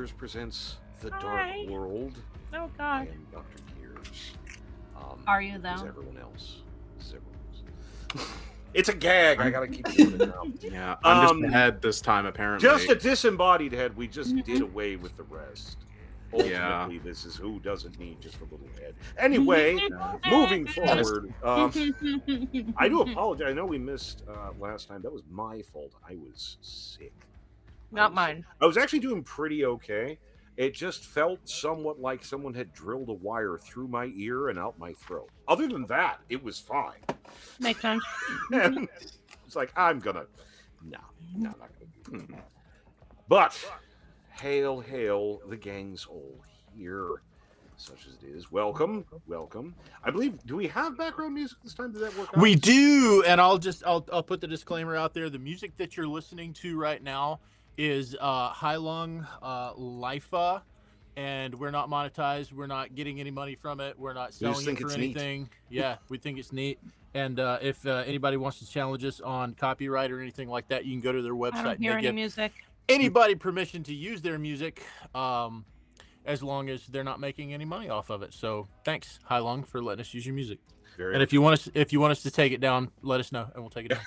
Gears presents The Dark Hi. World. Oh I God. am Dr. Gears. Are you Is though? everyone else? Is everyone else? It's a gag. I gotta keep doing it now. Yeah, I'm just ahead this time, apparently. Just a disembodied head. We just did away with the rest. Yeah. Ultimately, this is who doesn't need just a little head. Anyway, moving forward, I do apologize. I know we missed last time. That was my fault. I was sick. Not mine. I was actually doing pretty okay. It just felt somewhat like someone had drilled a wire through my ear and out my throat. Other than that, it was fine. Makes sense. And it's like, I'm gonna. No, not gonna do that. But, hail, hail, the gang's all here. Such as it is. Welcome, welcome. I believe, do we have background music this time? Did that work out? We do, and I'll put the disclaimer out there. The music that you're listening to right now is Hailung Lifa, and we're not monetized. We're not getting any money from it. We're not selling it for anything. Neat. Yeah, we think it's neat. And if anybody wants to challenge us on copyright or anything like that, you can go to their website. I don't hear any music. Anybody permission to use their music, as long as they're not making any money off of it. So thanks, Hailung, for letting us use your music. And if you want us to take it down, let us know, and we'll take it down.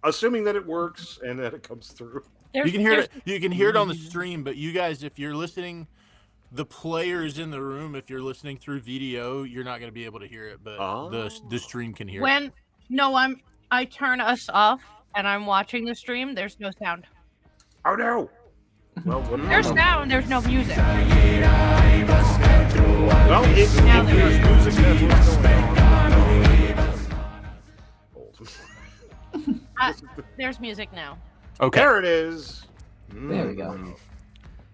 Assuming that it works and that it comes through. You can hear it. You can hear it on the stream, but you guys, if you're listening, the players in the room, if you're listening through video, you're not going to be able to hear it, but the stream can hear it. I turn us off and I'm watching the stream, there's no sound. Oh no! Well, there's sound, there's no music. Well, if there's music, that's what's going on. There's music now. Okay. There it is. There we go.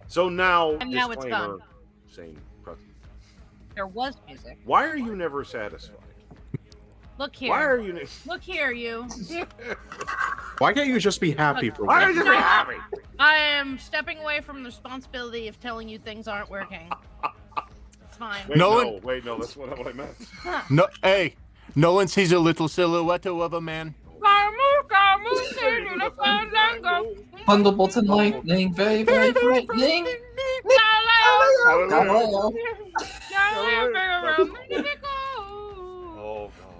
So now, and now it's gone. There was music. Why are you never satisfied? Look here. Why are you? Look here, you. Why can't you just be happy for Why once? are you just be happy? I am stepping away from the responsibility of telling you things aren't working. It's fine. Wait, no, that's what I meant. No, hey, Nolan sees a little silhouette of a man. Thunderbolt and lightning, very, very frightening.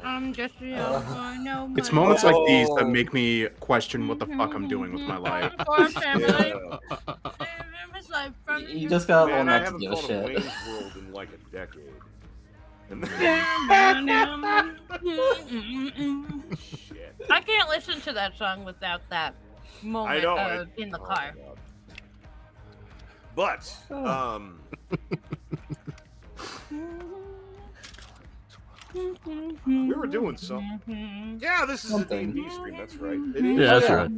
I'm just It's moments like these that make me question what the fuck I'm doing with my life. You just gotta learn I not to give a haven't thought of shit. Wayne's World in like a decade. Shit. I can't listen to that song without that moment in the car. But, we were doing something. Yeah, this is a D&D stream. That's right. It is. Yeah, that's right.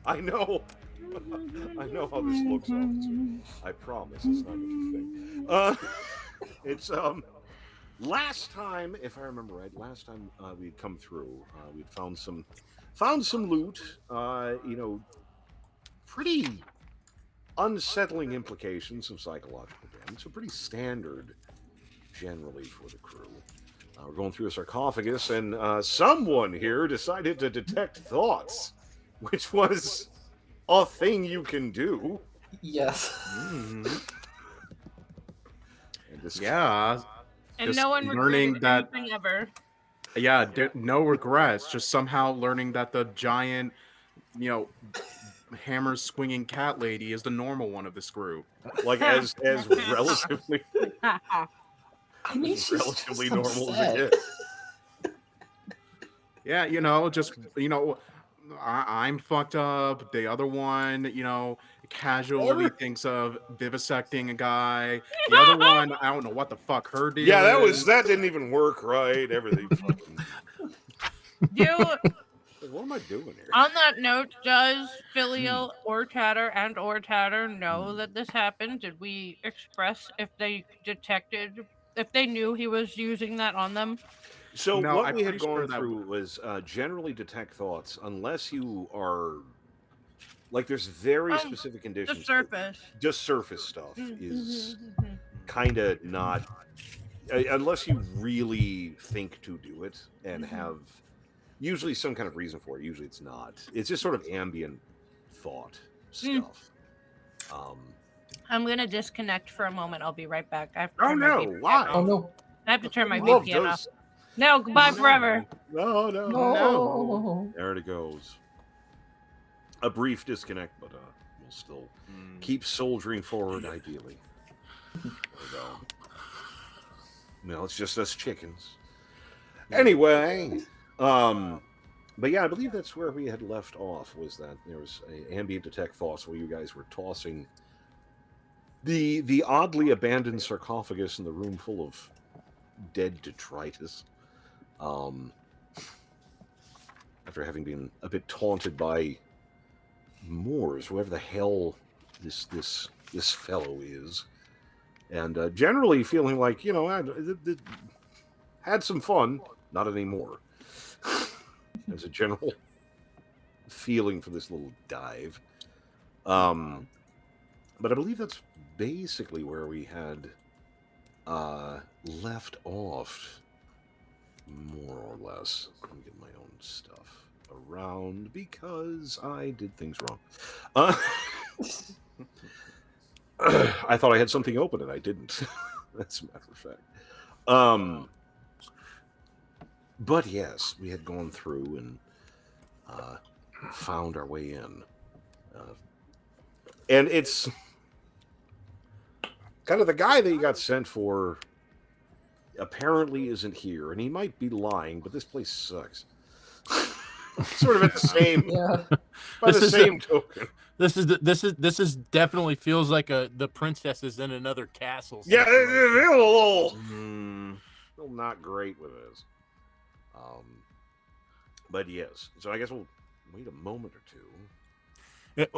I know. I know how this looks, officer. I promise it's not what you think. It's last time, if I remember right, we'd come through. We'd found some loot. Pretty unsettling implications of psychological damage. So pretty standard, generally, for the crew. We're going through a sarcophagus, and someone here decided to detect thoughts, which was a thing you can do. Yes. Yeah. And just no one learning that anything ever. Yeah, no regrets. Just somehow learning that the giant, hammer swinging cat lady is the normal one of this group. Like as relatively. I mean, relatively normal as it is. Yeah, I'm fucked up. The other one, casually thinks of vivisecting a guy. The other one, I don't know what the fuck her deal is. That didn't even work right. Everything fucking. What am I doing here? On that note, does Filial or Tatter know that this happened? Did we express if they knew he was using that on them? So what we had gone through was generally detect thoughts unless you are like there's very specific conditions. Just surface stuff is kind of not unless you really think to do it and have usually some kind of reason for it. Usually it's not. It's just sort of ambient thought stuff. I'm gonna disconnect for a moment. I'll be right back. I have to Oh turn my no! VPN Why? off. Oh no. I have to turn my Love VPN off. does. No, goodbye forever. No, no, No. There it goes. A brief disconnect, but we'll still keep soldiering forward. Ideally, there we go. No, it's just us chickens. Anyway, but yeah, I believe that's where we had left off. Was that there was a ambient detect thoughts where you guys were tossing the oddly abandoned sarcophagus in the room full of dead detritus. After having been a bit taunted by Moors, whoever the hell this fellow is, and generally feeling like had some fun, not anymore. As a general feeling for this little dive, but I believe that's basically where we had left off, more or less. Let me get my own stuff around because I did things wrong. I thought I had something open and I didn't. That's a matter of fact. But yes, we had gone through and found our way in. And it's kind of the guy that you got sent for apparently isn't here, and he might be lying, but this place sucks. Sort of at the same, by the same token. This is definitely feels like the princess is in another castle. Yeah, it's a little not great with this. But yes, so I guess we'll wait a moment or two.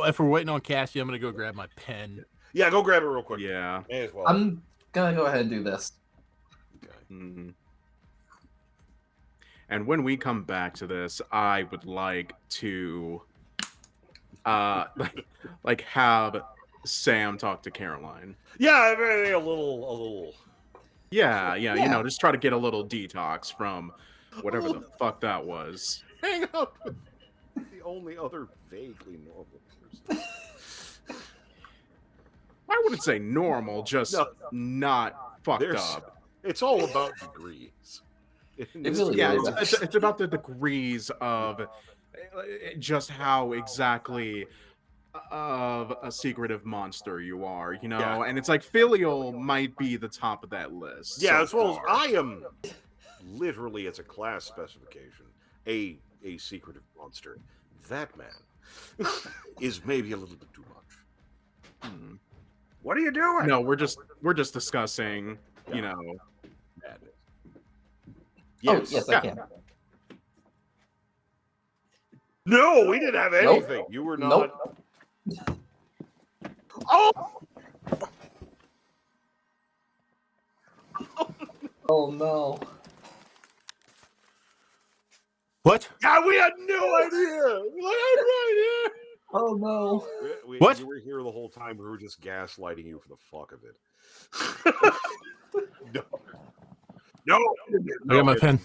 If we're waiting on Cassie, I'm gonna go grab my pen. Yeah, go grab it real quick. Yeah, may as well. I'm gonna go ahead and do this. Okay. And when we come back to this, I would like to like have Sam talk to Caroline. Yeah, a little. Yeah, just try to get a little detox from whatever the fuck that was. Hang up with the only other vaguely normal person. I wouldn't say normal, just not fucked up. It's all about degrees. It's about the degrees of just how exactly of a secretive monster you are, and it's like filial might be the top of that list. Yeah, as well as I am literally as a class specification, a secretive monster. That man is maybe a little bit too much. What are you doing? No, we're just discussing, madness. Yes, yes, I can. No, we didn't have anything. Nope. You were not. Nope. Oh! Oh no. What? Yeah, we had no idea. We had no idea. Oh no. What? You were here the whole time. We were just gaslighting you for the fuck of it. No. I got my pen.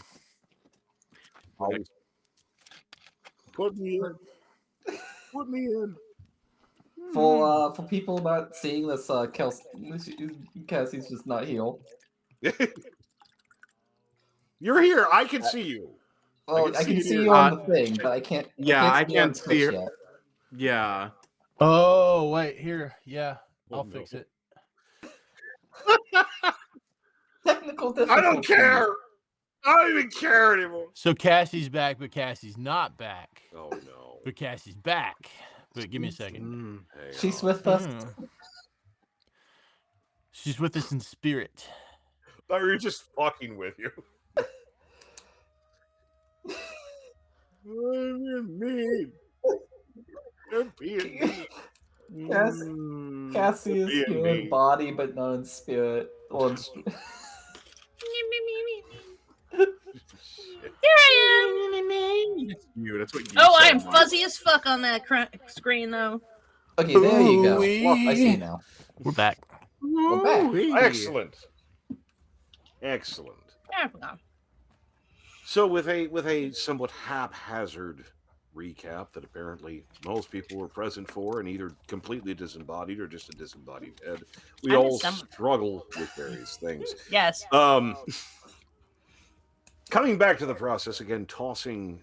Put me in. For people not seeing this, Cassie's just not healed. You're here. I can see you. Well, I can see you on the thing, but I can't. Yeah, I can't see her. Yet. Yeah. Oh wait, here. Yeah, I'll fix it. Technical difficulty. I don't care. I don't even care anymore. So Cassie's back, but Cassie's not back. Oh no. But Cassie's back. But give me a second. She's with us. She's with us in spirit. I thought we were just fucking with you. You're mean. You're being mean. Cassie is here in body, but not in spirit. Or Here I am. That's what you I'm fuzzy as fuck on that screen, though. Okay, there you go. Well, I see you now. We're back. We're back. Excellent. There we go. So with a somewhat haphazard recap that apparently most people were present for and either completely disembodied or just a disembodied head. We all struggle with various things. Yes. Coming back to the process again, tossing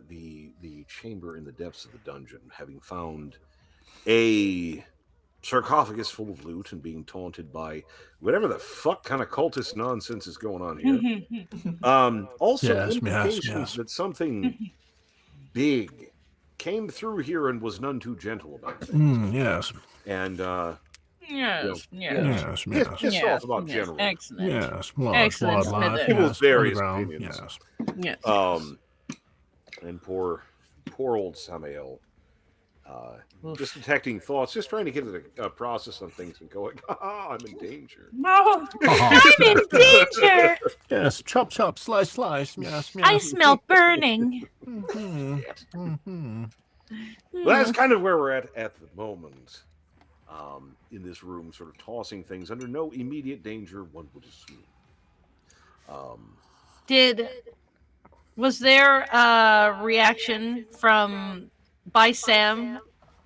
the chamber in the depths of the dungeon, having found a sarcophagus full of loot and being taunted by whatever the fuck kind of cultist nonsense is going on here. Also indications that something big came through here and was none too gentle about things. Yes. And yes. pissed off about general. Excellent. Yes. Excellent. People's various opinions. Yes. And poor old Samael. Just detecting thoughts, just trying to get a process on things and going, I'm in danger. No, I'm in danger. Yes, chop, slice. Yes. I smell burning. Well, that's kind of where we're at the moment. In this room, sort of tossing things under no immediate danger, one would assume. Was there a reaction by Sam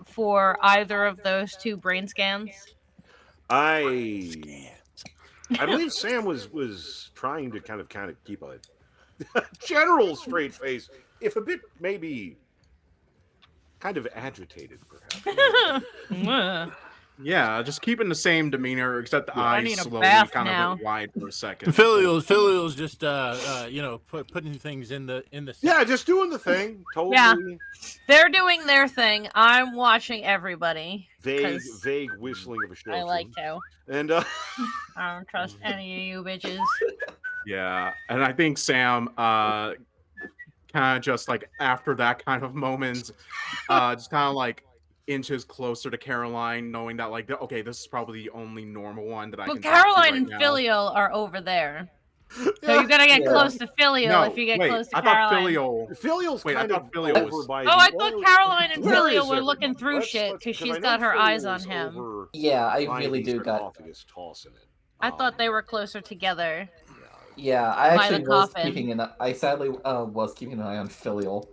for either of those two brain scans? I believe Sam was trying to kind of keep a general straight face, if a bit maybe kind of agitated, perhaps. Yeah, just keeping the same demeanor, except the eyes slowly kind of went wide for a second. Filial's just putting things in the. Yeah, just doing the thing. Totally. Yeah, they're doing their thing. I'm watching everybody. Vague whistling of a show. I like to. And I don't trust any of you bitches. Yeah, and I think Sam kind of just like after that kind of moment, just kind of like inches closer to Caroline, knowing that like, okay, this is probably the only normal one that I can. But Caroline and Filial are over there, so you gotta get close to Filial if you get close to Caroline. Filial's I thought Filial was. I thought Caroline and Filial were looking through shit because she's got her eyes on him. Yeah, I really do got. I thought they were closer together. Yeah, I actually was keeping an. I sadly was keeping an eye on Filial,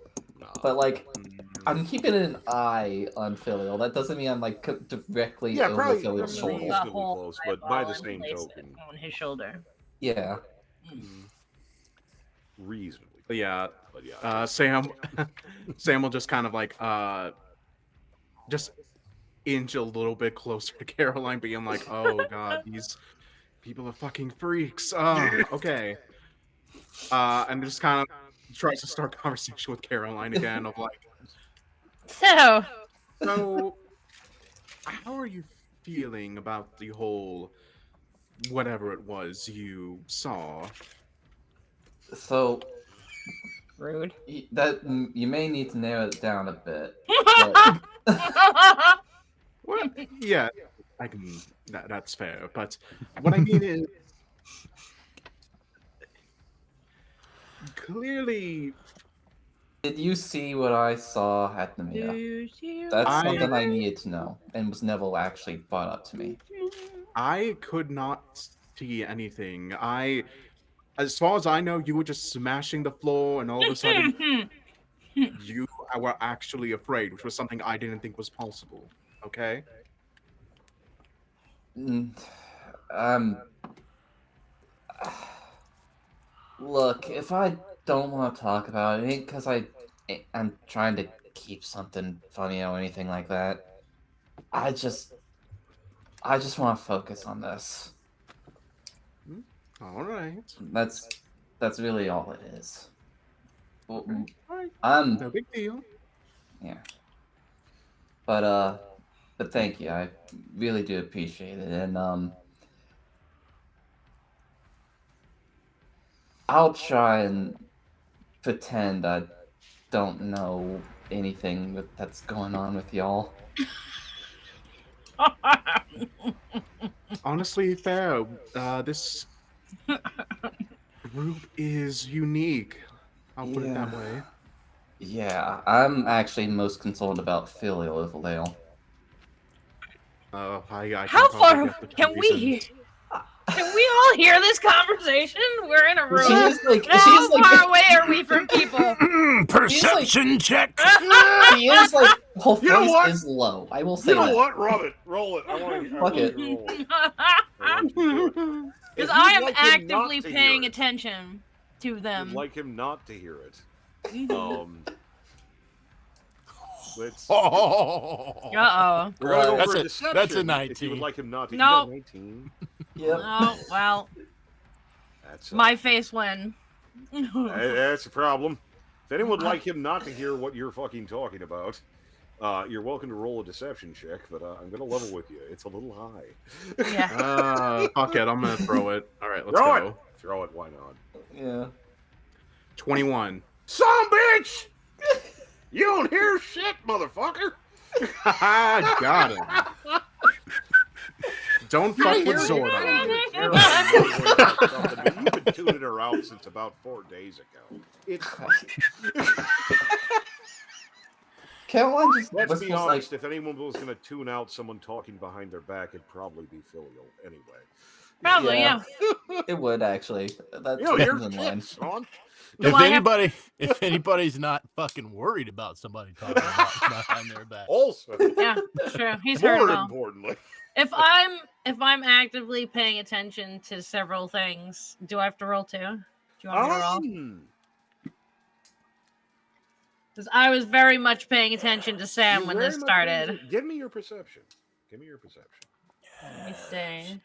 but like. I'm keeping an eye on Filial. That doesn't mean I'm like directly over Filial's shoulder. Reasonably close, but by the same token, on his shoulder. Yeah. Reasonably. But yeah. Sam will just kind of like just inch a little bit closer to Caroline, being like, "Oh God, these people are fucking freaks." Okay. And just kind of tries to start conversation with Caroline again of like. So, how are you feeling about the whole whatever it was you saw? So, rude. That you may need to narrow it down a bit. Well, yeah, I can. That's fair. But what I mean is, clearly. Did you see what I saw at Nemea? That's something I needed to know, and was never actually brought up to me. I could not see anything. As far as I know, you were just smashing the floor, and all of a sudden, you were actually afraid, which was something I didn't think was possible. Okay? Look, if I don't want to talk about it, it ain't because I'm trying to keep something funny or anything like that. I just want to focus on this. All right. That's really all it is. Well, no big deal. Yeah. But thank you. I really do appreciate it, and I'll try and pretend I don't know anything that's going on with y'all. Honestly, fair. This group is unique. I'll put it that way. Yeah, I'm actually most concerned about Filial of Lale. How far can we? Can we all hear this conversation? We're in a room. How far away are we from people? perception check. He is like whole face is low. I will say that. You know what? Rub it. Roll it. I want to roll it. Because I am actively paying attention to them. You'd like him not to hear it. Let's. Uh-oh. That's a 19. If you would like him not to. No. 19. Yep. Oh, well. That's my face win. That's a problem. If anyone would like him not to hear what you're fucking talking about, you're welcome to roll a deception check, but I'm going to level with you. It's a little high. Yeah. Fuck it. I'm going to throw it. All right, let's go. Throw it. Why not? Yeah. 21. Son bitch! You don't hear shit, motherfucker! Got it. Don't fuck with Zorda. You've been tuning her out since about 4 days ago. It's Caroline just Let's be honest, like... if anyone was going to tune out someone talking behind their back, it'd probably be filial anyway. Probably, yeah. It would actually. That's here's shit, son. If anybody's not fucking worried about somebody talking about behind their back. Also, yeah, true. He's heard more it all. importantly, if I'm actively paying attention to several things, do I have to roll too? Do you want me to roll? Because I was very much paying attention to Sam when this started. Give me your perception. Give me your perception. Let me see.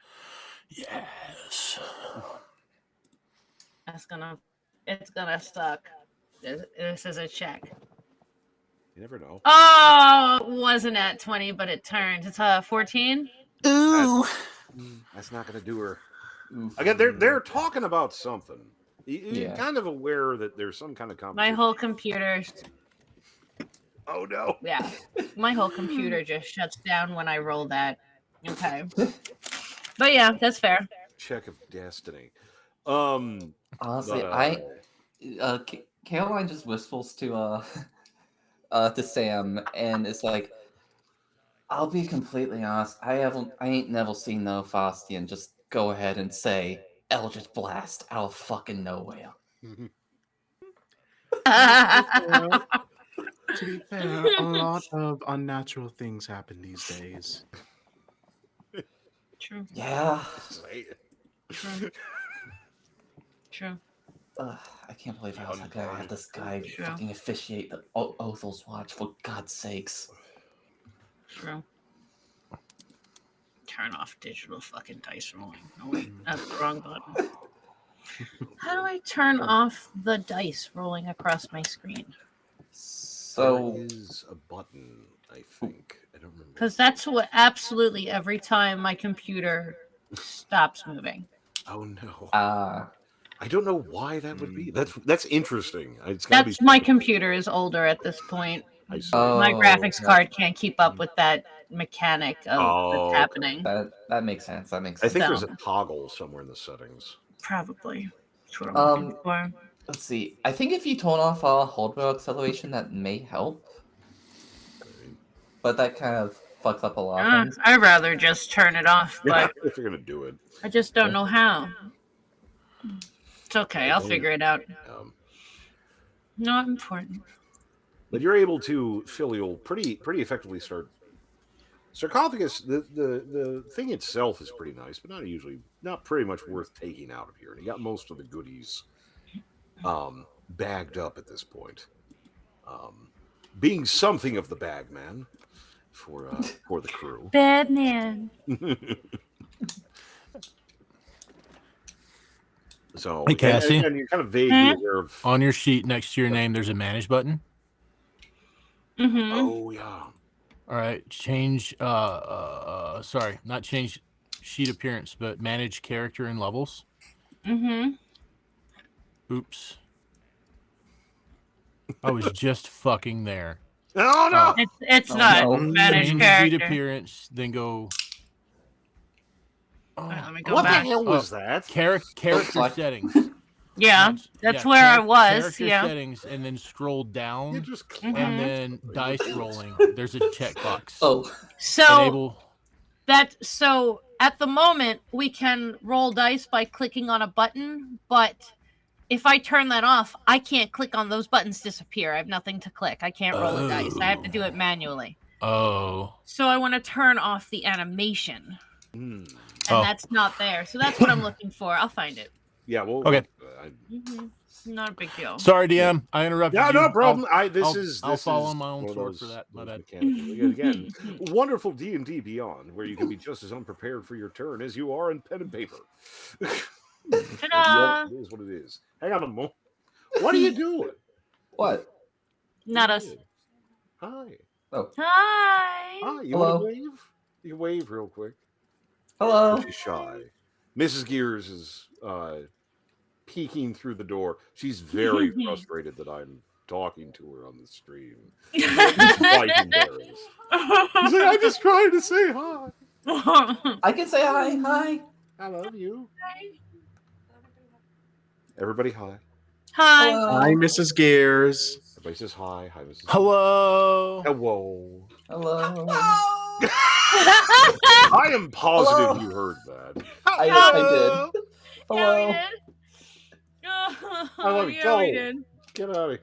Yes. It's gonna suck. This is a check. You never know. Oh, it wasn't at 20, but it turned. It's 14. Ooh. That's not gonna do her. Again, they're talking about something. You're kind of aware that there's some kind of conversation. My whole computer. Oh no. Yeah, my whole computer just shuts down when I roll that. Okay. But yeah, that's fair. Check of destiny. Honestly, Caroline just whistles to Sam, and it's like, I'll be completely honest. I ain't never seen no Faustian just go ahead and say Eldritch Blast out of fucking nowhere. To be fair, a lot of unnatural things happen these days. True. Yeah. True. I can't believe I was gonna have this guy fucking officiate the Othel's watch, for God's sakes. True. Turn off digital fucking dice rolling. Oh wait, that's the wrong button. How do I turn off the dice rolling across my screen? So there is a button, I think. I don't remember. Because that's what absolutely every time my computer stops moving. Oh no. I don't know why that would be. That's interesting. My computer is older at this point. My graphics card can't keep up with that mechanic of what's happening. That makes sense. That makes I sense. think there's a toggle somewhere in the settings. Probably. That's what I'm looking for. Let's see. I think if you turn off hardware acceleration, that may help. But that kind of fucks up a lot of things. I'd rather just turn it off, but if you're gonna do it. I just don't know how. It's okay, I'll figure it out. Not important. But you're able to filial pretty effectively start. Sarcophagus, the thing itself is pretty nice, but not pretty much worth taking out of here. And you got most of the goodies bagged up at this point. Being something of the bag man for the crew. Bad man. So, hey Cassie, and you're kind of vaguely aware of on your sheet next to your name. There's a manage button. Mm-hmm. Oh yeah. All right, change. Sorry, not change sheet appearance, but manage character and levels. Mm-hmm. Oops. I was just fucking there. Oh no! It's not manage change character. sheet appearance, then go. Right, let me go what back. the hell was that? Character settings. Yeah, that's where I was. Character settings, and then scroll down, and then dice rolling. There's a checkbox. So at the moment we can roll dice by clicking on a button, but if I turn that off, I can't click on those buttons disappear. I have nothing to click. I can't roll a dice. I have to do it manually. Oh. So I want to turn off the animation. And that's not there. So that's what I'm looking for. I'll find it. Yeah, well, okay. Not a big deal. Sorry, DM. I interrupted you. No problem. I'll follow my own sword for that. My bad. Again, wonderful D&D Beyond, where you can be just as unprepared for your turn as you are in pen and paper. Ta-da! It is what it is. Hang on a moment. What are you doing? What? Not us. Hi. Oh. Hi. Hi. You want to wave? You can wave real quick. Hello. She's shy. Mrs. Gears is peeking through the door. She's very frustrated that I'm talking to her on the stream. She's quite embarrassed. She's like, I'm just trying to say hi. I can say hi. Hi. I love you. Hi. Everybody, hi. Hi. Hello. Hi, Mrs. Gears. Everybody says hi. Hi, Mrs. Hello. Hello. Hello. I am positive you heard that. I did. Hello. Yeah, we did. I love you. Yeah, we did. Get out of here.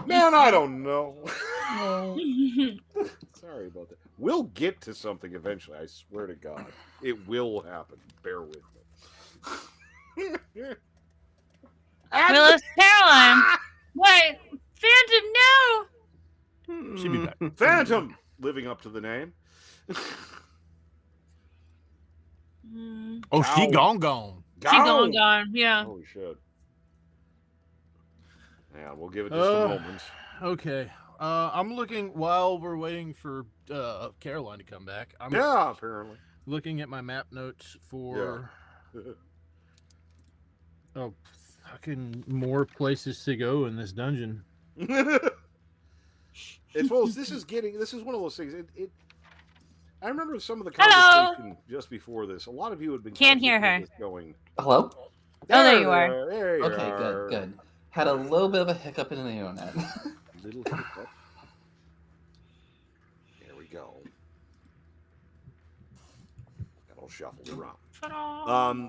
Man, I don't know. Sorry about that. We'll get to something eventually. I swear to God. It will happen. Bear with me. Willis Caroline. Wait. Phantom, no. She'll be back. Phantom! Living up to the name. Oh, she gone. She gone. Yeah. Holy shit. Yeah, we'll give it just a moment. Okay. I'm looking while we're waiting for Caroline to come back. Apparently. Looking at my map notes for fucking more places to go in this dungeon. This is one of those things. I remember some of the conversation just before this. A lot of you had been Can't hear her. Going. Hello? There you are. There you Okay, are. good. Had a little bit of a hiccup in the internet. Little hiccup. There we go. Got all shuffled around.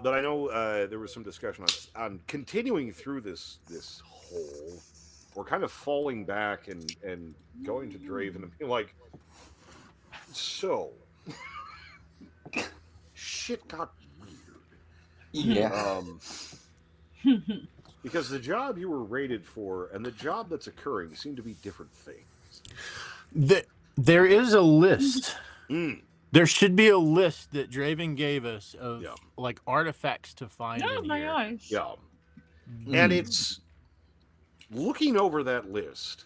But I know there was some discussion on continuing through this hole, or kind of falling back and going to Draven and being like, so shit got weird. Yeah. Because the job you were rated for and the job that's occurring seem to be different things. There is a list. There should be a list that Draven gave us of like artifacts to find. Oh my gosh. Yeah. And it's looking over that list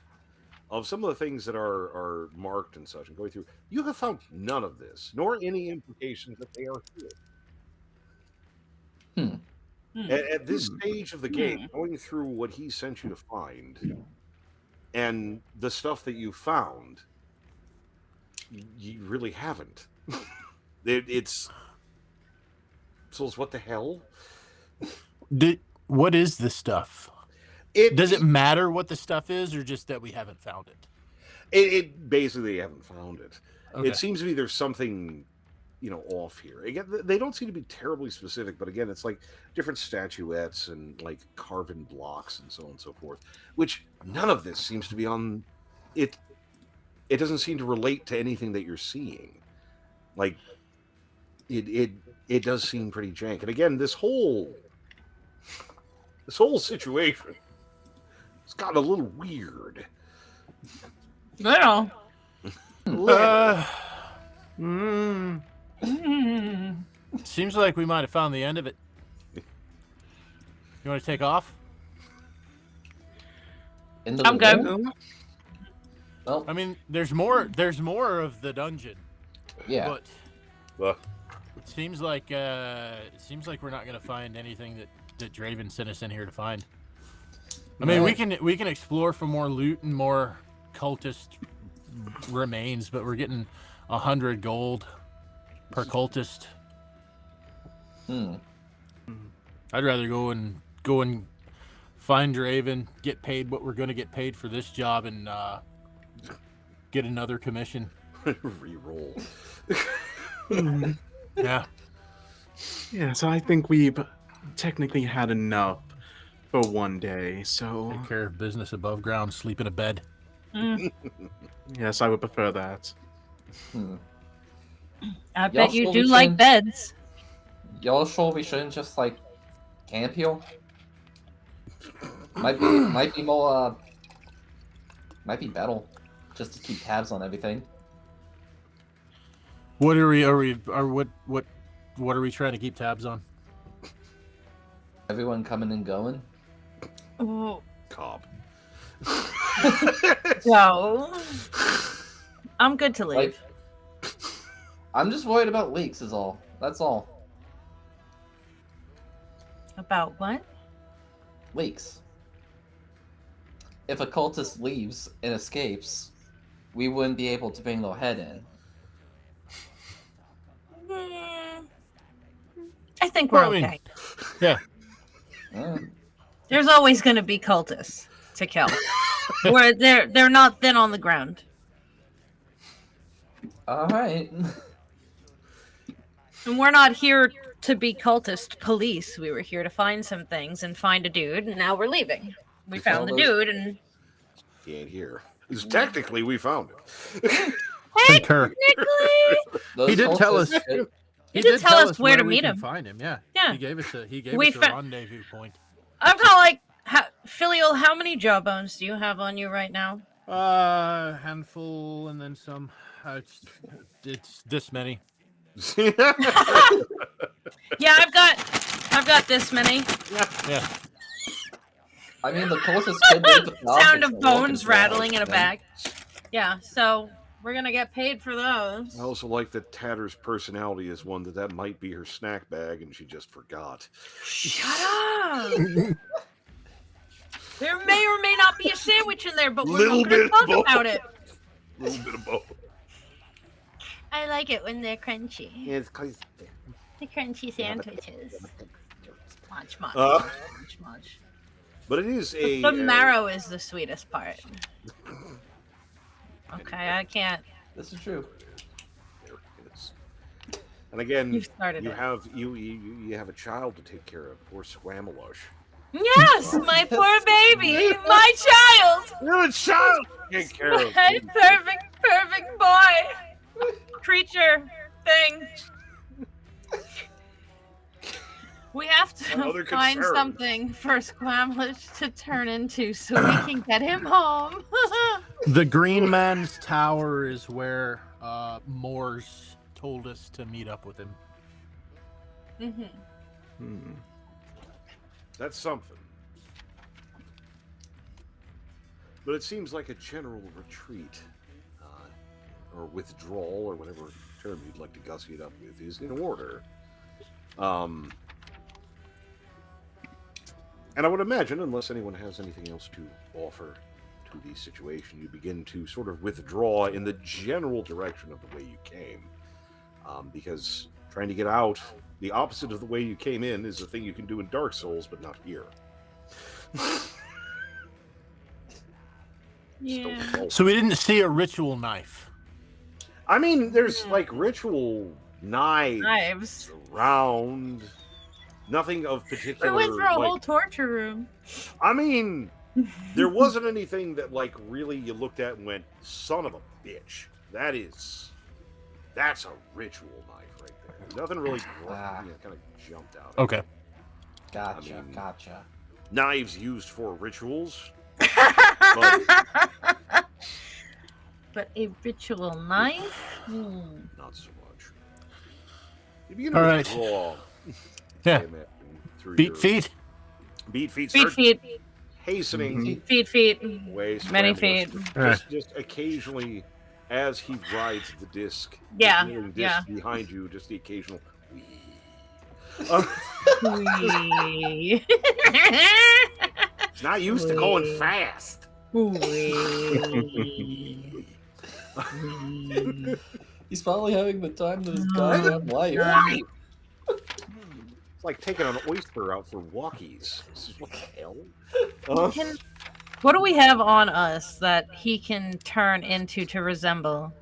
of some of the things that are marked and such and going through. You have found none of this, nor any implications that they are here. At this stage of the game, going through what he sent you to find and the stuff that you found, you really haven't. It's what the hell? What is the stuff? Does it matter what the stuff is, or just that we haven't found it? It basically haven't found it. Okay. It seems to be there's something, off here. Again, they don't seem to be terribly specific, but again, it's like different statuettes and like carven blocks and so on and so forth. Which none of this seems to be on it. It doesn't seem to relate to anything that you're seeing. Like it does seem pretty jank. And again, this whole situation, it's gotten a little weird. Little. Seems like we might have found the end of it. You want to take off? I'm good. Well, I mean, there's more of the dungeon. Yeah. But it seems like we're not gonna find anything that Draven sent us in here to find. I mean, we can explore for more loot and more cultist remains, but we're getting 100 gold per cultist. I'd rather go and find Draven, get paid what we're gonna get paid for this job, and get another commission. Reroll. Yeah. Yeah, so I think we've technically had enough for one day, so... Take care of business above ground, sleep in a bed. Yes, I would prefer that. I bet you do like beds. Y'all sure we shouldn't just, like, camp here? Might be more, might be better. Just to keep tabs on everything. What are we trying to keep tabs on? Everyone coming and going. Oh. Cobb. No. I'm good to leave. Like, I'm just worried about leaks is all. That's all. About what? Leaks. If a cultist leaves and escapes, we wouldn't be able to bring their head in. I think we're okay. Yeah. There's always going to be cultists to kill. Where they're not thin on the ground. All right. And we're not here to be cultist police. We were here to find some things and find a dude, and now we're leaving. We found the dude, and he ain't here. Technically, we found him. Technically, he did tell us. He did tell us where to meet him. Find him, yeah. Yeah. He gave us a rendezvous point. I'm kind of like, Filial, how many jawbones do you have on you right now? Handful and then some. It's this many. Yeah, I've got this many. Yeah. I mean, the closest could be the sound of bones rattling in a bag. Yeah, so we're gonna get paid for those. I also like that Tatter's personality is one that might be her snack bag, and she just forgot. Shut up. There may or may not be a sandwich in there, but we're not gonna talk about it. A little bit of both. I like it when they're crunchy. Yeah, it's crazy. The crunchy sandwiches. Munch. But it is the marrow is the sweetest part. Okay, I can't. This is true. There it is. And again, you have a child to take care of. Poor Squamalush. Yes, my poor baby, my child. You're a child. Take care of. My perfect boy. Creature thing. We have to find something for Squamlish to turn into so we can get him home. The Green Man's Tower is where Morse told us to meet up with him. That's something. But it seems like a general retreat. Or withdrawal, or whatever term you'd like to gussy it up with, is in order. And I would imagine, unless anyone has anything else to offer to the situation, you begin to sort of withdraw in the general direction of the way you came. Because trying to get out, the opposite of the way you came in, is a thing you can do in Dark Souls, but not here. Yeah. So we didn't see a ritual knife. I mean, there's like ritual knives around. Nothing of particular. We went through a whole torture room. I mean, there wasn't anything that like really you looked at and went, "Son of a bitch." That's a ritual knife right there. Nothing really kind of jumped out. Okay. Gotcha. Knives used for rituals. But a ritual knife? Not so much. If you all right. Draw, yeah. Beat feet. Hastening. Feet. Way many feet. Just occasionally, as he rides the disc. Yeah. Behind you, just the occasional. It's not used to going fast. He's probably having the time of his goddamn life. It's like taking an oyster out for walkies. What the hell? What do we have on us that he can turn into to resemble?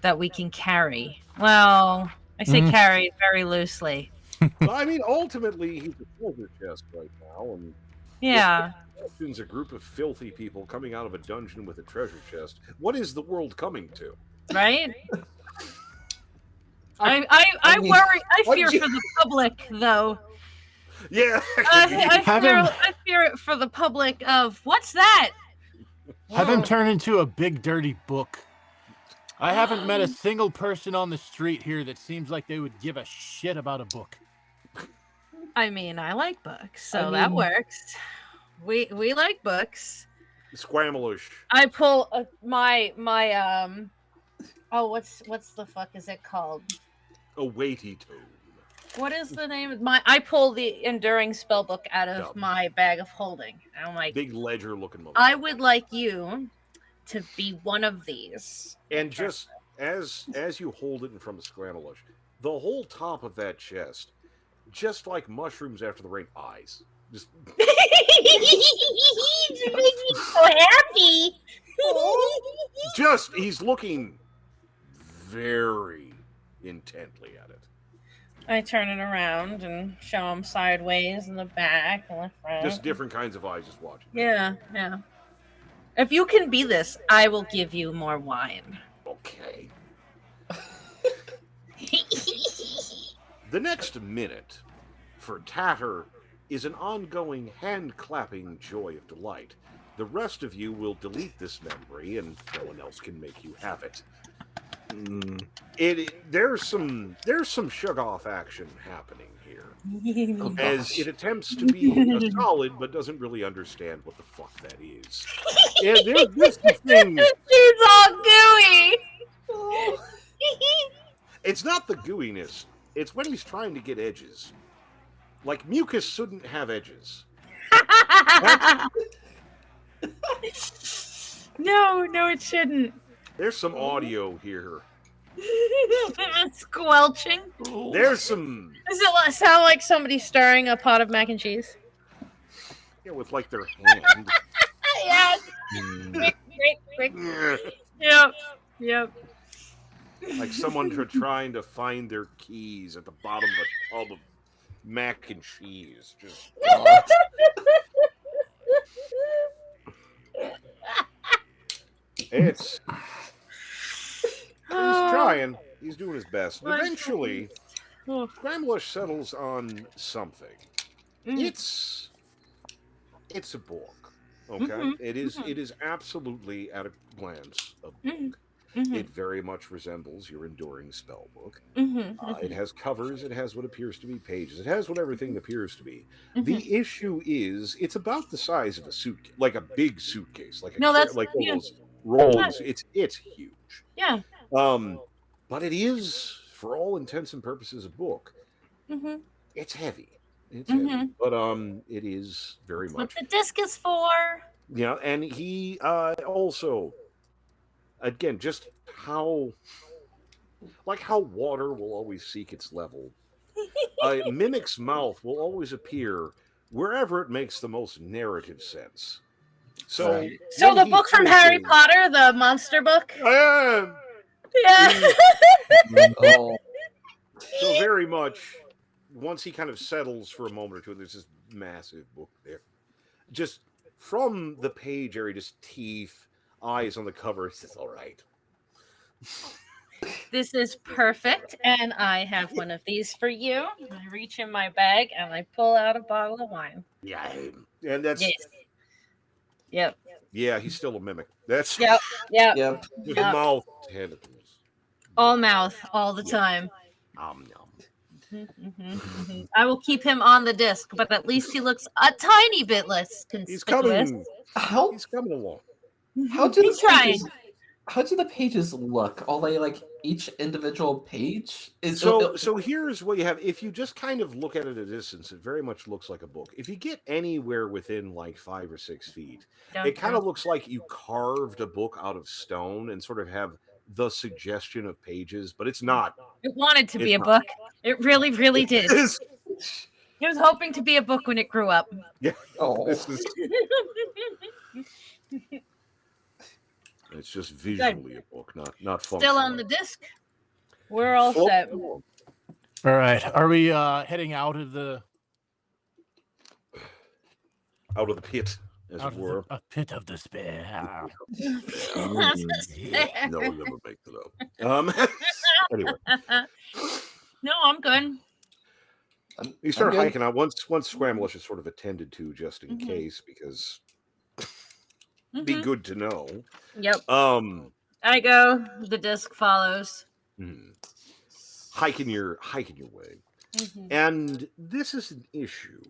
That we can carry? Well, I say carry very loosely. Well, I mean, ultimately, he's a treasure chest right now, and yeah, questions a group of filthy people coming out of a dungeon with a treasure chest. What is the world coming to? right. I I worry. I fear for the public, though. Yeah, I fear it for the public. Of what's that? Have him turn into a big dirty book. I haven't met a single person on the street here that seems like they would give a shit about a book. I mean, I like books, so that works. We like books. Squamelish. I pull my oh, what's the fuck is it called? A weighty tome. What is the name of I pull the enduring spellbook out of my bag of holding. And I'm like, big ledger looking motherfucker. I would like you to be one of these. And just as you hold it in front of Squamelish, the whole top of that chest, just like mushrooms after the rain, eyes. Just He's making me so happy. He's looking very intently at it. I turn it around and show him sideways in the back and the front. Just different kinds of eyes just watching. Yeah. If you can be this, I will give you more wine. Okay. The next minute for Tatter is an ongoing hand-clapping joy of delight. The rest of you will delete this memory, and no one else can make you have it. There's some shug-off action happening here, as it attempts to be a solid, but doesn't really understand what the fuck that is. And there's the thing. It's all gooey. It's not the gooiness. It's when he's trying to get edges. Like, mucus shouldn't have edges. No, it shouldn't. There's some audio here. Squelching. There's some... Does it sound like somebody stirring a pot of mac and cheese? Yeah, with, like, their hand. Yeah. Quick. Yep. Like someone trying to find their keys at the bottom of a tub of mac and cheese. Just he's trying. He's doing his best. Eventually, Squamelish settles on something. It's a book. Okay, it is absolutely at a glance a book. It very much resembles your enduring spell book. It has covers. It has what appears to be pages. It has what everything appears to be. The issue is, it's about the size of a suitcase, like a big suitcase, like those rolls. It's huge. Yeah. But it is, for all intents and purposes, a book. It's heavy. It's heavy, but it is very much. What the disc is for? Yeah, and he also. Again, just how water will always seek its level. A mimic's mouth will always appear wherever it makes the most narrative sense. So the book from Harry Potter, the monster book? Yeah. So very much, once he kind of settles for a moment or two, there's this massive book there. Just from the page area, just teeth, eyes on the cover. It says, all right. This is perfect, and I have one of these for you. I reach in my bag, and I pull out a bottle of wine. Yeah, and that's... Yes. Yep. Yeah, he's still a mimic. That's... Yep. With a mouth. All mouth, all the time. Nom. I will keep him on the disc, but at least he looks a tiny bit less conspicuous. He's coming along. How do the pages look? Are they like each individual page? So here's what you have. If you just kind of look at it at a distance, it very much looks like a book. If you get anywhere within like 5 or 6 feet, it kind of looks like you carved a book out of stone and sort of have the suggestion of pages, but it's not. It wanted to be a book. It really, really did. He was hoping to be a book when it grew up. Yeah. It's just visually a book, not functional. Still on the disc. We're all set. All right. Are we heading out of the pit, as it were? A pit of despair? No, we'll never make that up. Anyway. No, I'm good. You start hiking out once Scramlish is sort of attended to, just in case, because be good to know. Yep. I go. The disc follows. Hiking your way, and this is an issue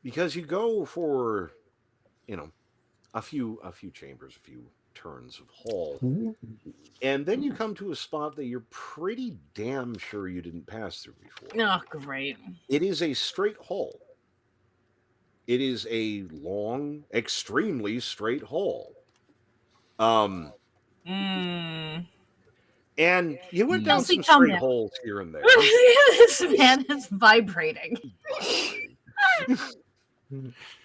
because you go for, a few chambers, a few turns of hall, and then you come to a spot that you're pretty damn sure you didn't pass through before. Oh, great! It is a straight hall. It is a long, extremely straight hall. And you went down some straight holes here and there. This man is vibrating.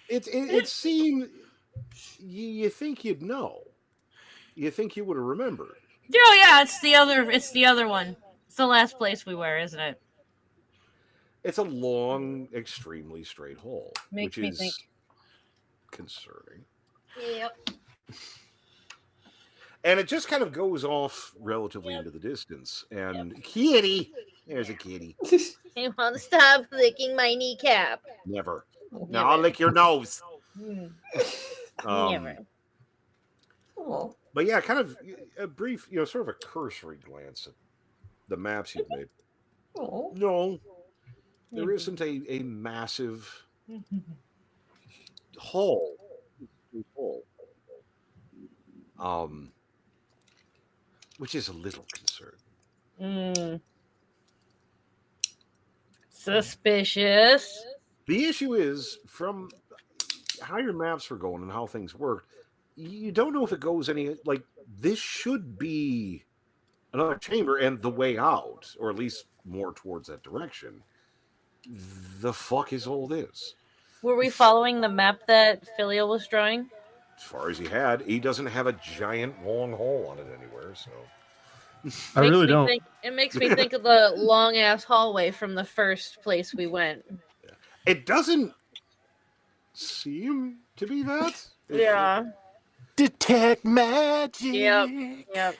It seemed you think you'd know. You think you would have remembered. Oh yeah, it's the other one. It's the last place we were, isn't it? It's a long, extremely straight hole, Makes which me is think. concerning. Yep. And it just kind of goes off relatively into the distance. And kitty, there's a kitty. He won't stop licking my kneecap. Never. Now I'll lick your nose. Never. But yeah, kind of a brief, sort of a cursory glance at the maps you've made. No, there isn't a massive hall. Which is a little concerning. Suspicious. The issue is, from how your maps were going and how things work, you don't know if it goes this should be another chamber and the way out, or at least more towards that direction. The fuck is all this? Were we following the map that Filial was drawing? As far as he doesn't have a giant long hole on it anywhere, so. I really don't. It makes me think of the long ass hallway from the first place we went. It doesn't seem to be that. Yeah. Detect magic. Yep.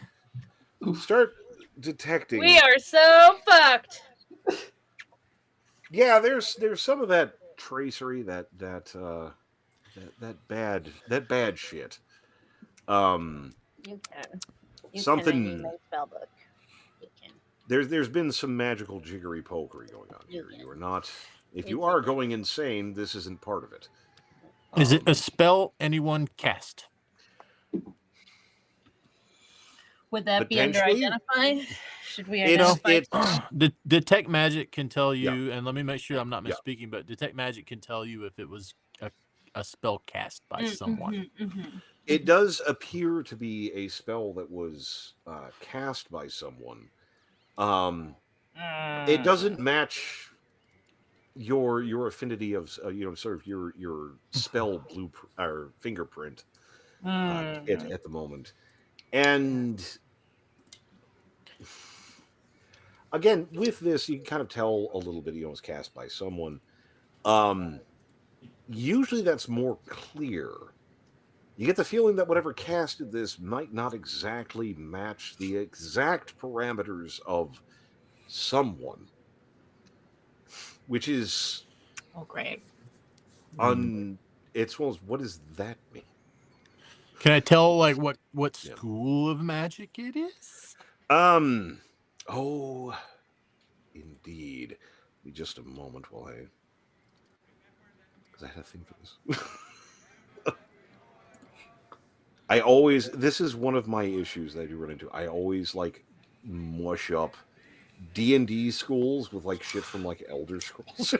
Start detecting. We are so fucked. Yeah, there's some of that tracery, that bad shit. You can. Something. Can my spell book. You can. There's been some magical jiggery pokery going on here. You are not. If you are going insane, this isn't part of it. Is it a spell anyone cast? Would that be under identify? Should we identify? Detect magic can tell you, and let me make sure I'm not misspeaking, but detect magic can tell you if it was a spell cast by someone. It does appear to be a spell that was cast by someone. It doesn't match your affinity of sort of your spell blueprint or fingerprint at the moment. And again, with this, you can kind of tell a little bit, it was cast by someone. Usually that's more clear. You get the feeling that whatever casted this might not exactly match the exact parameters of someone, which is great. It's one of those, what does that mean? Can I tell what school of magic it is? Oh, indeed. Give me just a moment while because I had a thing for this. This is one of my issues that I do run into. I always mush up D&D schools with shit from Elder Scrolls.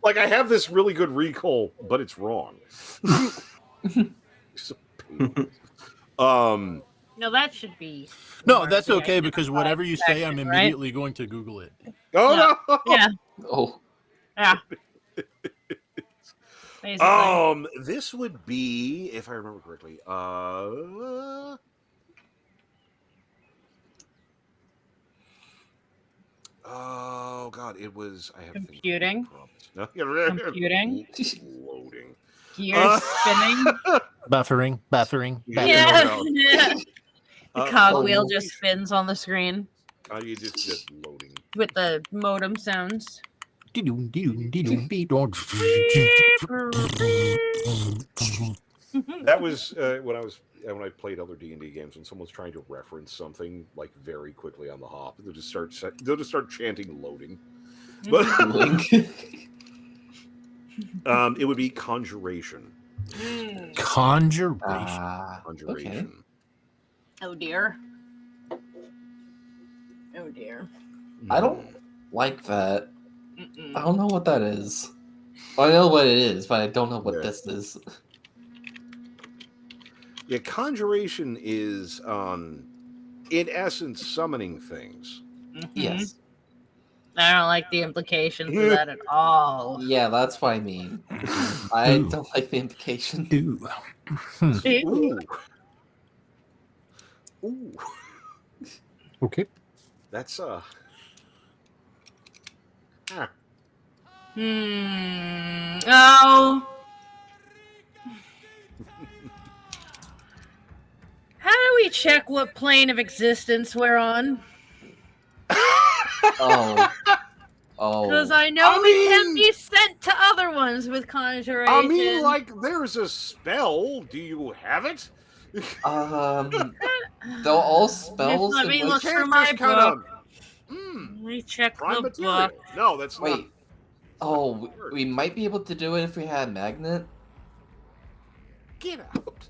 I have this really good recall, but it's wrong. No, that should be. No, that's okay because whatever you say, I'm immediately going to Google it. Oh no! Yeah. Oh. Yeah. Basically. This would be, if I remember correctly, Oh God, it was. I have Computing. No. Computing. Loading. Gears spinning. Buffering. Yeah. The cogwheel Oh, just spins on the screen you just loading. with the modem sounds. That was when I played other D&D games. When someone's trying to reference something like very quickly on the hop, they'll just start chanting loading. But it would be conjuration. Conjuration. Conjuration. Okay. Oh dear. Oh dear. I don't like that. I don't know what that is. I know what it is, but I don't know what this is. Yeah, conjuration is, in essence, summoning things. Yes. I don't like the implications of that at all. Yeah, that's what I mean. I don't like the implication. Ooh. Ooh. Okay. That's Oh. How do we check what plane of existence we're on? Oh. Because I know we can be sent to other ones with conjuration. I mean, like, there's a spell. Do you have it? Though all spells. Let me look through my book. Let me check the book. No, that's not. Wait. Oh, we might be able to do it if we had a magnet. Get out.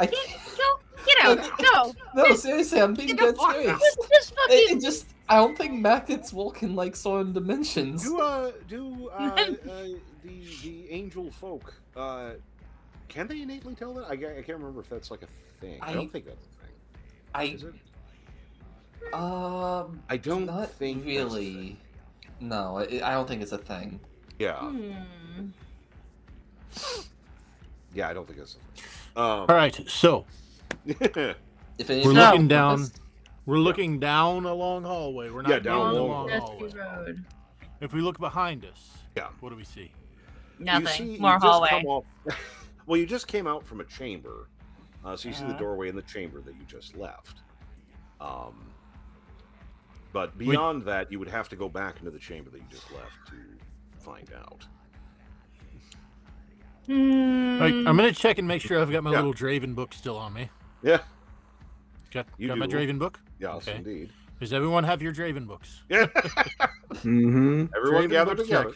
Get out. No. No, seriously, I'm being dead serious. I don't think magnets work in like certain dimensions. The angel folk, can they innately tell that? I can't remember if that's like a thing. I don't think that's a thing. Is it? I don't not think really. No, I don't think it's a thing. Yeah. Yeah, I don't think it's a thing. All right, so we're looking down. We're looking down a long hallway. We're not down a long hallway. Road. If we look behind us, what do we see? Nothing. More hallway. Well, you just came out from a chamber, so you see the doorway in the chamber that you just left. But beyond that, you would have to go back into the chamber that you just left to find out. Right, I'm gonna check and make sure I've got my little Draven book still on me. Yeah. Got my Draven book? Yes, indeed. Does everyone have your Draven books? Yeah. Everyone Draven gather together.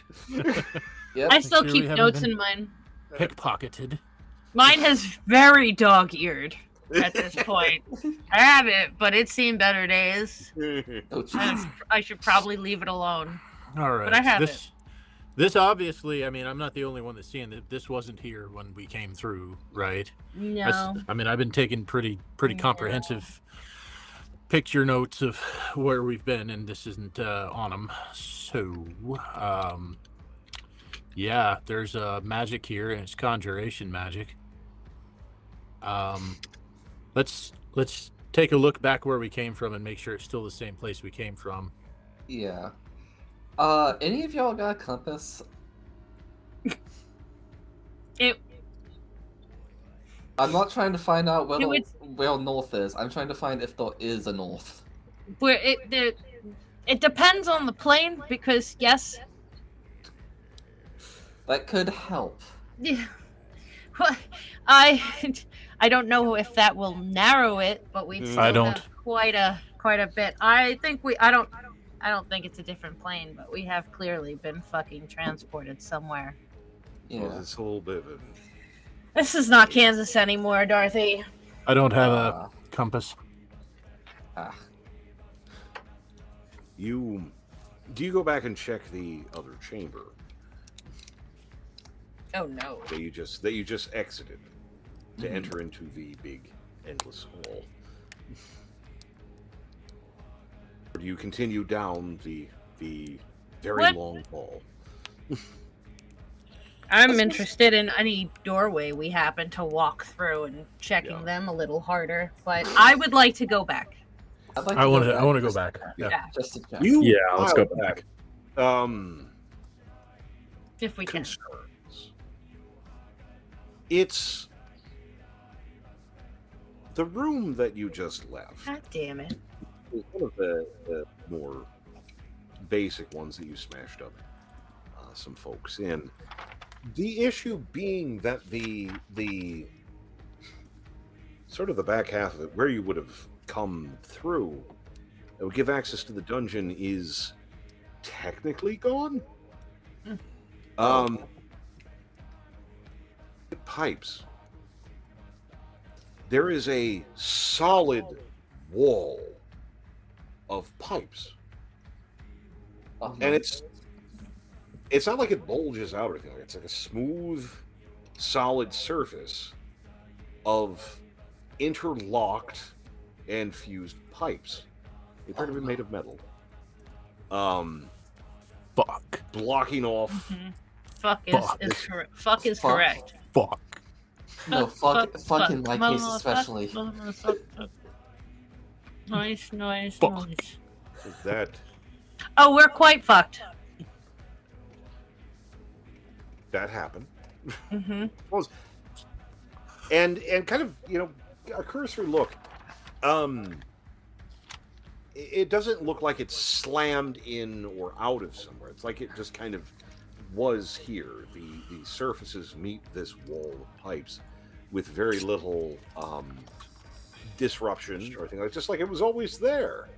I still keep notes in mine. Pickpocketed. Mine has very dog-eared at this point. I have it, but it's seen better days. I should probably leave it alone. All right. But I have it. This obviously, I mean, I'm not the only one that's seeing that. This wasn't here when we came through, right? No. I mean, I've been taking pretty comprehensive picture notes of where we've been, and this isn't on them. So, yeah, there's magic here, and it's conjuration magic. Let's take a look back where we came from and make sure it's still the same place we came from. Yeah. Any of y'all got a compass? I'm not trying to find out where north is. I'm trying to find if there is a north. Where it depends on the plane, because yes, that could help. Yeah. Well, I don't know if that will narrow it, but we still have quite a bit. I don't think it's a different plane, but we have clearly been fucking transported somewhere. Yeah. Well, this whole bit. This is not Kansas anymore, Dorothy. I don't have a compass. Do you go back and check the other chamber? Oh no. That you just exited to enter into the big endless hall. Or do you continue down the very long hall? I'm interested in any doorway we happen to walk through and checking them a little harder, but I would like to go back. I want to go back. Yeah. Just to check. Let's go back. If we can. Concerns. It's the room that you just left. God damn it. One of the more basic ones that you smashed up some folks in. The issue being that the sort of the back half of it, where you would have come through, that would give access to the dungeon, is technically gone. Pipes. There is a solid wall of pipes. And it's not like it bulges out or anything. It's like a smooth, solid surface of interlocked and fused pipes. They appear to be made of metal. Fuck. Blocking off. Fuck is correct. Fuck is correct. Fuck. No, fuck in my case especially. Nice. Is that Oh, we're quite fucked. that happened? Mm-hmm. And kind of, a cursory look. It doesn't look like it's slammed in or out of somewhere. It's like it just kind of was here. The surfaces meet this wall of pipes with very little disruption or anything like that. Just like it was always there.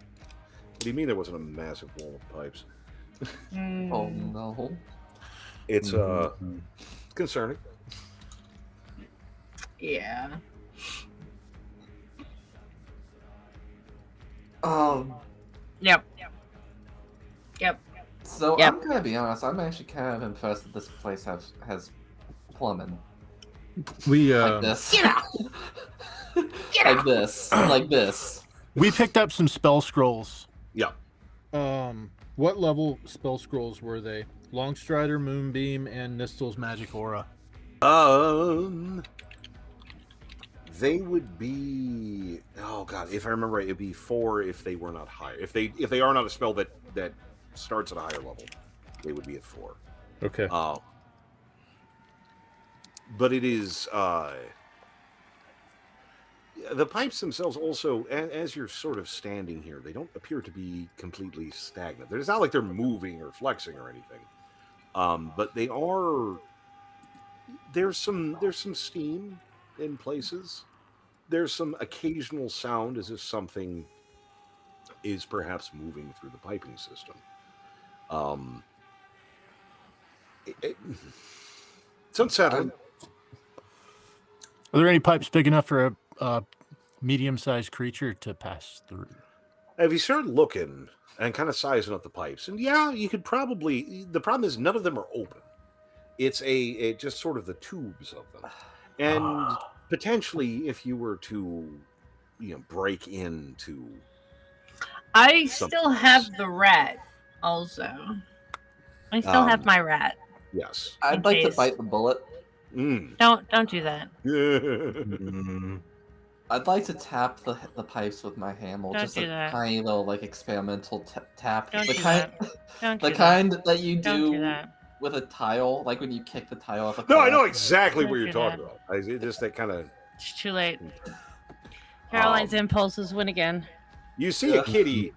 What do you mean there wasn't a massive wall of pipes? Oh no. It's concerning. Yeah. Yep. So Yep. I'm gonna be honest. I'm actually kind of impressed that this place has plumbing We like this. Get out! like this. we picked up some spell scrolls. Yeah. What level spell scrolls were they? Longstrider, Moonbeam, and Nistel's Magic Aura. They would be, oh god, if I remember right, it'd be 4 if they were not higher. If they are not a spell that starts at a higher level, they would be at 4. Okay. But it is the pipes themselves also, as you're sort of standing here, they don't appear to be completely stagnant. It's not like they're moving or flexing or anything. But they are. There's some steam in places. There's some occasional sound as if something is perhaps moving through the piping system. It's unsettling. Are there any pipes big enough for a medium-sized creature to pass through? If you start looking and kind of sizing up the pipes, and yeah, you could probably. The problem is none of them are open. It's a just sort of the tubes of them, and potentially if you were to, break into. I still have the rat. Also, I still have my rat. Yes. I'd like to bite the bullet. Don't do that. I'd like to tap the pipes with my hammer, Don't just do a that. tiny little experimental tap. Don't the do kind, Don't the do kind that you Don't do do that. with a tile, like when you kick the tile off a No, car. I know exactly Don't what you're do talking that. about. Just that kind of. It's too late. Caroline's impulses win again. You see a kitty.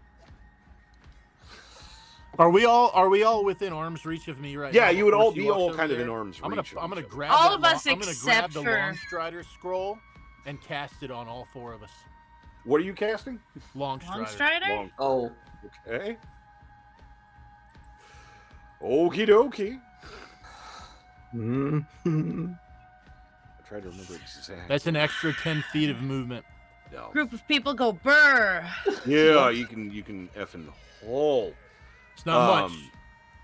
Are we all within arm's reach of me right now? Yeah, you would before all she be walks all over kind of there? in arm's I'm reach. gonna grab All that of us I'm gonna except grab the for- Longstrider scroll and cast it on all 4 of us. What are you casting? Longstrider. Longstrider? Oh, Okay. Okie dokie. I tried to remember exactly. That's an extra 10 feet of movement. No. Group of people go brr. Yeah, you can effing haul. It's not much.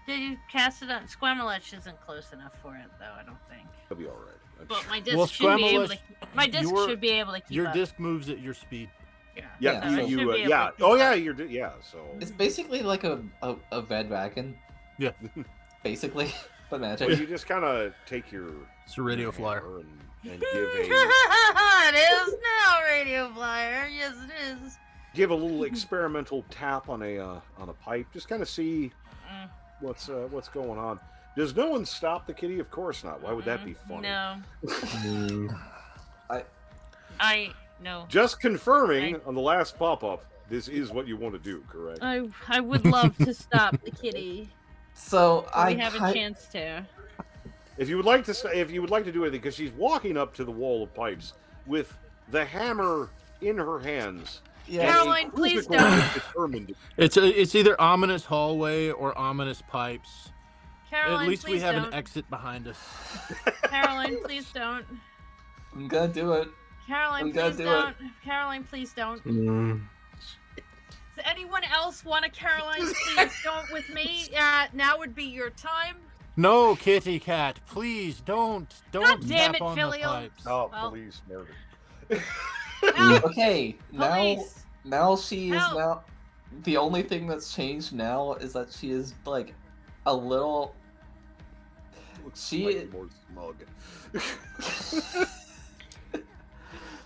Did you cast it on Squamalech? Isn't close enough for it though. I don't think. That'll be all right. But my disc Well, should be able to. Squamalech, My disc your- should be able to keep Your up. disc moves at your speed. Yeah. Yeah, So it should you be able yeah. to keep Oh yeah, up. so it's basically like a red dragon. Yeah. Basically, but magic. well, you just kind of take your It's a radio flyer. hammer and give a It is now Radio Flyer. Yes, it is. give a little experimental tap on a pipe. Just kind of see what's going on. Does no one stop the kitty? Of course not. Why would that be funny? No. No. Just confirming on the last pop-up, this is what you want to do, correct? I would love to stop the kitty. So we have a chance to. If you would like to do anything, because she's walking up to the wall of pipes with the hammer in her hands. Yeah. Caroline, please don't. It's either ominous hallway or ominous pipes. Caroline, at least we have don't. an exit behind us. Caroline, please don't. I'm gonna do it. Caroline, please don't. Caroline, please don't. Does anyone else want a Caroline, please don't with me? Now would be your time. No, kitty cat, please don't God damn tap it, on Filial. the pipes. Oh, police murder. Okay, now she is Help. now. The only thing that's changed now is that she is like a little. She more smug.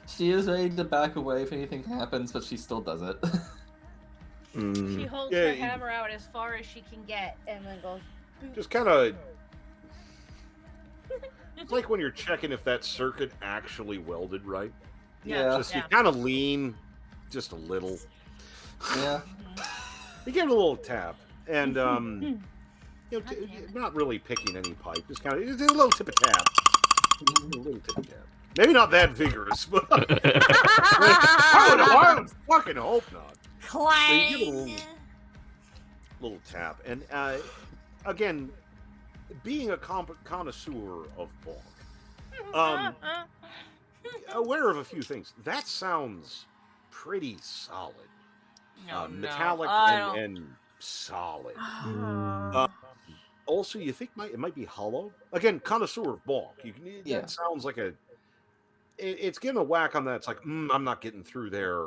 She is ready to back away if anything happens, but she still does it. She holds her hammer out as far as she can get, and then goes. Just kind of. It's like when you're checking if that circuit actually welded right. Yeah. Just you kind of lean, just a little. Yeah. You give it a little tap, and not really picking any pipe, just kind of a little tip of tap. A little tip of tap. Maybe not that vigorous, but I would fucking hope not. Clang. So you give it a little tap, and again, being a connoisseur of bonk, aware of a few things. That sounds pretty solid, metallic and solid. Also, you think it might be hollow? Again, connoisseur of bonk. That sounds like it's getting a whack on that. It's like, I'm not getting through there.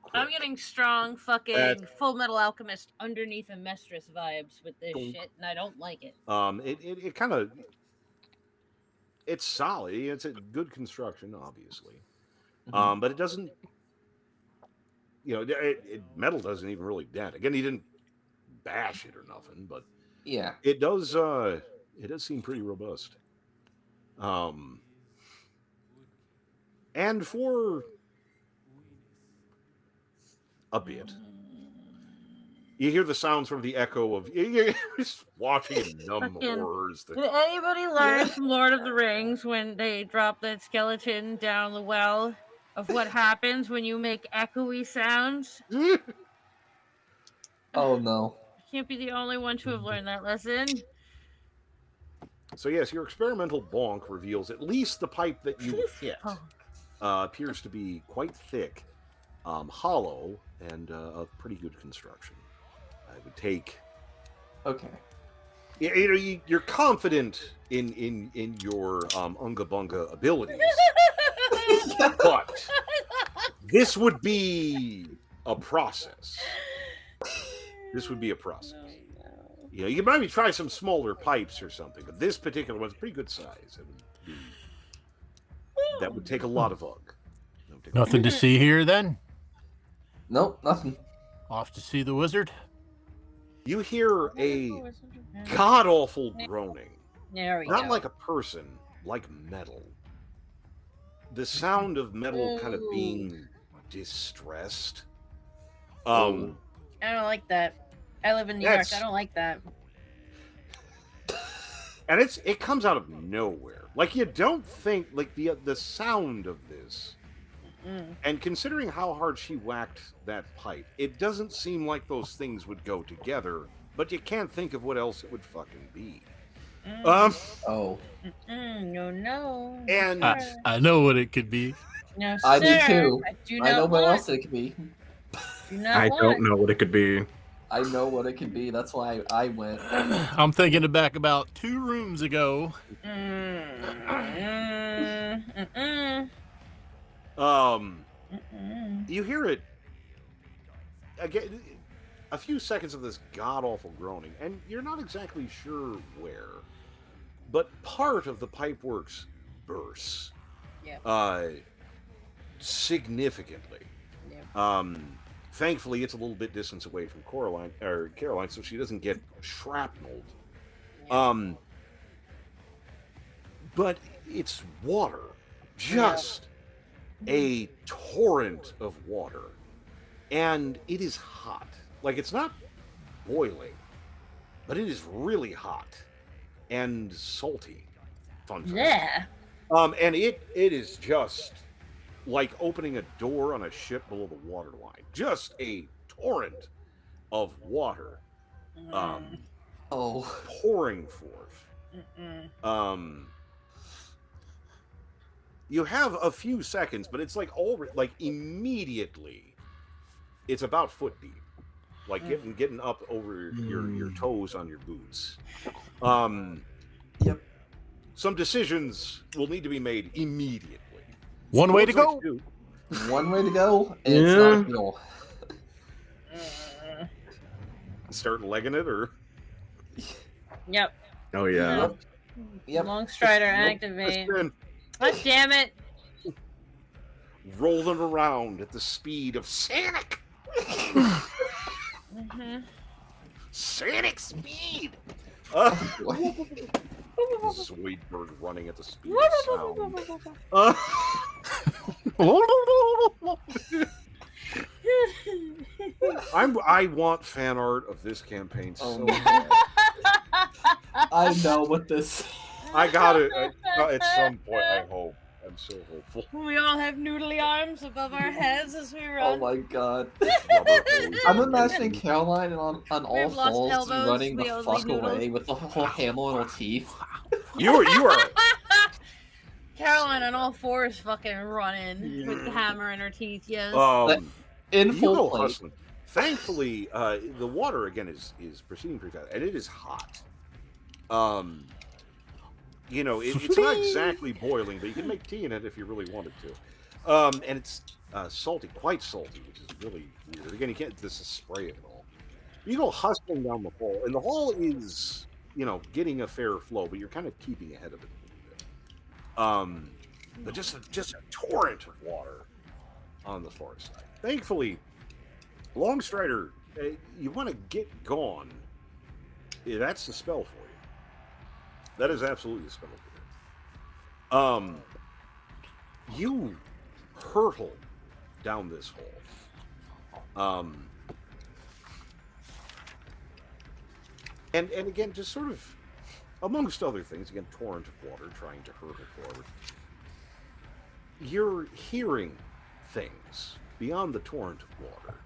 Quick. I'm getting strong fucking Full Metal Alchemist underneath a mistress vibes with this shit, and I don't like it. It kind of, it's solid. It's a good construction, obviously, but it doesn't. Metal doesn't even really dent. Again, he didn't bash it or nothing, but it does. It does seem pretty robust. And for a bit, you hear the sounds from the echo of you're just watching numb horrors. Did anybody learn from Lord of the Rings when they drop that skeleton down the well of what happens when you make echoey sounds? Oh no. I can't be the only one to have learned that lesson. So yes, your experimental bonk reveals at least the pipe that you hit appears to be quite thick, hollow, and of pretty good construction. I would take. Okay. You're confident in your unga bunga abilities, but this would be a process. This would be a process. You could maybe try some smaller pipes or something, but this particular one's pretty good size. That would take a lot of ugh. Nothing to see here, then? Nope, nothing. Off to see the wizard. You hear a god-awful groaning. There we Not go. like a person, like metal. The sound of metal kind of being distressed. I don't like that. I live in New York. I don't like that. And it comes out of nowhere. Like, you don't think, like, the sound of this, and considering how hard she whacked that pipe, it doesn't seem like those things would go together, but you can't think of what else it would fucking be. Oh. No. And I know what it could be. No, I do sir. too. I know what else it could be. I don't know what it could be. I know what it could be. That's why I went. I'm thinking back about 2 rooms ago. You hear it again, a few seconds of this god-awful groaning, and you're not exactly sure where, but part of the pipeworks bursts significantly. Thankfully, it's a little bit distance away from Caroline, so she doesn't get shrapneled. But it's water, just a torrent of water, and it is hot. Like, it's not boiling, but it is really hot and salty. Fun fact. Yeah. And it is just like opening a door on a ship below the waterline. Just a torrent of water, pouring forth. You have a few seconds, but it's like immediately, it's about foot deep, like getting up over your toes on your boots. Yep. Some decisions will need to be made immediately. One way to go. One way to go. And it's not real. Start legging it, or? Yep. Oh yeah. Yep. Long strider activate. God damn it! Rolling around at the speed of Sonic. Sonic speed. Zoidberg running at the speed of sound. I want fan art of this campaign so bad. I know what this. I got it at some point. I hope. I'm so hopeful. We all have noodly arms above our heads as we run. Oh my god. I'm imagining Caroline on all fours running the fuck away with the whole handle in her teeth. You are. Caroline on all fours fucking running with the hammer in her teeth, yes. In full plate. Thankfully, the water again is proceeding pretty fast, and it is hot. It's not exactly boiling, but you can make tea in it if you really wanted to. And it's salty, quite salty, which is really weird. Again, you can't spray it at all. You go hustling down the hall, and the hall is, getting a fair flow, but you're kind of keeping ahead of it a little bit. But just a torrent of water on the far side. Thankfully, Longstrider, you want to get gone. Yeah, that's the spell for you. That is absolutely the spell for you. You hurtle down this hall. And again, just sort of, amongst other things, again, torrent of water trying to hurtle forward. You're hearing things beyond the torrent of water.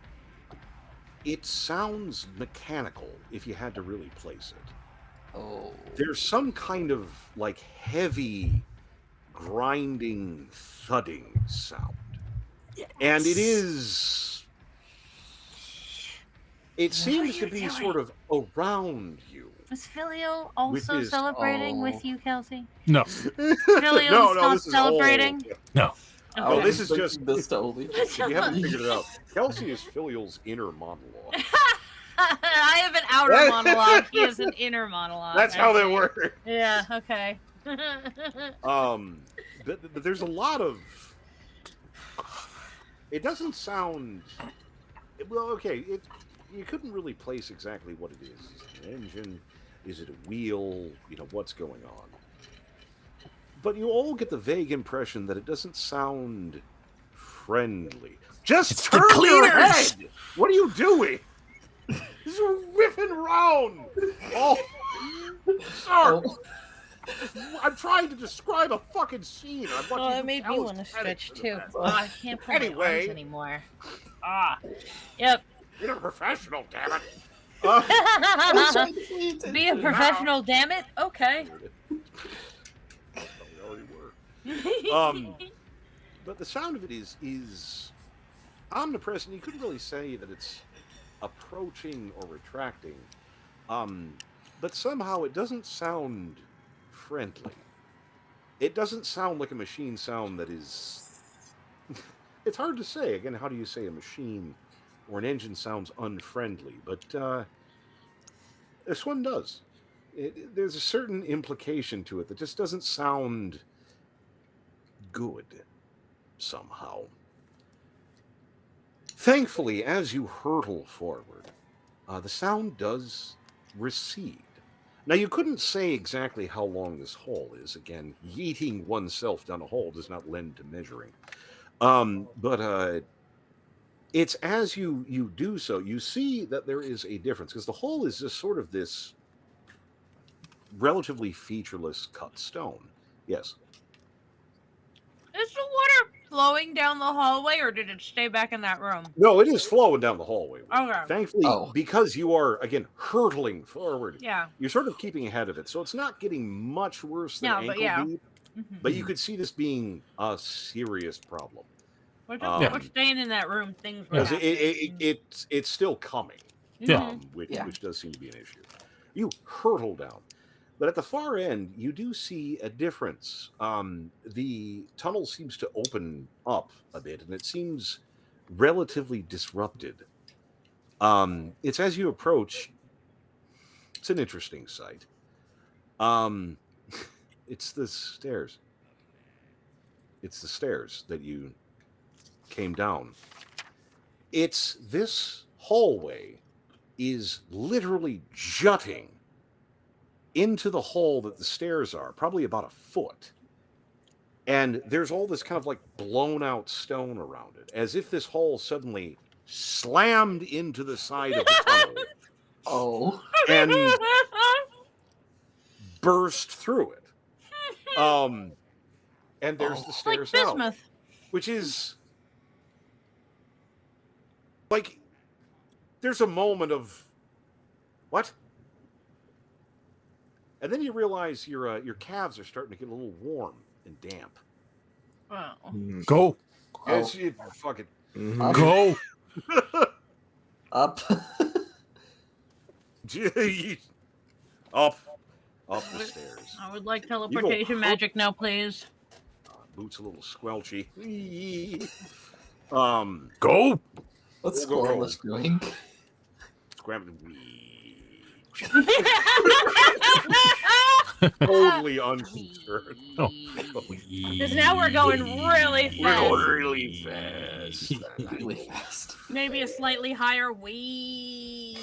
It sounds mechanical if you had to really place it. Oh. There's some kind of heavy grinding, thudding sound. Yes. And it seems to be sort of around you. Is Filio also celebrating with you, Kelsey? No. Filio's not celebrating? No. Okay. Oh, this is just if you haven't figured it out. Kelsey is Filio's inner monologue. I have an outer monologue. He has an inner monologue. That's how they work. Yeah. Okay. But there's a lot of. It doesn't sound. Well, okay. You couldn't really place exactly what it is. Is it an engine? Is it a wheel? What's going on? But you all get the vague impression that it doesn't sound friendly. Just turn your head! What are you doing? Just riffing around! Oh, sorry. I'm trying to describe a fucking scene. That made me want to stretch too. I can't put my arms anymore. Yep. You're a professional, damn it. Be a professional, damn it? Okay. But the sound of it is omnipresent. You couldn't really say that it's approaching or retracting. But somehow it doesn't sound friendly. It doesn't sound like a machine sound that is... It's hard to say. Again, how do you say a machine or an engine sounds unfriendly? But this one does. There's a certain implication to it that just doesn't sound good somehow. Thankfully, as you hurtle forward, the sound does recede. Now, you couldn't say exactly how long this hole is. Again, yeeting oneself down a hole does not lend to measuring. But it's as you do so, you see that there is a difference because the hole is just sort of this relatively featureless cut stone. Yes. Is the water flowing down the hallway, or did it stay back in that room? No, it is flowing down the hallway. Okay. Thankfully, because you are, again, hurtling forward, you're sort of keeping ahead of it. So it's not getting much worse than ankle deep, but you could see this being a serious problem. We're staying in that room. Things were happening. It's still coming, which does seem to be an issue. You hurtle down. But at the far end, you do see a difference. The tunnel seems to open up a bit, and it seems relatively disrupted. It's as you approach, it's an interesting sight. It's the stairs. It's the stairs that you came down. It's this hallway is literally jutting into the hole that the stairs are, probably about a foot. And there's all this kind of like blown out stone around it, as if this hole suddenly slammed into the side of the tunnel. And burst through it. And there's the stairs like out, which is like there's a moment of what? And then you realize your calves are starting to get a little warm and damp. Oh. Go. Fuck it. Go. Up. Up the stairs. I would like teleportation magic now, please. Boots a little squelchy. Go. What's Squelch doing? Scrambling. Totally unconcerned. Because now we're going really fast. Really fast. Really fast. Maybe a slightly higher wee.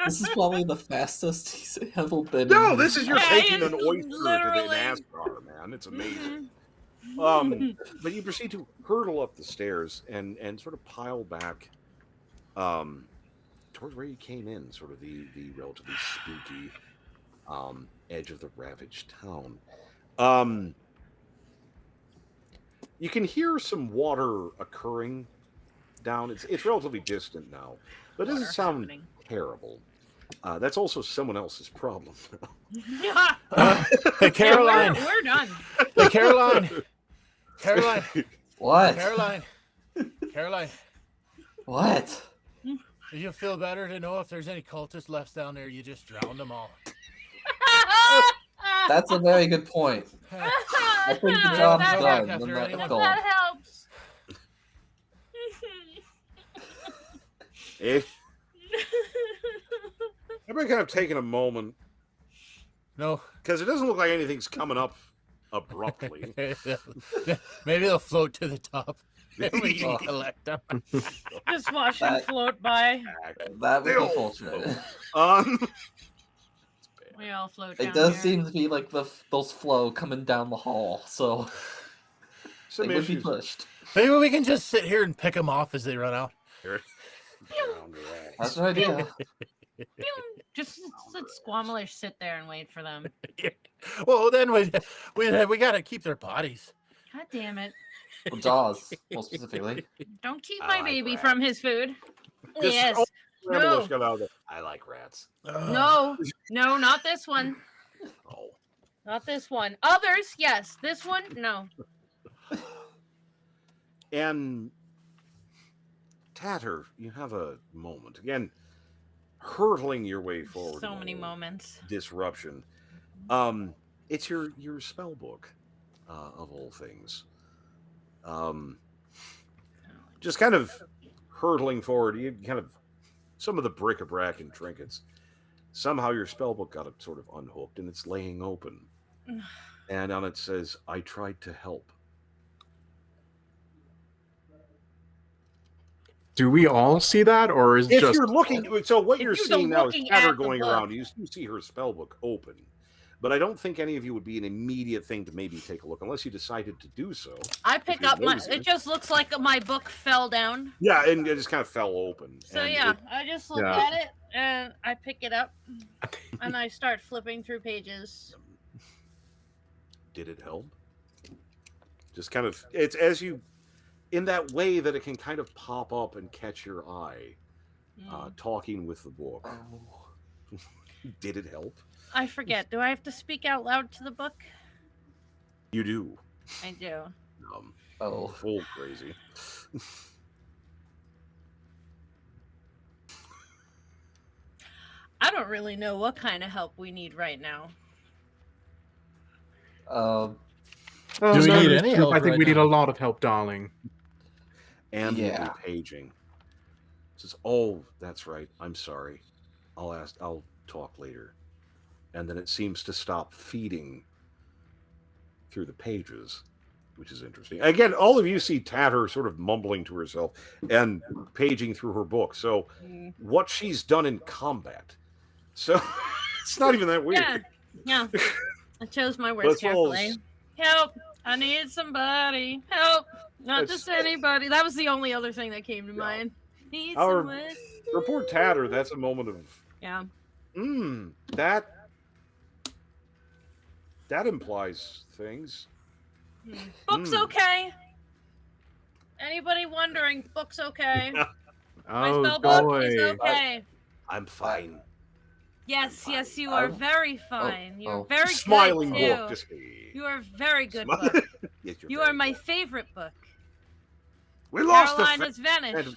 This is probably the fastest he's ever been. No, this is you're taking an oyster to the NASCAR, man. It's amazing. But you proceed to hurtle up the stairs and sort of pile back towards where you came in, sort of the relatively spooky edge of the ravaged town. You can hear some water occurring down. It's relatively distant now, but it doesn't sound terrible. That's also someone else's problem. Hey, Caroline. Yeah, we're done. Hey, Caroline. What? Caroline. What? Do you feel better to know if there's any cultists left down there? You just drowned them all. That's a very good point. I think the job's done. That helps. Everybody kind of taking a moment. No. Because it doesn't look like anything's coming up abruptly. Maybe they'll float to the top. Then we can collect them. Just watch them float by. That would be fortunate. We all float down. It does here. seem to be like those flow coming down the hall, so they would be pushed. Maybe we can just sit here and pick them off as they run out. That's an idea. Just let Squamish sit there and wait for them. Well, then we got to keep their bodies. God damn it. Well, Jaws, more specifically. Don't keep my baby from his food. Yes. No. I like rats. No, not this one. Oh. Not this one. Others, yes. This one, no. And Tatter, you have a moment. Again, hurtling your way forward. So many moments. Disruption. It's your spell book, of all things. Just kind of hurtling forward. You kind of some of the bric-a-brac and trinkets. Somehow your spell book got it sort of unhooked and it's laying open. and on it says, "I tried to help." Do we all see that, or is if just you're looking? So what you're you're seeing now is looking chatter at the going book. around. You see her spell book open, but I don't think any of you would be an immediate thing to maybe take a look unless you decided to do so. I pick up my. It just looks like my book fell down. Yeah, and it just kind of fell open. So and yeah, I just look at it and I pick it up and I start flipping through pages. Did it help? Just kind of, it's as you, in that way that it can kind of pop up and catch your eye, talking with the book. Did it help? I forget. Do I have to speak out loud to the book? You do. I do. Full crazy. I don't really know what kind of help we need right now. Do we need any help? I think we need a lot of help, darling. And paging. Says, "Oh, that's right. I'm sorry. I'll talk later." And then it seems to stop feeding through the pages, which is interesting. Again, all of you see Tatter sort of mumbling to herself and paging through her book. So what she's done in combat. So it's not even that weird. Yeah. I chose my words carefully. Help! I need somebody. Help! Not just anybody. That was the only other thing that came to mind. Need someone. For poor Tatter, that's a moment of that implies things. Book's okay. Anybody wondering? Book's okay. My spell book is okay. I'm fine. Yes, you are very fine. You're very smiling good, book. You are very good book. Yes, you are my favorite book. We lost Caroline has vanished.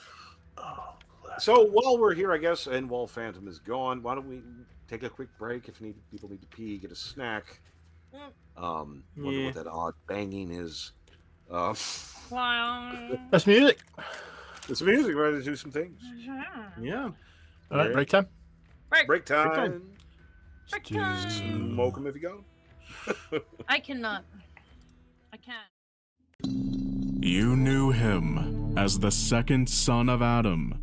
So while we're here, I guess, and while Phantom is gone, why don't we take a quick break? If people need to pee, get a snack. Wonder what that odd banging is. That's music. It's music. Ready to do some things. Yeah. All right, break time. Break time. Break time. Smoke 'em if you go. I cannot. I can't. You knew him as the second son of Adam.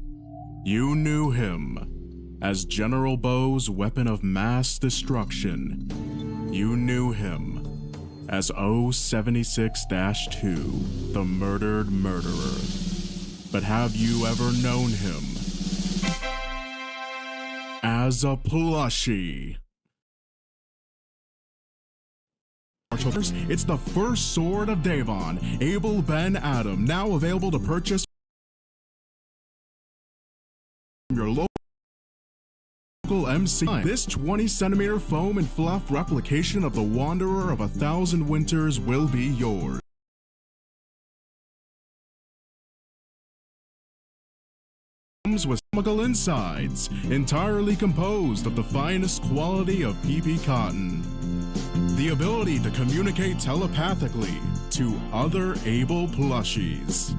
You knew him as General Bo's weapon of mass destruction. You knew him as O76-2, the murdered murderer. But have you ever known him as a plushie? It's the first sword of Davon, Abel Ben Adam, now available to purchase from your local MC. This 20-centimeter foam and fluff replication of the Wanderer of 1,000 Winters will be yours. Comes with chemical insides, entirely composed of the finest quality of PP cotton. The ability to communicate telepathically to other able plushies.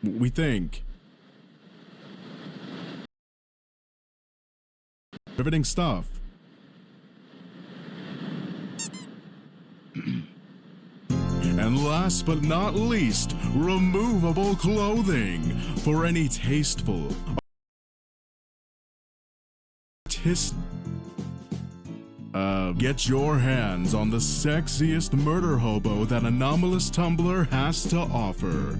We think. Riveting stuff. And last but not least, removable clothing for any tasteful get your hands on the sexiest murder hobo that Anomalous Tumblr has to offer.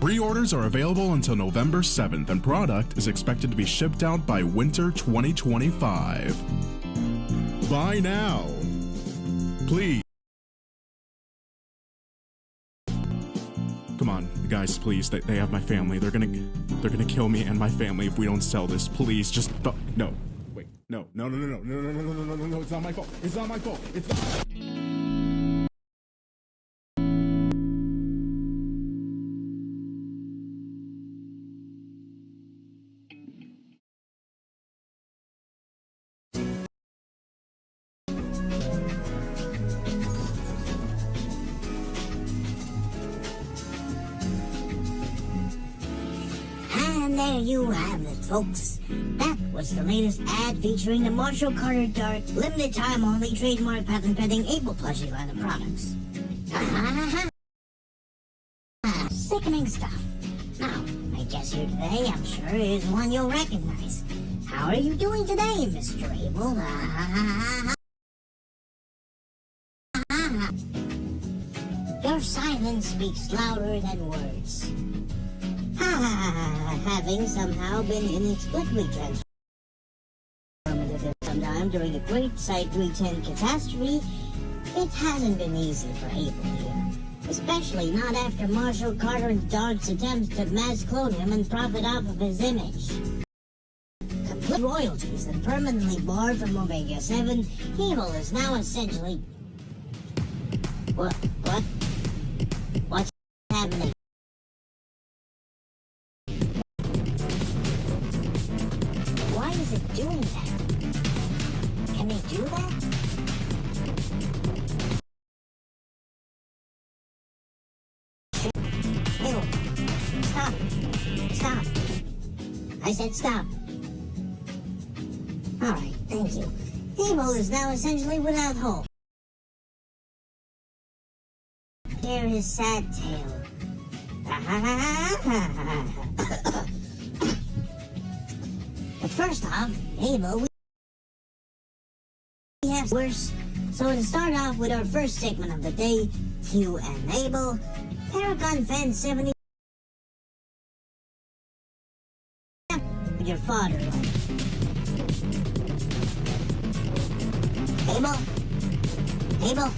Pre-orders are available until November 7th, and product is expected to be shipped out by winter 2025. Buy now. Please. Come on, guys, please. They have my family. They're gonna kill me and my family if we don't sell this. Please, just no. Wait, no. It's not my fault. It's not my fault. It's not. And there you have it, folks. That was the latest ad featuring the Marshall Carter Dark limited time only trademark patent pending Able plushie line of products. Sickening stuff. Now, my guest here today, I'm sure, is one you'll recognize. How are you doing today, Mr. Able? Your silence speaks louder than words. Having somehow been inexplicably transformative sometime during the Great Site 310 catastrophe, it hasn't been easy for Able here. Especially not after Marshall Carter and Dark's attempts to mass clone him and profit off of his image. Complete royalties and permanently barred from Omega 7, Able is now essentially... What? What's happening? Why is it doing that? Can they do that? Ew. Stop. Stop. I said stop. Alright, thank you. Able is now essentially without hope. Hear his sad tale. But first off, Able, we have worse. So to start off with our first segment of the day, Q and Able, Paragon Fan 70. With your father. Able? Able?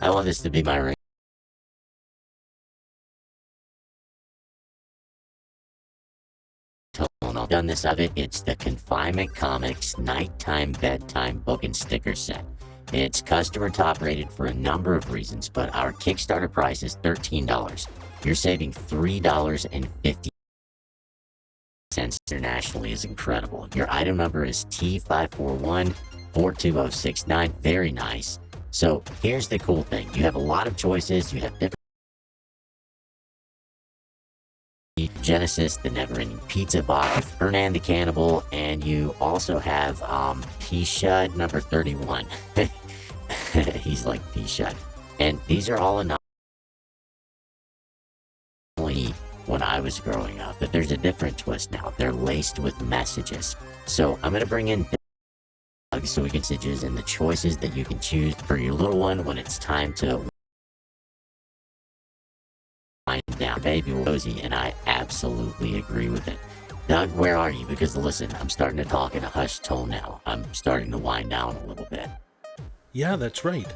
I want this to be my ring. I've done this of it. It's the Confinement Comics Nighttime Bedtime Book and Sticker Set. It's customer top rated for a number of reasons, but our Kickstarter price is $13. You're saving $3.50 internationally is incredible. Your item number is T541-42069. Very nice. So here's the cool thing. You have a lot of choices. You have different Genesis, the Never-Ending Pizza Box, Hernan the Cannibal, and you also have P-Shud number 31. He's like P-Shud. And these are all enough when I was growing up, but there's a different twist now. They're laced with messages. So I'm going to bring in so we can messages and the choices that you can choose for your little one when it's time to wind down. Baby Rosie, and I absolutely agree with it. Doug, where are you? Because listen, I'm starting to talk in a hushed tone now. I'm starting to wind down a little bit. Yeah, that's right.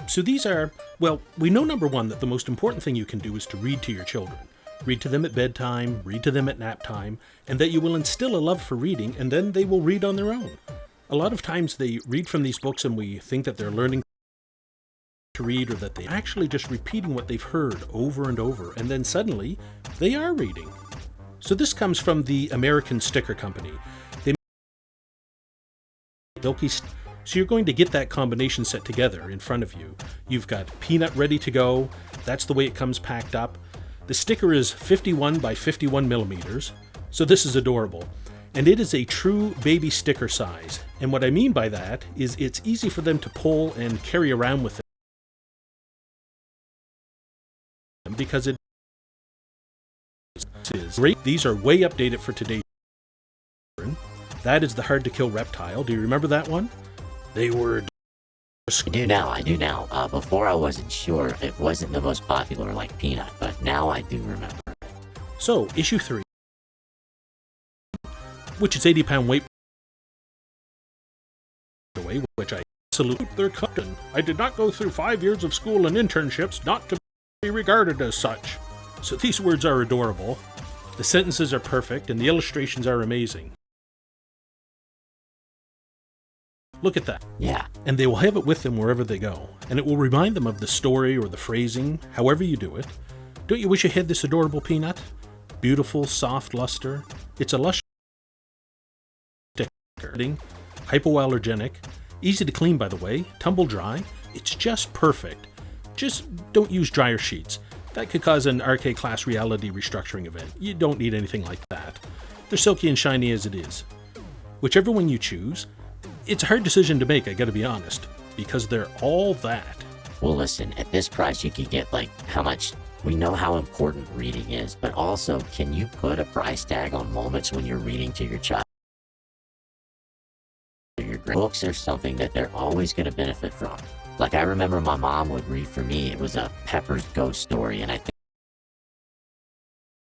So these are, well, we know number one that the most important thing you can do is to read to your children. Read to them at bedtime, read to them at nap time, and that you will instill a love for reading, and then they will read on their own. A lot of times they read from these books and we think that they're learning to read or that they're actually just repeating what they've heard over and over, and then suddenly they are reading. So this comes from the American Sticker Company. They make so you're going to get that combination set together in front of you. You've got Peanut ready to go. That's the way it comes packed up. The sticker is 51 by 51 millimeters, so this is adorable. And it is a true baby sticker size. And what I mean by that is it's easy for them to pull and carry around with them because it is great. These are way updated for today's children. That is the Hard to Kill Reptile. Do you remember that one? They were... I do now. Before I wasn't sure. It wasn't the most popular like Peanut, but now I do remember. So, issue 3, which is 80-pound weight way, which I salute their captain. I did not go through 5 years of school and internships not to be regarded as such. So these words are adorable. The sentences are perfect, and the illustrations are amazing. Look at that. Yeah. And they will have it with them wherever they go, and it will remind them of the story or the phrasing, however you do it. Don't you wish you had this adorable peanut? Beautiful, soft luster. It's a lush sticker. Hypoallergenic. Easy to clean, by the way. Tumble dry. It's just perfect. Just don't use dryer sheets. That could cause an RK class reality restructuring event. You don't need anything like that. They're silky and shiny as it is. Whichever one you choose, it's a hard decision to make, I gotta be honest, because they're all that. Well, listen, at this price you could get, like, how much? We know how important reading is, but also, can you put a price tag on moments when you're reading to your child? Your books are something that they're always going to benefit from. Like, I remember my mom would read for me, it was a Pepper's Ghost Story, and I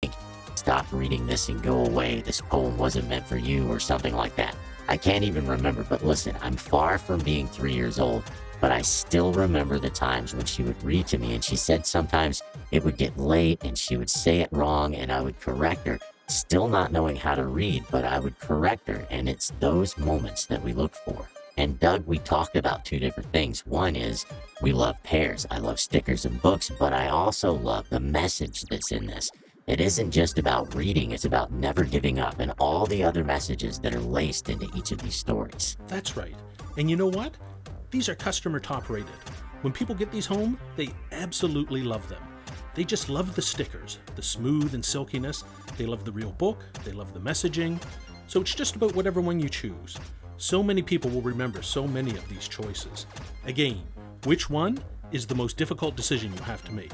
think, stop reading this and go away, this poem wasn't meant for you, or something like that. I can't even remember, but listen, I'm far from being 3 years old, but I still remember the times when she would read to me, and she said sometimes it would get late, and she would say it wrong, and I would correct her, still not knowing how to read, but I would correct her, and it's those moments that we look for. And Doug, we talked about two different things. One is, we love pairs. I love stickers and books, but I also love the message that's in this. It isn't just about reading, it's about never giving up and all the other messages that are laced into each of these stories. That's right. And you know what? These are customer top rated. When people get these home, they absolutely love them. They just love the stickers, the smooth and silkiness. They love the real book. They love the messaging. So it's just about whatever one you choose. So many people will remember so many of these choices. Again, which one is the most difficult decision you have to make?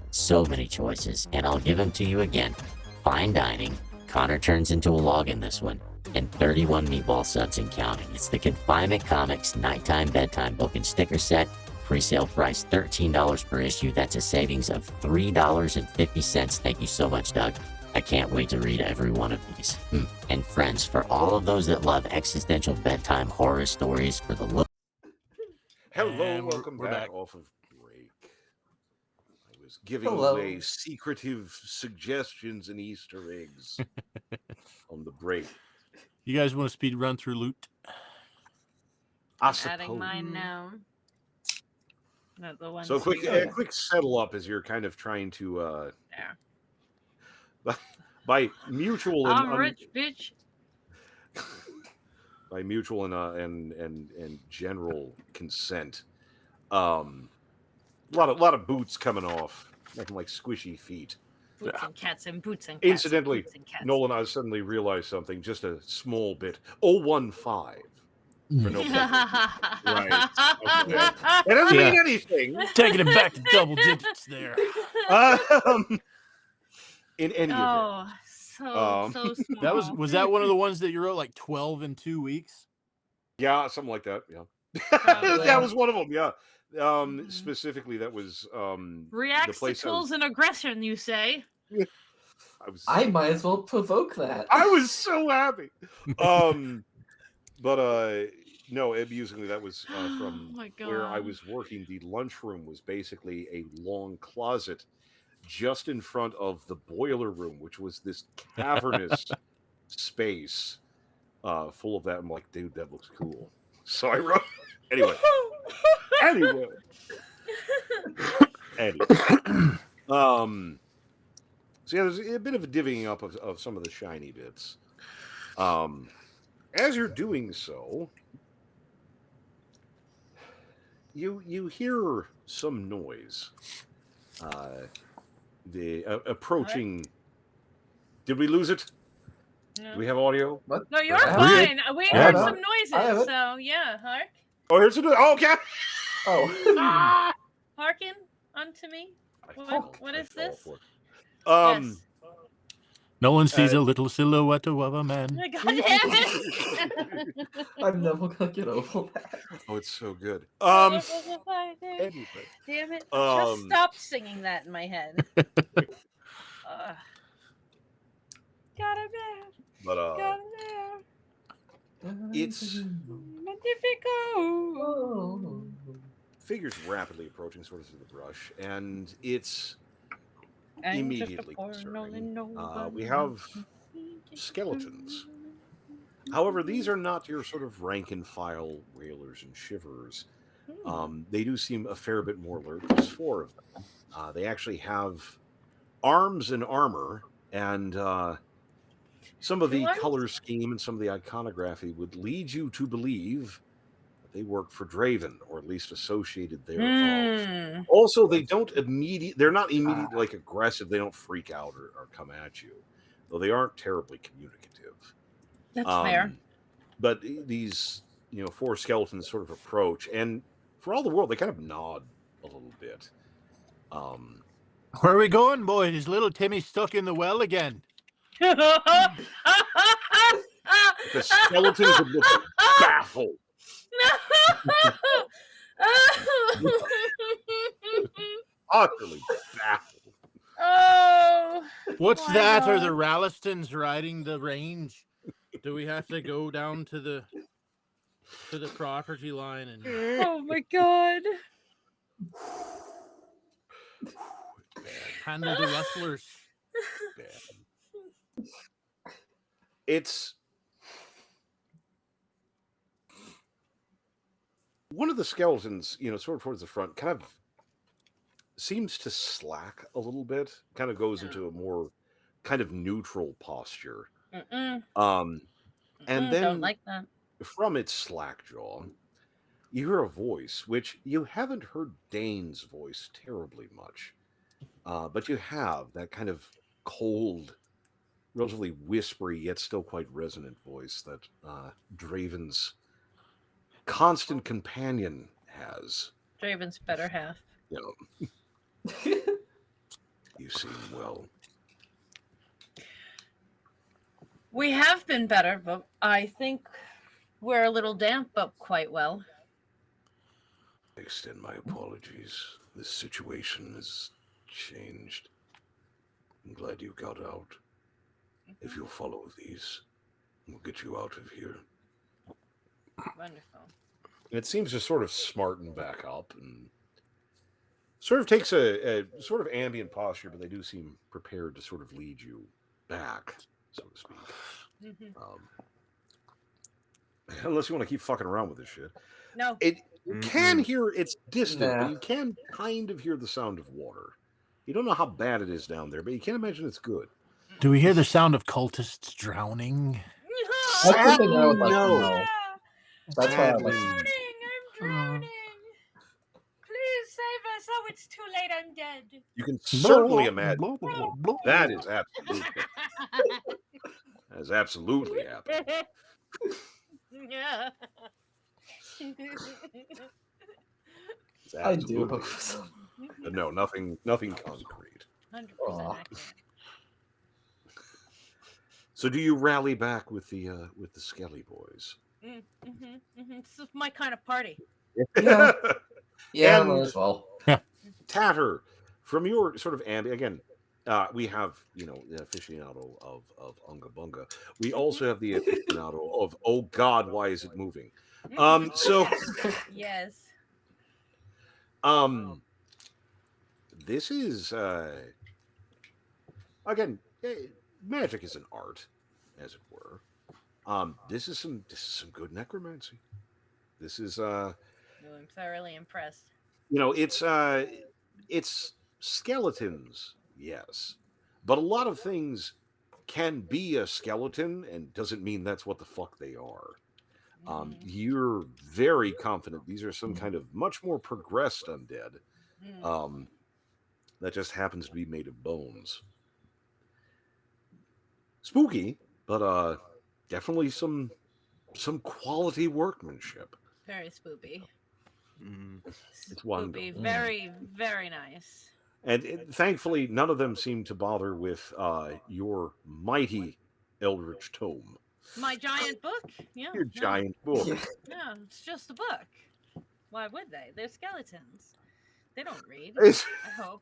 So many choices, and I'll give them to you again. Fine dining, Connor turns into a log in this one, and 31 meatball subs and counting. It's the Confinement Comics Nighttime Bedtime Book and Sticker Set. Pre-sale price $13 per issue. That's a savings of $3.50. Thank you so much, Doug. I can't wait to read every one of these. And friends, for all of those that love existential bedtime horror stories for the look. Hello, welcome back off of break. I was giving away secretive suggestions and Easter eggs on the break. You guys want to speed run through loot? I'm adding mine now. Not the one. So quick settle up as you're kind of trying to by mutual and I'm rich, bitch. By mutual and general consent. A lot of boots coming off, making like squishy feet. Boots and cats and boots and cats. Incidentally, boots and cats. Nolan, I suddenly realized something, just a small bit. 015 for no Right. Okay. It doesn't mean anything. Taking it back to double digits there. In any event. So small. Was that one of the ones that you wrote like 12 in 2 weeks? Yeah, something like that. Yeah. That was one of them. Yeah. Specifically, that was reacts to tools and aggression. You say? I might as well provoke that. I was so happy. But no, amusingly, that was from where I was working. The lunchroom was basically a long closet just in front of the boiler room, which was this cavernous space full of that. I'm like, dude, that looks cool. So I wrote anyway. So yeah, there's a bit of a divvying up of some of the shiny bits. As you're doing so, you hear some noise. The approaching. What? Did we lose it? No. Do we have audio? What? No, you're fine. We heard some noises, so yeah, Hark. Oh, here's some. Oh, okay. Oh. Harken unto me. What is this? Yes. Nolan sees a little silhouette of a man. God damn it! I'm never gonna get over that. Oh, it's so good. Damn it! Just stop singing that in my head. Got a man. But it's difficult. Figures rapidly approaching sort of through the brush, and it's immediately concerning. We have skeletons. However, these are not your sort of rank-and-file wailers and shiverers. They do seem a fair bit more alert. There's 4 of them. They actually have arms and armor, and some of the color scheme and some of the iconography would lead you to believe that they work for Draven, or at least associated thereof. Also, they're not immediately like aggressive. They don't freak out or come at you, though they aren't terribly communicative. That's fair. But these, 4 skeletons sort of approach, and for all the world, they kind of nod a little bit. Where are we going, boys? Is little Timmy stuck in the well again? The skeletons would look baffled. Utterly baffled. Oh. What's that? Are the Rallistons riding the range? Do we have to go down to the property line and? Oh my god! Handle the rustlers. It's one of the skeletons, sort of towards the front, kind of seems to slack a little bit. Kind of goes into a more kind of neutral posture. And then don't like that. From its slack jaw, you hear a voice, which you haven't heard Dane's voice terribly much, but you have that kind of cold, relatively whispery yet still quite resonant voice that Draven's constant companion has. Draven's better half. You seem well. We have been better, but I think we're a little damp, but quite well. I extend my apologies. This situation has changed. I'm glad you got out. If you'll follow these, we'll get you out of here. Wonderful. It seems to sort of smarten back up and sort of takes a sort of ambient posture, but they do seem prepared to sort of lead you back, so to speak. Unless you want to keep fucking around with this shit. No. You can hear, it's distant, but you can kind of hear the sound of water. You don't know how bad it is down there, but you can't imagine it's good. Do we hear the sound of cultists drowning? No. That's why I'm drowning. Please save us. Oh, it's too late. I'm dead. You can certainly imagine. That is absolutely happening. Yeah. I do. No, nothing concrete. 100% accurate. So do you rally back with the Skelly boys? This is my kind of party. Yeah, as well. Tatter, from your sort of again, we have the aficionado of Unga Bunga. We also have the aficionado of oh God, why is it moving? So yes. This is again, magic is an art, as it were. This is some good necromancy. This is I'm thoroughly impressed. It's skeletons, yes, but a lot of things can be a skeleton, and doesn't mean that's what the fuck they are. You're very confident these are some kind of much more progressed undead, that just happens to be made of bones. Spooky, but definitely some quality workmanship. Very spoopy. It's wonderful. Very, very nice. And thankfully, none of them seem to bother with your mighty Eldritch Tome. My giant book? Yeah. Your giant book. Yeah, it's just a book. Why would they? They're skeletons. They don't read. I hope.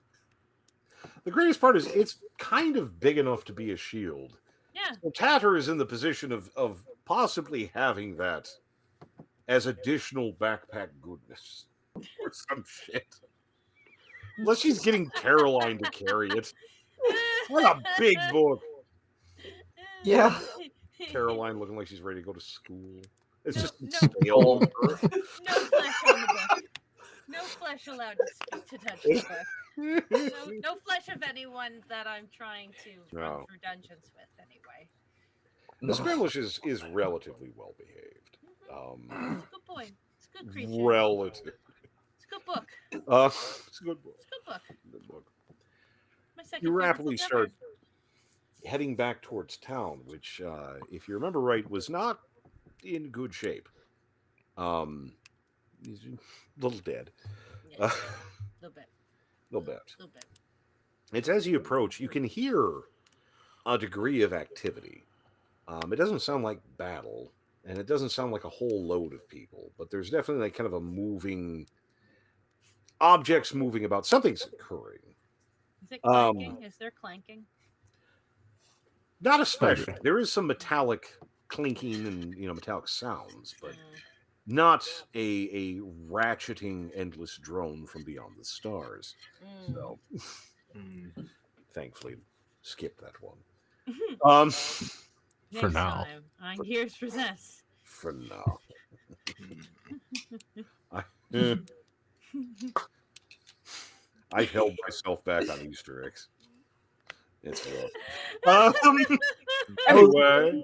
The greatest part is it's kind of big enough to be a shield. Yeah. So Tatter is in the position of possibly having that as additional backpack goodness or some shit. Unless she's getting Caroline to carry it. What a big book. Yeah. Caroline looking like she's ready to go to school. It's No, just no. stale. No flesh on the book. No flesh allowed to touch the book. No flesh of anyone that I'm trying to run through dungeons with, anyway. The Squamlish is relatively well behaved. It's a good boy. It's a good creature. Relative. It's a good book. It's a good book. It's a good book. Good book. My second You favorite rapidly book start heading back towards town, which, if you remember right, was not in good shape. He's a little dead. Yeah, a little bit. Little bit. Little bit. It's as you approach, you can hear a degree of activity. It doesn't sound like battle, and it doesn't sound like a whole load of people, but there's definitely like kind of a moving objects moving about. Something's occurring. Is it clanking? Is there clanking? Not especially. There is some metallic clinking and metallic sounds, but not a ratcheting endless drone from beyond the stars. So thankfully skip that one. For now. I'm here's for this. For now. I've held myself back on Easter eggs. It's rough. Anyway,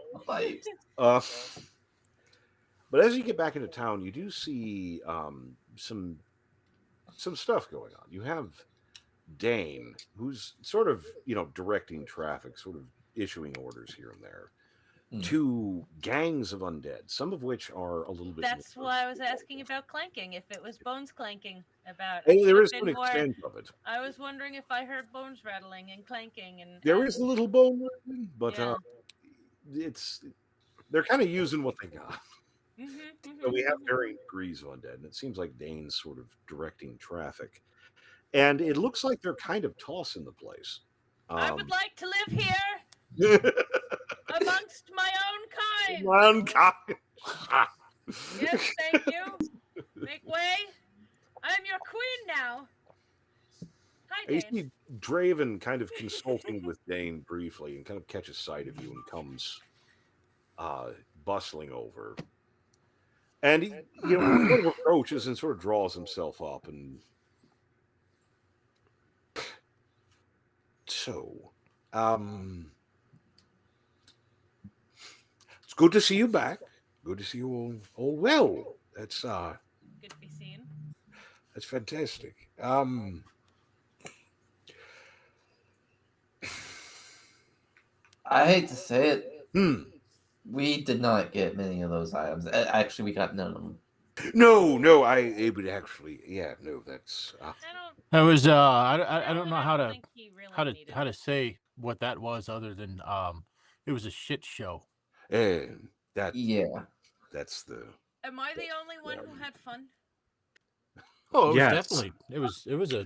but as you get back into town, you do see some stuff going on. You have Dane, who's sort of directing traffic, sort of issuing orders here and there to gangs of undead, some of which are a little bit. That's why I was asking about clanking. If it was bones clanking, about there is an extent of it. I was wondering if I heard bones rattling and clanking, and there is a little bone rattling, but they're kind of using what they got. So we have varying degrees of undead, and it seems like Dane's sort of directing traffic, and it looks like they're kind of tossing the place. I would like to live here. Amongst my own kind. My own kind. Yes, thank you. Make way. I'm your queen now. Hi, Dane. You see Draven kind of consulting with Dane briefly and kind of catches sight of you and comes bustling over. And he sort of approaches and sort of draws himself up. And so, it's good to see you back. Good to see you all well. That's good to be seen. That's fantastic. I hate to say it. We did not get many of those items. Actually, we got none of them. No, I would actually, no, that's. That was I don't know how to say what that was other than it was a shit show. And that that's the. Am I the only one who had fun? Oh, it was definitely. It was a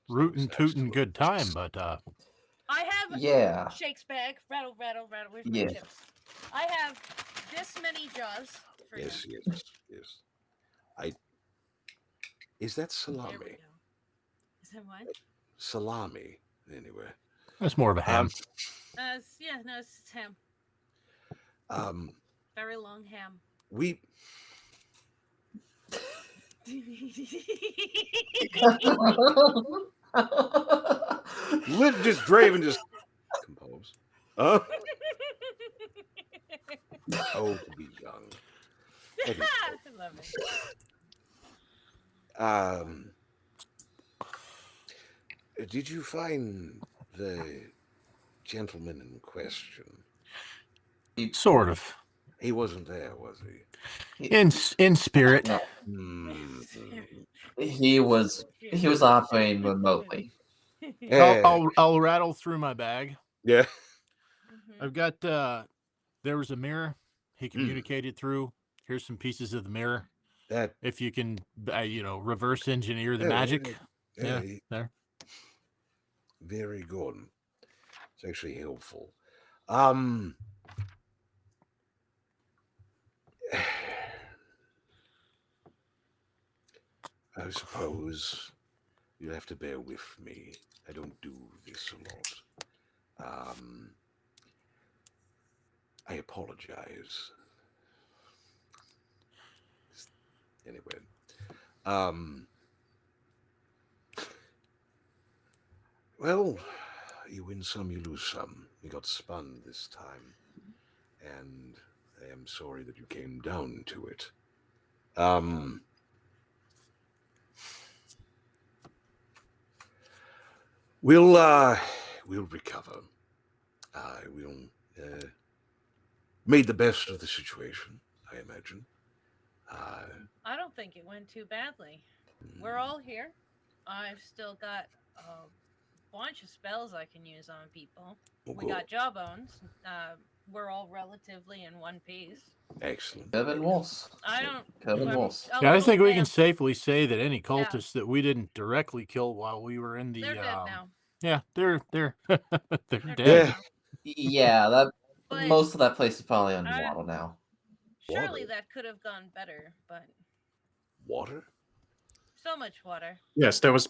rootin' tootin' good time, but I have Shake's bag. Rattle. Where's my chips? I have this many jaws for you. Yes. Is that salami? Is that what? Salami, anyway. That's more of a ham. It's ham. Very long ham. Draven just compose. Oh, to be young. Anyway. I love it. Did you find the gentleman in question? Sort of. He wasn't there, was he? In spirit. He was operating remotely. I'll rattle through my bag. Yeah. I've got there was a mirror he communicated through. Here's some pieces of the mirror. That if you can reverse engineer the magic. There. Very good. It's actually helpful. I suppose you'll have to bear with me. I don't do this a lot. I apologize. Anyway, well, you win some, you lose some. We got spun this time, and I am sorry that you came down to it. We'll recover. We'll made the best of the situation, I imagine. I don't think it went too badly. We're all here. I've still got a bunch of spells I can use on people. We got jawbones. We're all relatively in one piece. Excellent. Kevin Walls. I don't. Kevin Walls. Yeah, I think we can safely say that any cultists that we didn't directly kill while we were in the they're dead now. Yeah, they're dead. Yeah, that most of that place is probably underwater now. Surely that could have gone better, but water. So much water. Yes, there was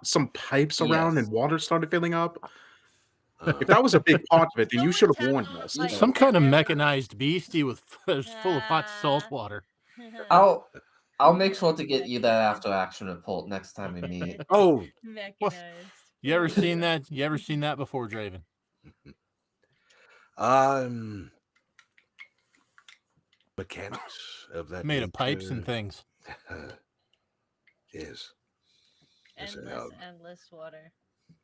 some pipes around and water started filling up. If that was a big part of it, then you should have warned us. Some kind of mechanized beastie with full of hot salt water. I'll make sure to get you that after action report next time we meet. Oh, mechanized. You ever seen that? You ever seen that before, Draven? Mechanics of that made of pipes and things. Yes. Endless water.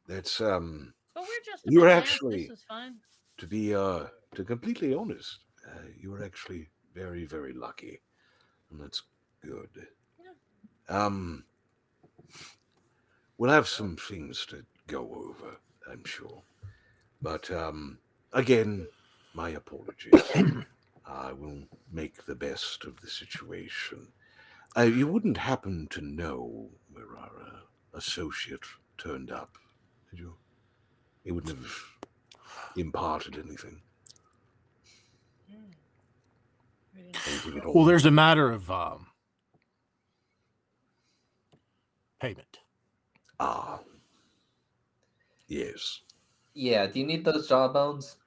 That's But we're just. You were actually. This was fine. To be to completely honest, you were actually very, very lucky, and that's good. Yeah. We'll have some things to go over, I'm sure. But again, my apologies. I will make the best of the situation. You wouldn't happen to know where our associate turned up, did you? He wouldn't have imparted anything. Well, there's a matter of payment. Yes. Yeah, do you need those jawbones?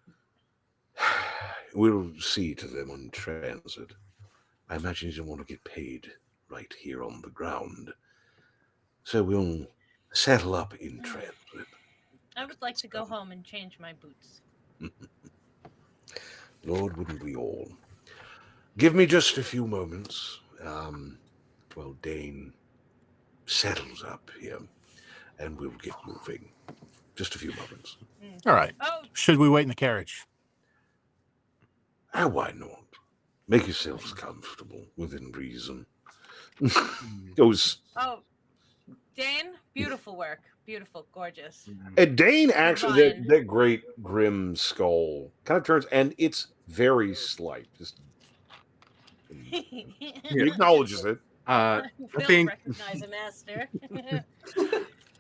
We'll see to them on transit. I imagine you don't want to get paid right here on the ground. So we'll settle up in transit. I would like to go home and change my boots. Lord, wouldn't we all? Give me just a few moments. While Dane settles up here, and we'll get moving. Just a few moments. All right. Oh. Should we wait in the carriage? Why not? Make yourselves comfortable within reason. Goes. Oh, Dane, beautiful work. Beautiful, gorgeous. And Dane actually, that great grim skull kind of turns, and it's very slight. Just he acknowledges it. I think recognize a master.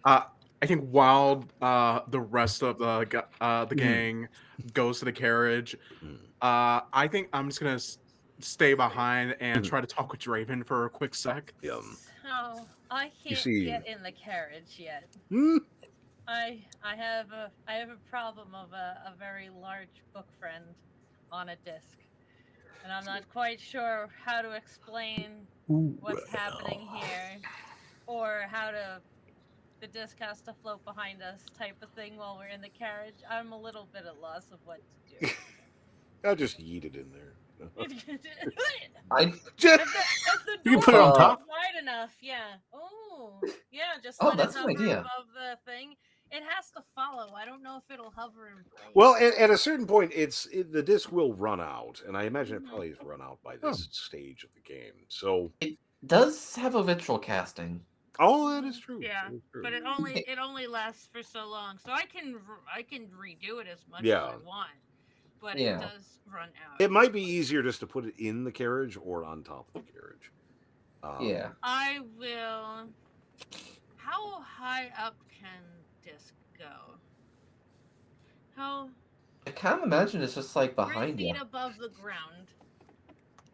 I think while the rest of the gang goes to the carriage, I think I'm just gonna stay behind and try to talk with Draven for a quick sec. Oh, I can't get in the carriage yet. I have a problem of a very large book friend on a disc, and I'm not quite sure how to explain what's happening here, or how the disc has to float behind us type of thing while we're in the carriage. I'm a little bit at loss of what to do. I'll just yeet it in there. You can put it on top. Wide enough, yeah. Oh, yeah. Just that's an idea. Above the thing. It has to follow. I don't know if it'll hover in place. Well, at a certain point, the disc will run out, and I imagine it probably has run out by this stage of the game. So it does have a ritual casting. Oh, that is true. Yeah, but it only lasts for so long. So I can redo it as much as I want, but it does run out. It might be easier just to put it in the carriage or on top of the carriage. I will. How high up can disc go? How? I can't imagine it's just like behind 3 you. feet above the ground.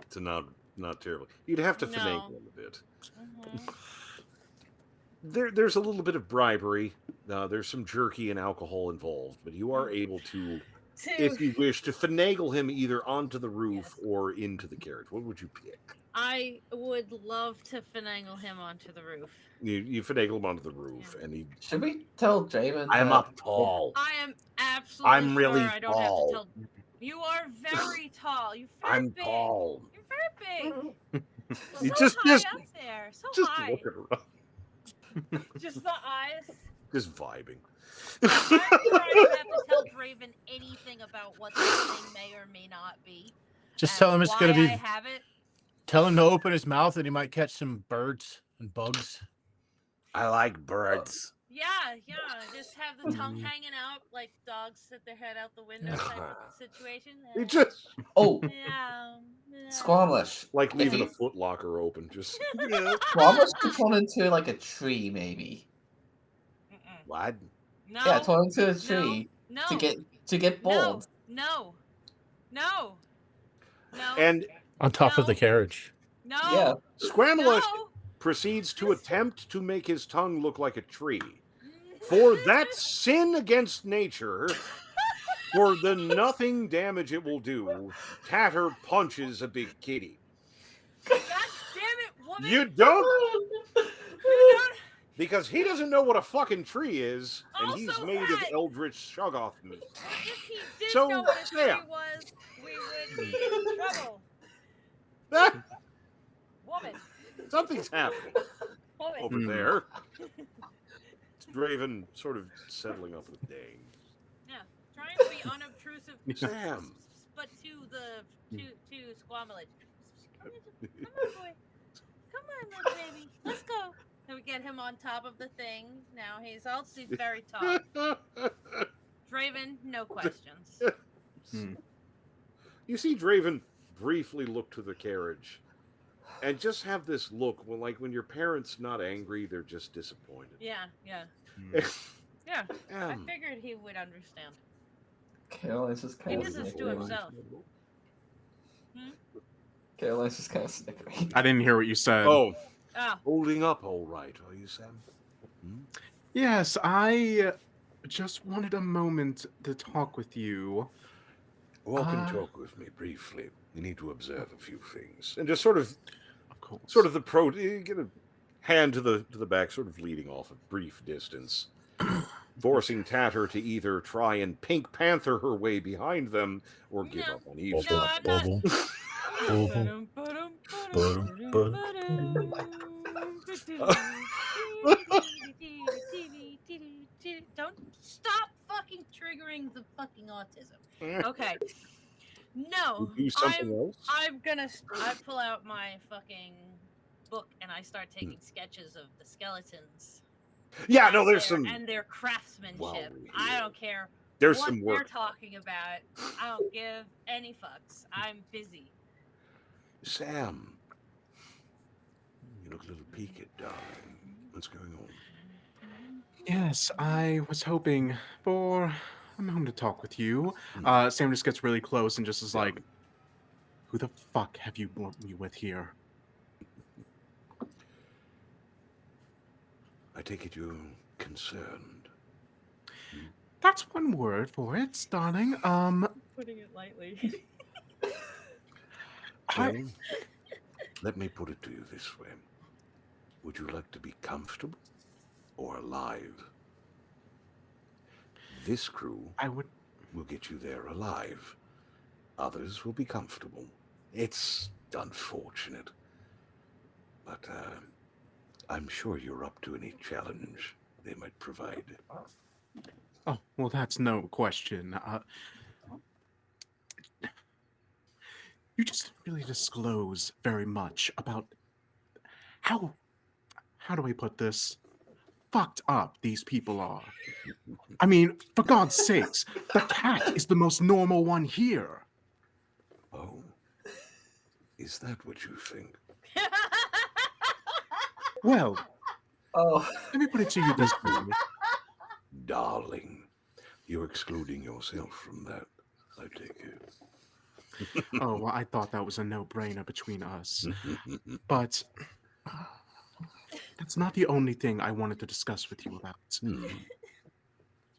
It's not terrible. You'd have to finagle a bit. there's a little bit of bribery. There's some jerky and alcohol involved, but you are able to, if you wish, to finagle him either onto the roof or into the carriage. What would you pick? I would love to finagle him onto the roof. You finagle him onto the roof, and he. Should we tell Draven? I'm up tall. I am absolutely I'm really sure I don't tall. have to tell. You are very tall. You're very I'm big. tall. You're very big. You so high up there. So just high. looking around. Just the eyes. Just vibing. I'm sure I don't have to tell Draven anything about what this thing may or may not be. Just tell him it's going to be. I have it. Tell him to open his mouth and he might catch some birds and bugs. I like birds. Yeah. Just have the tongue hanging out like dogs stick their head out the window type of situation. He just yeah. Squamish. Like leaving a Foot Locker open. Just Squamish could turn into like a tree, maybe. What? No. Yeah, turn into a tree to get bold. No. And on top of the carriage. No. Yeah. Squamish proceeds to attempt to make his tongue look like a tree. For that sin against nature, for the nothing damage it will do, Tatter punches a big kitty. God damn it, woman! You don't? Because he doesn't know what a fucking tree is, and Also he's made of eldritch shoggoth meat. If he did So, know what a tree yeah. was, we would be in trouble. Woman. Something's happening Woman. over there. It's Draven sort of settling up with day. Yeah, trying to be unobtrusive, Sam. but to Squamilage. Come on, boy. Come on, little baby. Let's go. And we get him on top of the thing. Now he's very tall. Draven, no questions. You see Draven briefly look to the carriage and just have this look when your parents not angry, they're just disappointed. Yeah. I figured he would understand. Caroline's just kind he of does this to himself. Caroline's just kind of snickering. I didn't hear what you said. Oh. Holding up all right, are you, Sam? Yes, I just wanted a moment to talk with you. Walk and talk with me briefly. We need to observe a few things. And just sort of get a hand to the back, sort of leading off a brief distance, forcing Tatter to either try and Pink Panther her way behind them or give up on eavesdropping. Don't stop fucking triggering the fucking autism. Okay. No. Do something else? I pull out my fucking book and I start taking sketches of the skeletons. Yeah, no, there's some and their craftsmanship. I don't care there's what some work. they're talking about. I don't give any fucks. I'm busy. Sam, you look a little peaked, darling. What's going on? Yes, I was hoping for a moment to talk with you. Sam just gets really close and just is like, who the fuck have you brought me with here? I take it you're concerned. That's one word for it, darling. Putting it lightly. Let me put it to you this way. Would you like to be comfortable or alive? This crew will get you there alive. Others will be comfortable. It's unfortunate. But I'm sure you're up to any challenge they might provide. Oh, well, that's no question. You just didn't really disclose very much about how do I put this? Fucked up these people are. I mean, for God's sakes, the cat is the most normal one here. Oh, is that what you think? Well, let me put it to you this way. Darling, you're excluding yourself from that, I take it. Oh, well, I thought that was a no-brainer between us. But That's not the only thing I wanted to discuss with you about.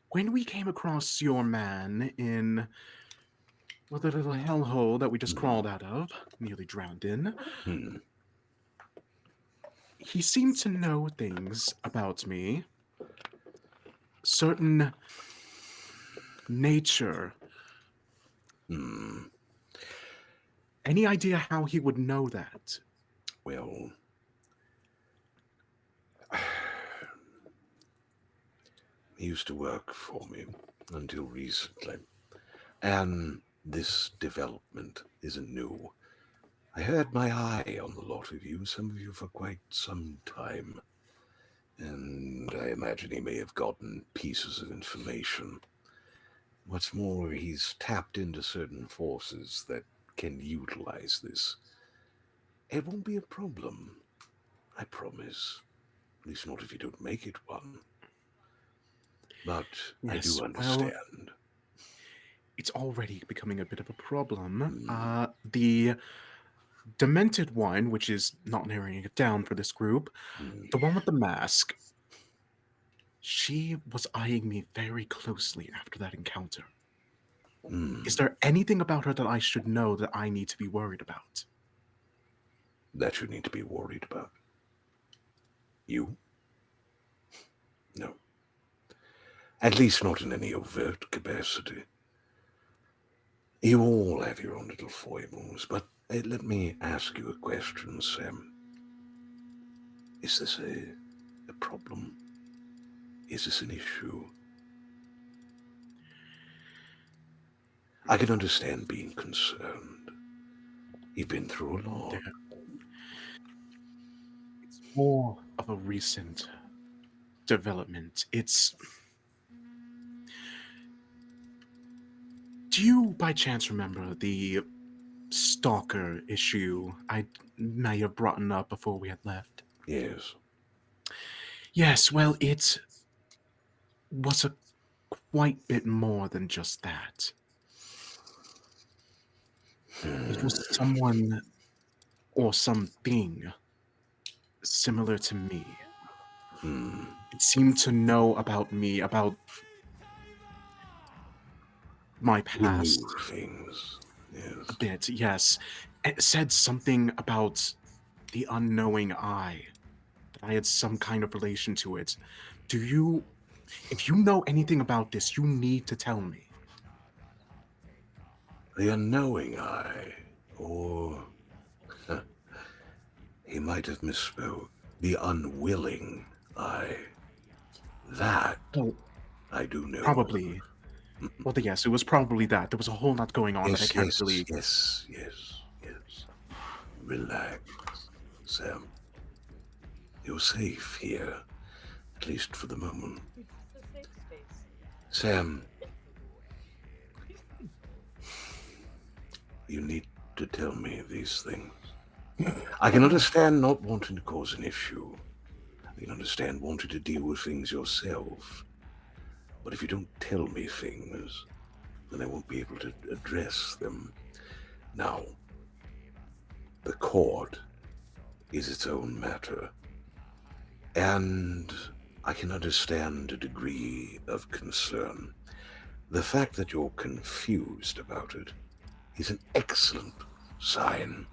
When we came across your man in the little hellhole that we just crawled out of, nearly drowned in, he seemed to know things about me. Certain nature. Any idea how he would know that? Well, he used to work for me until recently, and this development isn't new. I had my eye on the lot of you, some of you for quite some time, and I imagine he may have gotten pieces of information. What's more, he's tapped into certain forces that can utilize this. It won't be a problem, I promise. At least not if you don't make it one. But yes, I do understand. Well, it's already becoming a bit of a problem. The demented one, which is not narrowing it down for this group, the one with the mask, she was eyeing me very closely after that encounter. Is there anything about her that I should know that I need to be worried about? That you need to be worried about? You? No. At least not in any overt capacity. You all have your own little foibles, but let me ask you a question, Sam. Is this a problem? Is this an issue? I can understand being concerned. You've been through a lot. It's more of a recent development. Do you, by chance, remember the stalker issue I may have brought up before we had left? Yes. Yes, well, it was a quite bit more than just that. It was someone or something similar to me. It seemed to know about me, about my past. Things. Yes. A bit, yes. It said something about the unknowing eye, that I had some kind of relation to it. If you know anything about this, you need to tell me. The unknowing eye, or he might have misspoke. The unwilling eye. That I do know. Probably. Well, yes, it was probably that. There was a whole lot going on that I can't really... Yes. Relax, Sam. You're safe here, at least for the moment. Sam, you need to tell me these things. I can understand not wanting to cause an issue. I can understand wanting to deal with things yourself. But if you don't tell me things, then I won't be able to address them. Now, the court is its own matter. And I can understand a degree of concern. The fact that you're confused about it is an excellent sign.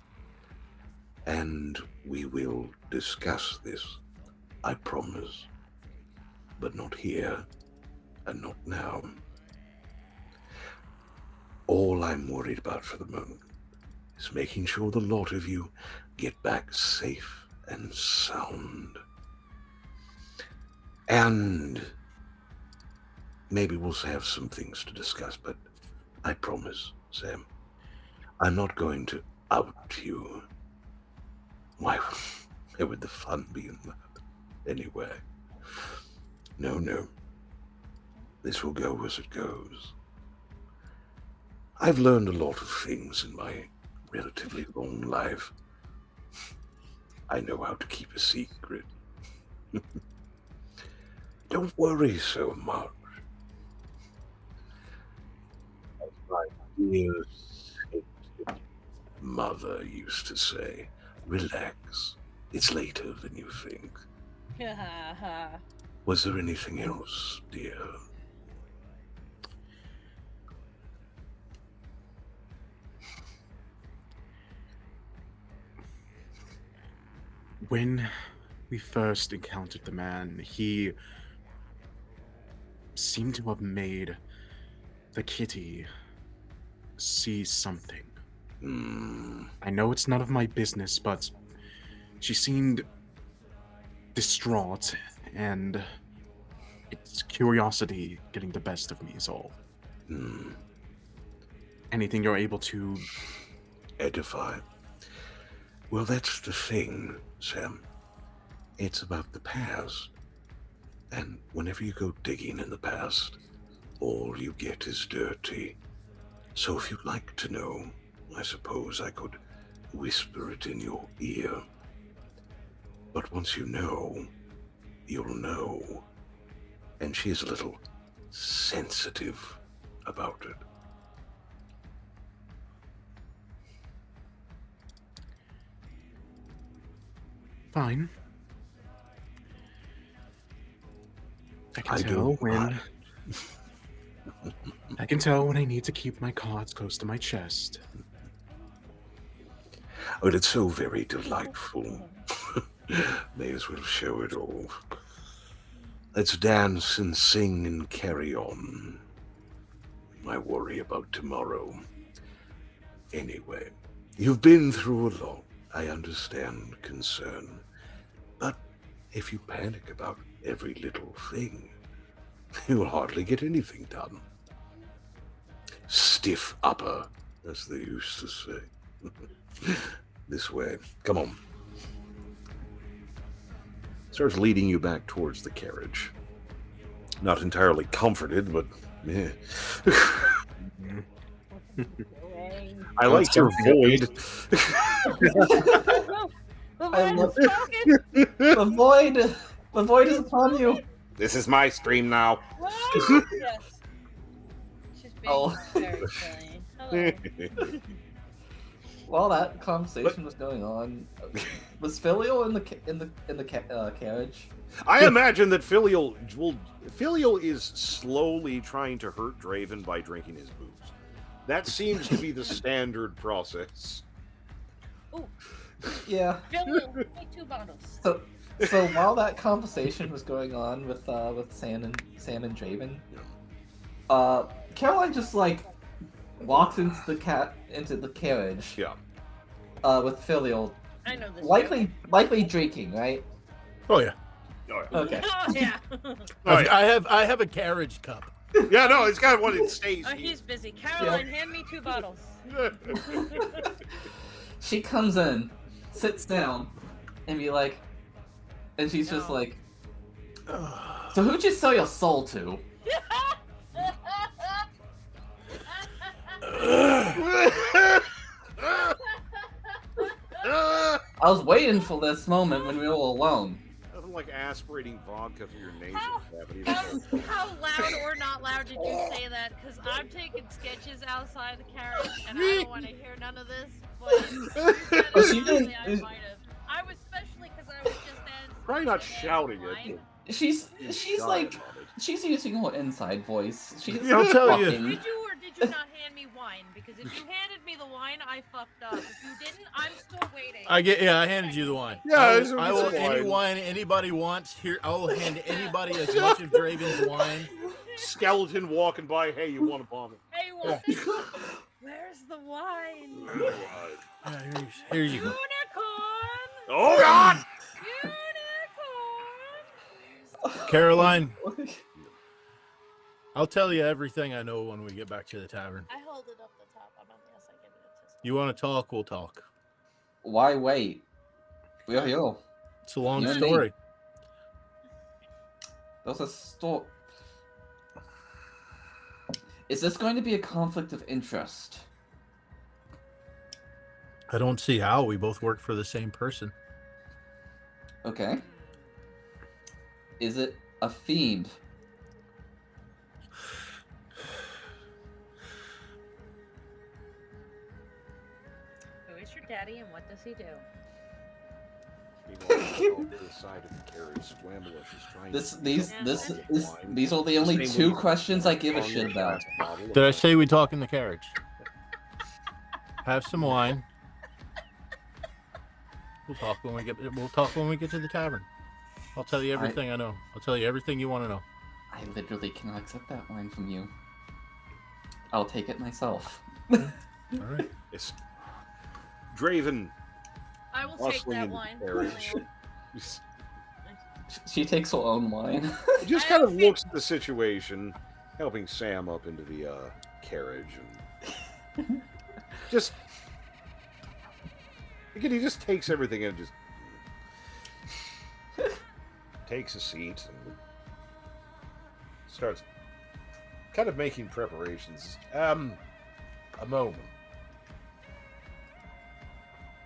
And we will discuss this, I promise. But not here, and not now. All I'm worried about for the moment is making sure the lot of you get back safe and sound. And maybe we'll have some things to discuss, but I promise, Sam, I'm not going to out you. Why would the fun be in that? Anyway, no. This will go as it goes. I've learned a lot of things in my relatively long life. I know how to keep a secret. Don't worry so much. As my dear mother used to say, relax. It's later than you think. Was there anything else, dear? When we first encountered the man, he seemed to have made the kitty see something. I know it's none of my business, but she seemed distraught, and it's curiosity getting the best of me is all. Anything you're able to edify? Well, that's the thing, Sam. It's about the past. And whenever you go digging in the past, all you get is dirty. So if you'd like to know, I suppose I could whisper it in your ear. But once you know, you'll know. And she's a little sensitive about it. Fine. I can tell when I need to keep my cards close to my chest. But it's so very delightful. May as well show it off. Let's dance and sing and carry on. I worry about tomorrow. Anyway, you've been through a lot. I understand concern. But if you panic about every little thing, you'll hardly get anything done. Stiff upper, as they used to say. This way. Come on. Starts leading you back towards the carriage. Not entirely comforted, but yeah. I like your void. The void is upon you. This is my stream now. Yes. She's being very silly. Hello. While that conversation was going on, was Filial in the carriage? I imagine that Filial is slowly trying to hurt Draven by drinking his booze. That seems to be the standard process. Ooh. Yeah. Filial, take 2 bottles. So while that conversation was going on with Sam and Draven, Caroline just like walks into the carriage. Yeah. With Filial. I know this. Likely drinking, right? Oh yeah. Okay. Oh yeah. I have a carriage cup. Yeah, no, it's got one that stays. Oh, he's busy. Caroline, hand me 2 bottles. She comes in, sits down, and be like, and she's just like, so who'd you sell your soul to? I was waiting for this moment when we were all alone. Nothing like aspirating vodka through your nasal cavity. How loud or not loud did you say that? Because I'm taking sketches outside the carriage, and I don't want to hear none of this. But I might have. I was especially because I was just probably not shouting it. She's like she's using her inside voice. I'll tell you. Did you or did you not hand me wine? Because if you handed me the wine, I fucked up. If you didn't, I'm still waiting. I handed you the wine. Yeah, I will any wine anybody wants here. I will hand anybody as much of Draven's wine. Skeleton walking by. Hey, you want a vomit? Hey, what? Where's the wine? Here you go. Unicorn! Oh God! Unicorn! Caroline, I'll tell you everything I know when we get back to the tavern. I hold it up the top. I'm on the outside. Give it a test. You want to talk? We'll talk. Why wait? We're here. It's a long story. There's a story. Is this going to be a conflict of interest? I don't see how. We both work for the same person. Okay. Is it a fiend? Who is your daddy and what does he do? Meanwhile, on the side of the carriage, Squambush is trying These are the only two questions I give a shit about. Did I say we talk in the carriage? Have some wine. We'll talk when we get to the tavern. I'll tell you everything I know. I'll tell you everything you want to know. I literally cannot accept that wine from you. I'll take it myself. All right. It's Draven. I will take that wine. She takes her own wine. He just kind of looks at the situation, helping Sam up into the carriage, and just again, he just takes everything and just takes a seat and starts kind of making preparations. A moment.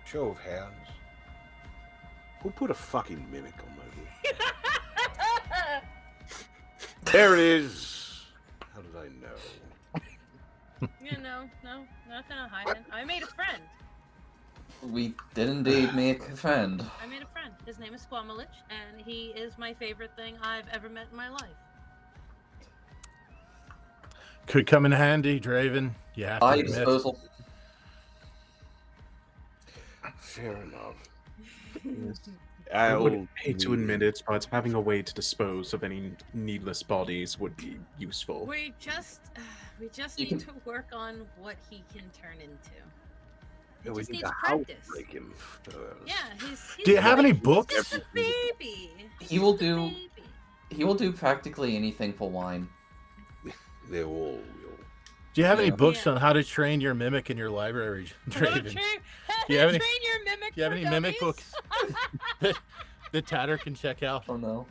Show of hands. Who put a fucking mimic on my head? There it is. How did I know? Yeah, no, nothing to hide in. I made a friend. We did indeed make a friend. I made a friend. His name is Squamalich, and he is my favorite thing I've ever met in my life. Could come in handy, Draven. You have to admit. Disposal. Fair enough. I would hate to admit it, but having a way to dispose of any needless bodies would be useful. We just need to work on what he can turn into. He just needs practice. Yeah, he's Do you have any books? He's a baby. He will do practically anything for wine. They all will. Do you have any books on how to train your mimic in your library, Draven? Do you have any mimic books that Tatter can check out? Oh no.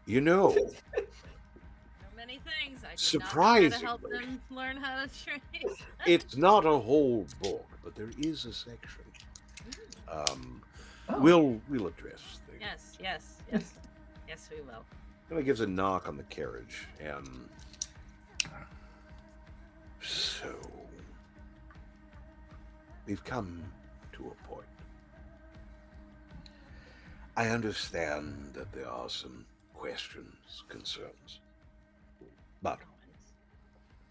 You know. So many things. I Surprisingly, to help them learn how to train. It's not a whole book, but there is a section. We'll address things. Yes, we will. Then he gives a knock on the carriage, and so we've come to a point. I understand that there are some questions, concerns, but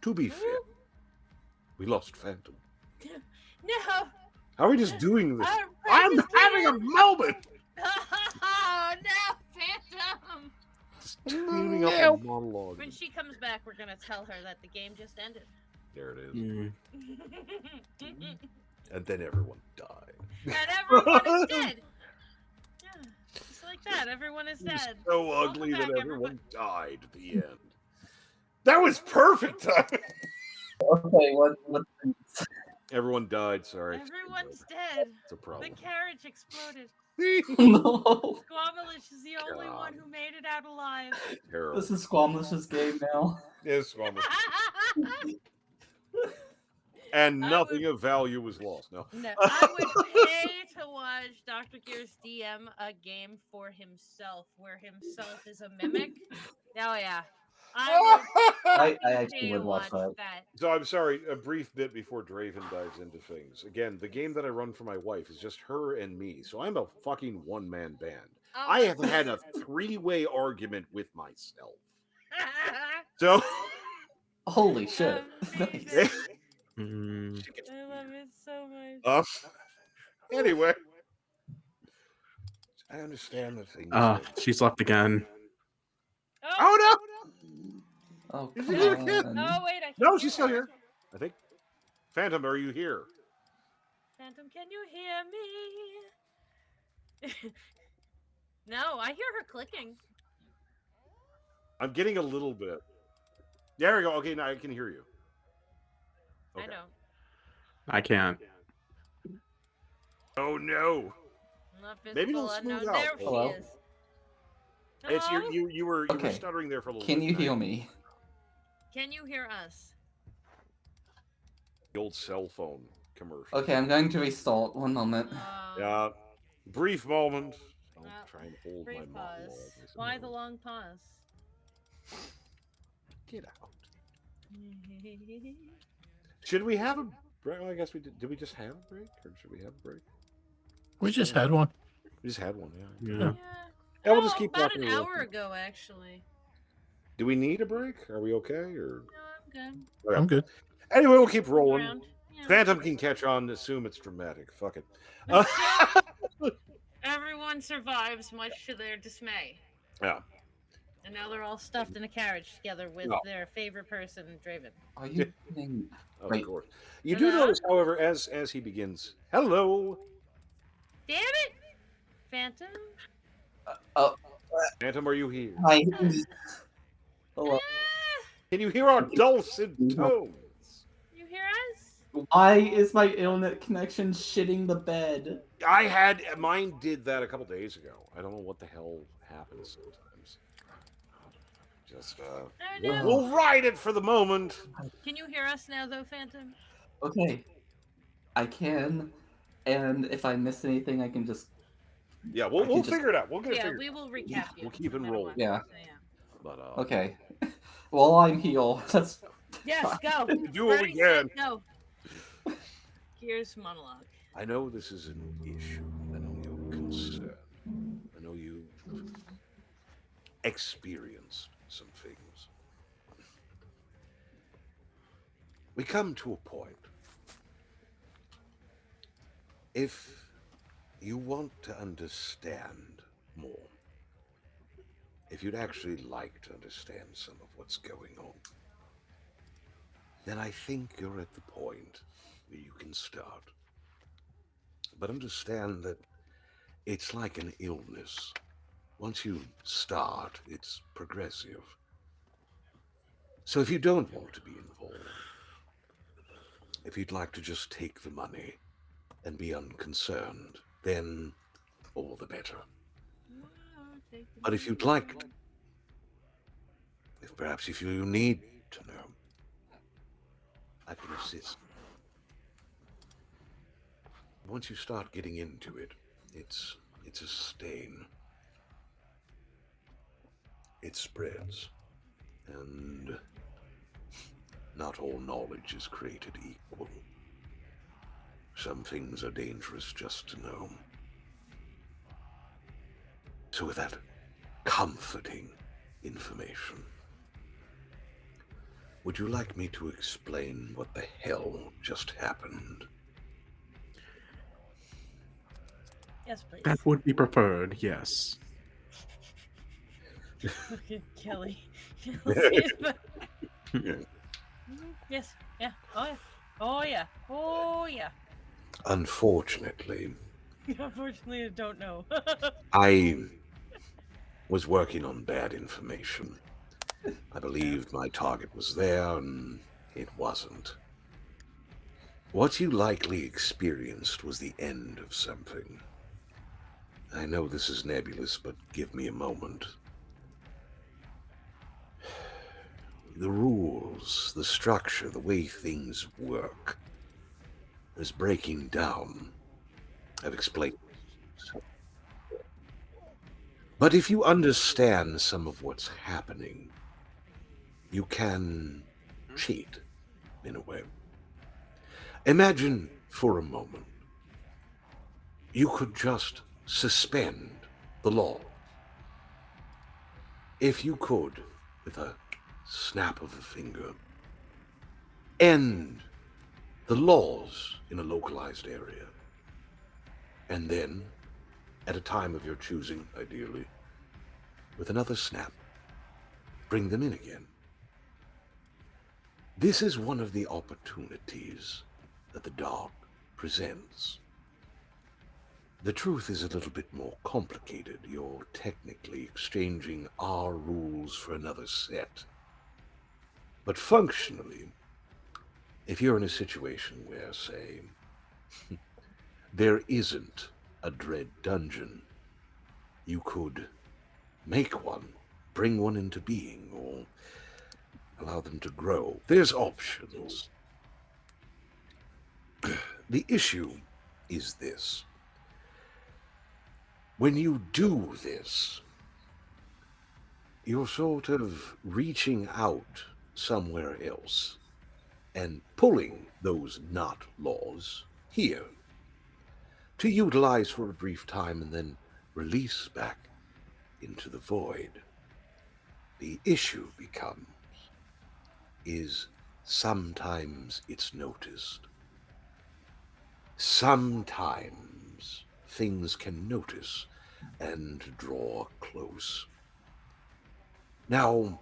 to be fair, we lost Phantom. No. How are we just doing this? I'm having a moment. Oh no, Phantom! Just tuning up a monologue. When she comes back, we're gonna tell her that the game just ended. There it is. And then everyone died. And everyone is dead. Yeah, just like that. Everyone is dead. It was so ugly that everyone died at the end. That was perfect timing. Okay, what? Everyone died. Sorry. Everyone's dead. It's a problem. The carriage exploded. No. Squamalich is the only one who made it out alive. Terrible. This is Squamlish's game now. Yes, Squamish. And nothing of value was lost. No. No, I would pay to watch Dr. Gear's DM a game for himself, where himself is a mimic. Oh yeah. I actually would watch that. So I'm sorry, a brief bit before Draven dives into things. Again, the game that I run for my wife is just her and me, so I'm a fucking one-man band. Oh. I have had a three-way argument with myself. So, holy shit! Nice. I love it so much. Anyway, I understand the things. She's left again. Oh no! Oh, Is come it a on. kid? Oh wait, I No, she's still here. I think. Phantom, are you here? Phantom, can you hear me? No, I hear her clicking. I'm getting a little bit. There we go. Okay, now I can hear you. Okay. I don't. I can't. Oh no! Maybe it'll smooth out. There Hello? she is. It's Hello? you were stuttering there for a little bit. Can you hear me? Can you hear us? The old cell phone commercial. Okay, I'm going to restart. 1 moment. Yeah. Brief moment. I'll Well, try and hold my brief monologue. pause. Why the long pause? Get out. Should we have a break? Well, I guess we did. Did we just have a break, or should we have a break? We just had one. We just had one, Yeah. Yeah, we'll just keep about talking an hour ago, actually. Do we need a break? Are we okay? Or No, I'm good. okay. I'm good. Anyway, we'll keep rolling. Yeah. Phantom can catch on. Assume it's dramatic. Fuck it. Everyone survives, much to their dismay. Yeah. And now they're all stuffed in a carriage together with their favorite person, Draven. Are you kidding? Of course. You do notice, however, as he begins, hello. Damn it! Phantom? Phantom, are you here? Hi. Hello. Can you hear our dulcet tones? You hear us? Why is my internet connection shitting the bed? Mine did that a couple days ago. I don't know what the hell happens sometimes. Just we'll ride it for the moment. Can you hear us now, though, Phantom? Okay, I can, and if I miss anything, I can just. Yeah, we'll figure it out. We'll get it Yeah, figured. we will recap you. We'll keep it rolling. Yeah. But Okay. Well, I'm healed. Let's. Yes, go. Do what we can. Go. Here's monologue. I know this is an issue. I know you're concerned. I know you experienced some things. We come to a point. If you want to understand more, if you'd actually like to understand some of what's going on, then I think you're at the point where you can start. But understand that it's like an illness. Once you start, it's progressive. So if you don't want to be involved, if you'd like to just take the money and be unconcerned, then all the better. But if you'd like, if perhaps if you need to know, I can assist. Once you start getting into it, it's a stain. It spreads, and not all knowledge is created equal. Some things are dangerous just to know. So with that comforting information, would you like me to explain what the hell just happened? Yes, please. That would be preferred, yes. Look at Kelly. Yes. Yeah. Oh yeah. Oh yeah. Oh yeah. Unfortunately, Unfortunately, I don't know. I was working on bad information. I believed my target was there, and it wasn't. What you likely experienced was the end of something. I know this is nebulous, but give me a moment. The rules, the structure, the way things work is breaking down. I've explained. But if you understand some of what's happening, you can cheat, in a way. Imagine for a moment, you could just suspend the law. If you could, with a snap of the finger, end the laws in a localized area, and then, at a time of your choosing, ideally, with another snap, bring them in again. This is one of the opportunities that the dark presents. The truth is a little bit more complicated. You're technically exchanging our rules for another set. But functionally, if you're in a situation where, say, there isn't a dread dungeon, you could make one, bring one into being, or allow them to grow. There's options. The issue is this. When you do this, you're sort of reaching out somewhere else and pulling those not laws here to utilize for a brief time and then release back into the void. The issue is sometimes it's noticed. Sometimes things can notice and draw close. Now,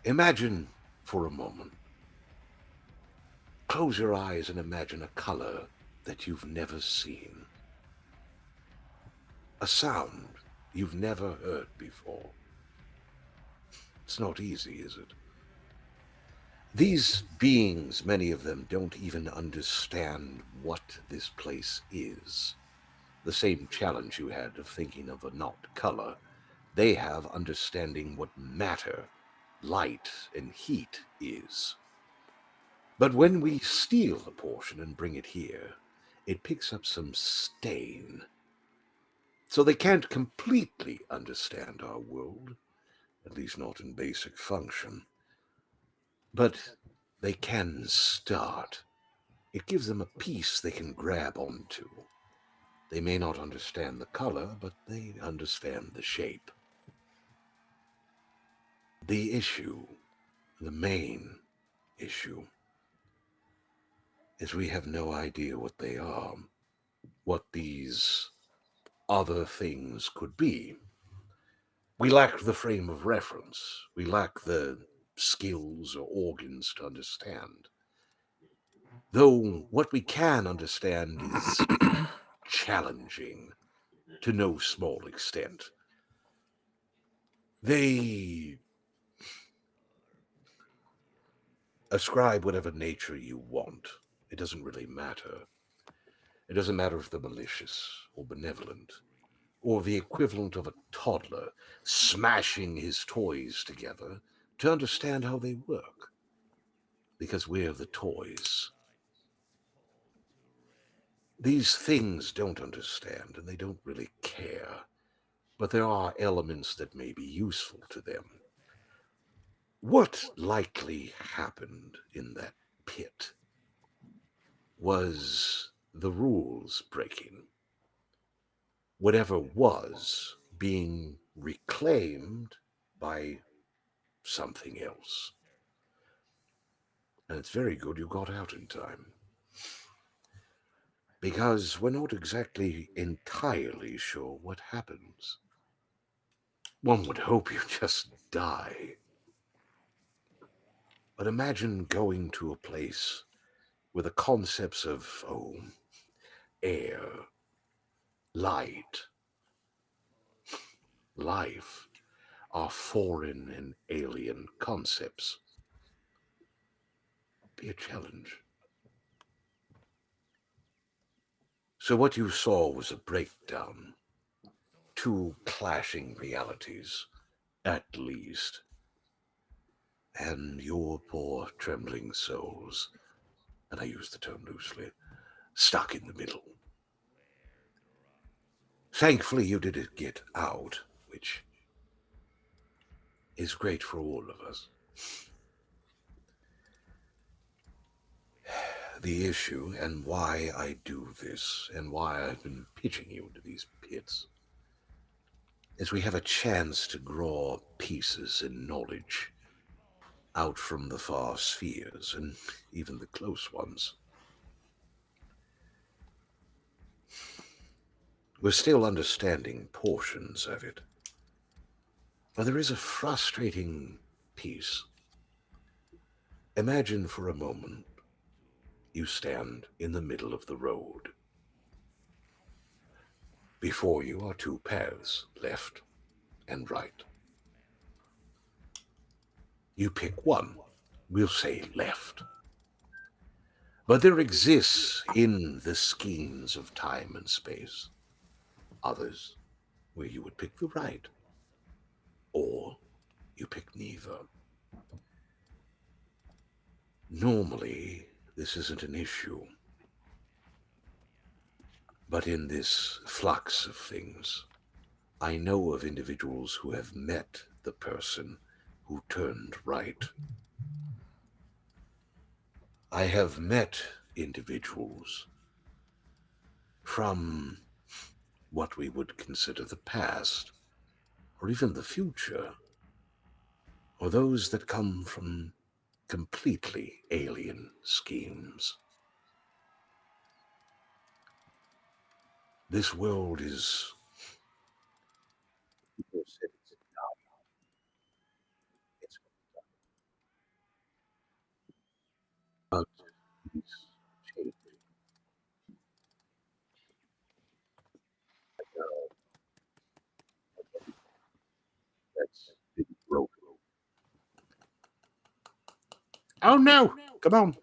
imagine for a moment. Close your eyes and imagine a color that you've never seen. A sound you've never heard before. It's not easy, is it? These beings, many of them, don't even understand what this place is. The same challenge you had of thinking of a not color. They have understanding what matter, light, and heat is. But when we steal a portion and bring it here, it picks up some stain. So they can't completely understand our world, at least not in basic function. But they can start. It gives them a piece they can grab onto. They may not understand the color, but they understand the shape. The issue, the main issue, is we have no idea what they are, what these other things could be. We lack the frame of reference. We lack the skills or organs to understand. Though what we can understand is challenging to no small extent. They ascribe whatever nature you want. It doesn't really matter. It doesn't matter if they're malicious or benevolent, or the equivalent of a toddler smashing his toys together to understand how they work. Because we're the toys. These things don't understand, and they don't really care. But there are elements that may be useful to them. What likely happened in that pit was the rules breaking. Whatever was being reclaimed by something else. And it's very good you got out in time. Because we're not exactly entirely sure what happens. One would hope you just die. But imagine going to a place where the concepts of, air, light, life are foreign and alien concepts. Be a challenge. So what you saw was a breakdown. Two clashing realities, at least. And your poor trembling souls, and I use the term loosely, stuck in the middle. Thankfully you did get out, which is great for all of us. The issue, and why I do this, and why I've been pitching you into these pits, is we have a chance to draw pieces and knowledge out from the far spheres, and even the close ones. We're still understanding portions of it, but there is a frustrating piece. Imagine for a moment you stand in the middle of the road. Before you are two paths, left and right. You pick one, we'll say left. But there exists in the schemes of time and space others where you would pick the right, or you pick neither. Normally, this isn't an issue. But in this flux of things, I know of individuals who have met the person who turned right. I have met individuals from what we would consider the past, or even the future, or those that come from completely alien schemes. This world is... but it's changing. That's been broken. Oh no! Come on.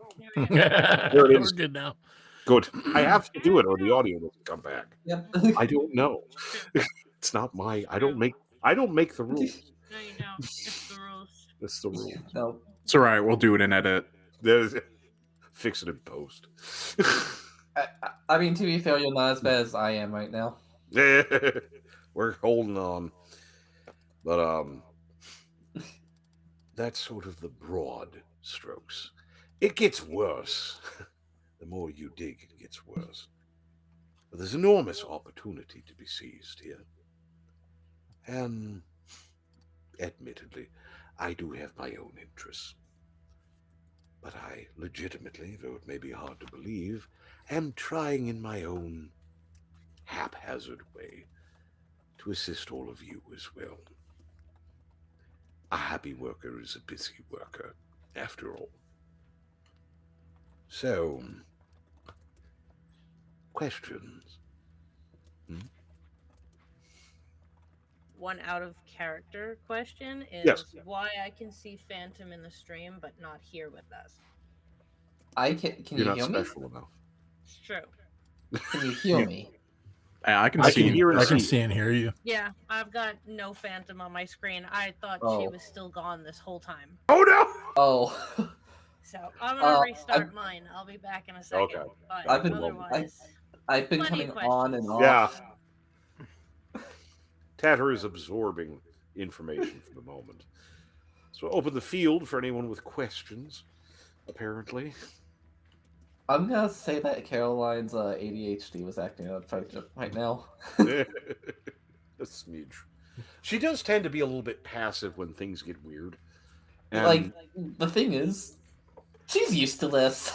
There it is. We're good now. Good. I have to do it or the audio doesn't come back. Yep. I don't know. It's not my... I don't make the rules. No, you don't. It's the rules. It's the rules. No. It's all right. We'll do it in edit. Fix it in post. I mean, to be fair, you're not as bad as I am right now. We're holding on. But that's sort of the broad strokes. It gets worse. The more you dig, it gets worse. But there's enormous opportunity to be seized here. And admittedly, I do have my own interests. But I legitimately, though it may be hard to believe, am trying in my own haphazard way to assist all of you as well. A happy worker is a busy worker, after all. So, questions? One out of character question is why I can see Phantom in the stream but not here with us. Can You're you not hear me? special enough. It's true. Can you hear me? I can see and hear you. Yeah, I've got no Phantom on my screen. I thought she was still gone this whole time. Oh no! Oh. So I'm gonna restart mine. I'll be back in a second. Okay. But I've been coming on and off. Yeah. Tatter is absorbing information for the moment. So open the field for anyone with questions, apparently. I'm gonna say that Caroline's ADHD was acting up right now. A smidge. She does tend to be a little bit passive when things get weird. And like, the thing is, she's used to this.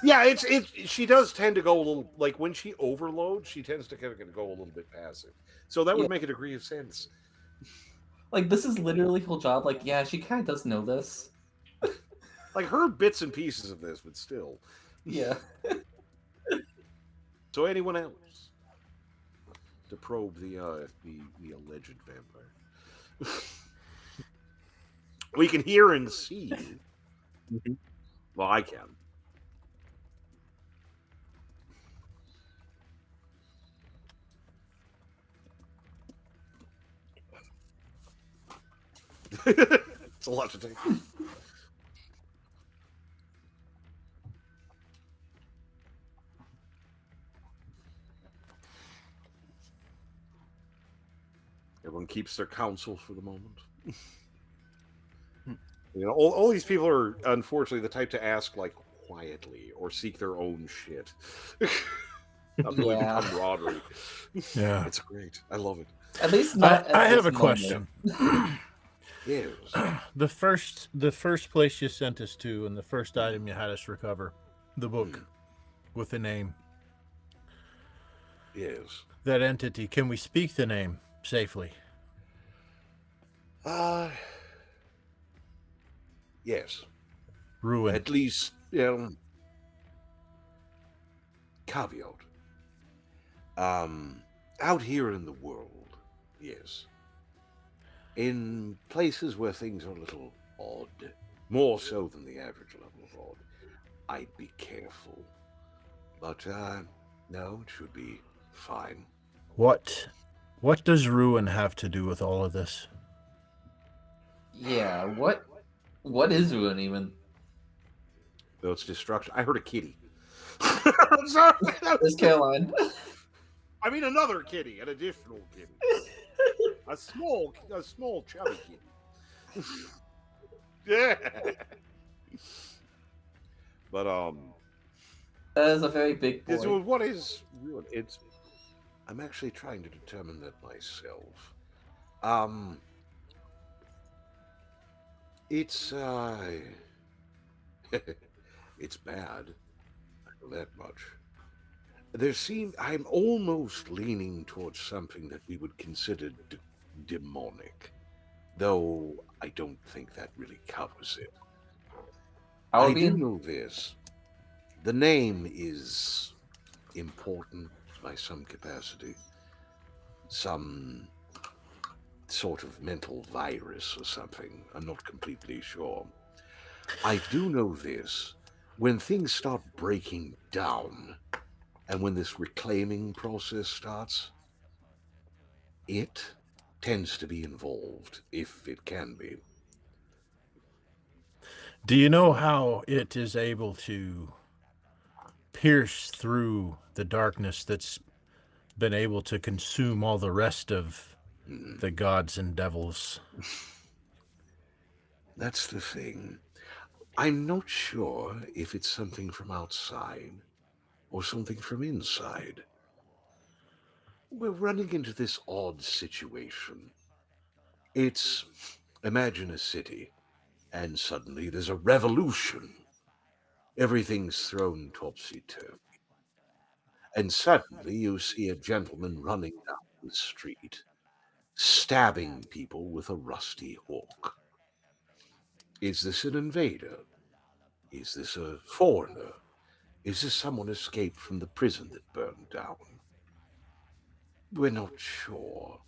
Yeah, she does tend to go a little, like when she overloads, she tends to kind of go a little bit passive. So that would make a degree of sense. Like, this is literally her job. Like, yeah, she kind of does know this. Like, heard bits and pieces of this, but still. Yeah. So anyone else to probe the alleged vampire? We can hear and see. Well, I can. It's a lot to take. Everyone keeps their counsel for the moment. You know, all these people are unfortunately the type to ask like quietly or seek their own shit. Not really the camaraderie. Yeah, it's great. I love it. At least not. I have a question. Yes. The first place you sent us to, and the first item you had us recover, the book with the name. Yes. That entity. Can we speak the name safely? Yes. Ruin. At least, caveat. Out here in the world, yes. In places where things are a little odd, more so than the average level of odd, I'd be careful. But, no, it should be fine. What does ruin have to do with all of this? Yeah, what is ruin even? Though it's destruction. I heard a kitty. Sorry. It's Caroline. I mean another kitty, an additional kitty. a small chubby kitty. Yeah. But that is a very big point. What is ruin? It's I'm actually trying to determine that myself. It's it's bad. I know that much. I'm almost leaning towards something that we would consider demonic, though I don't think that really covers it. I do know this. The name is important by some capacity. Some sort of mental virus or something. I'm not completely sure. I do know this. When things start breaking down, and when this reclaiming process starts, it tends to be involved, if it can be. Do you know how it is able to pierce through the darkness that's been able to consume all the rest of the gods and devils? That's the thing. I'm not sure if it's something from outside or something from inside. We're running into this odd situation. Imagine a city, and suddenly there's a revolution. Everything's thrown topsy-turvy. And suddenly you see a gentleman running down the street, stabbing people with a rusty hook. Is this an invader? Is this a foreigner? Is this someone escaped from the prison that burned down? We're not sure.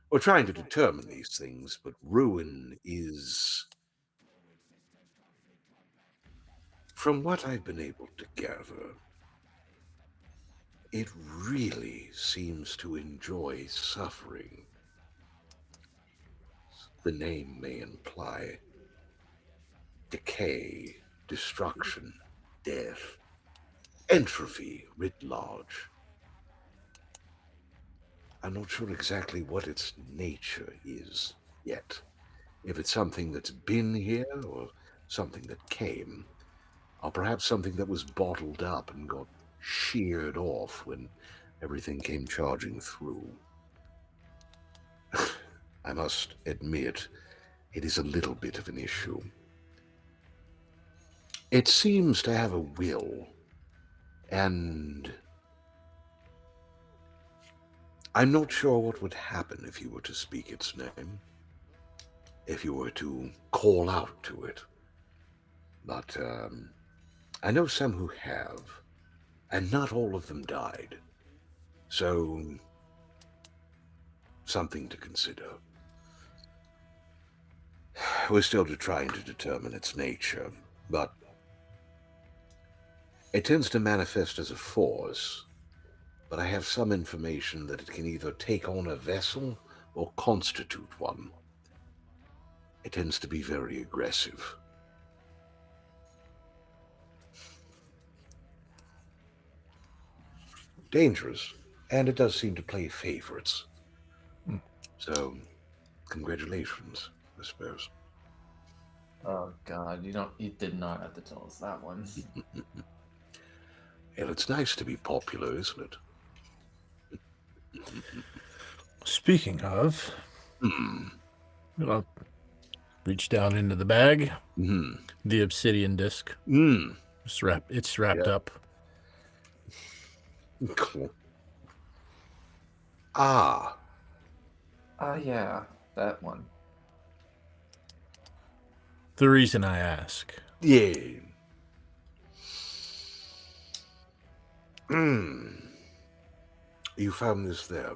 We're trying to determine these things, but ruin is... From what I've been able to gather, it really seems to enjoy suffering. The name may imply decay, destruction, death, entropy writ large. I'm not sure exactly what its nature is yet. If it's something that's been here, or something that came, or perhaps something that was bottled up and got sheared off when everything came charging through. I must admit, it is a little bit of an issue. It seems to have a will, and I'm not sure what would happen if you were to speak its name, if you were to call out to it. But I know some who have, and not all of them died. So, something to consider. We're still trying to determine its nature, but it tends to manifest as a force. But I have some information that it can either take on a vessel or constitute one. It tends to be very aggressive. Dangerous, and it does seem to play favorites. So, congratulations, I suppose. Oh God, you did not have to tell us that one. And it's nice to be popular, isn't it? Speaking of, I'll reach down into the bag. The obsidian disc. It's wrapped up. Cool. Yeah, that one. The reason I ask. Yeah. You found this there?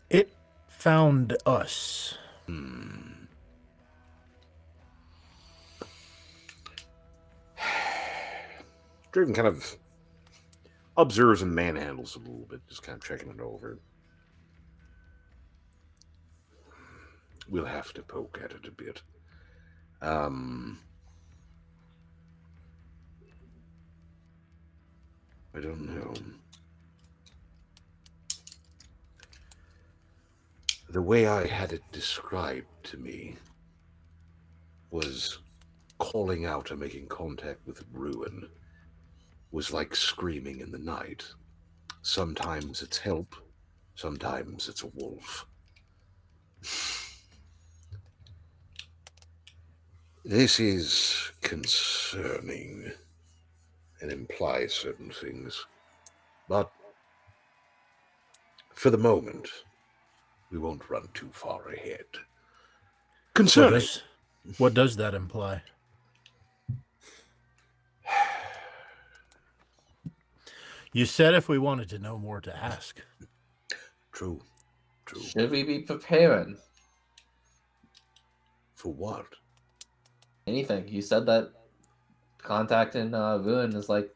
It found us. Draven kind of observes and manhandles a little bit, just kind of checking it over. We'll have to poke at it a bit. I don't know. The way I had it described to me was calling out and making contact with ruin was like screaming in the night. Sometimes it's help, sometimes it's a wolf. This is concerning and implies certain things, but for the moment, we won't run too far ahead. Concerning. What does that imply? You said if we wanted to know more to ask. True. Should we be preparing? For what? Anything. You said that contacting Ruin is like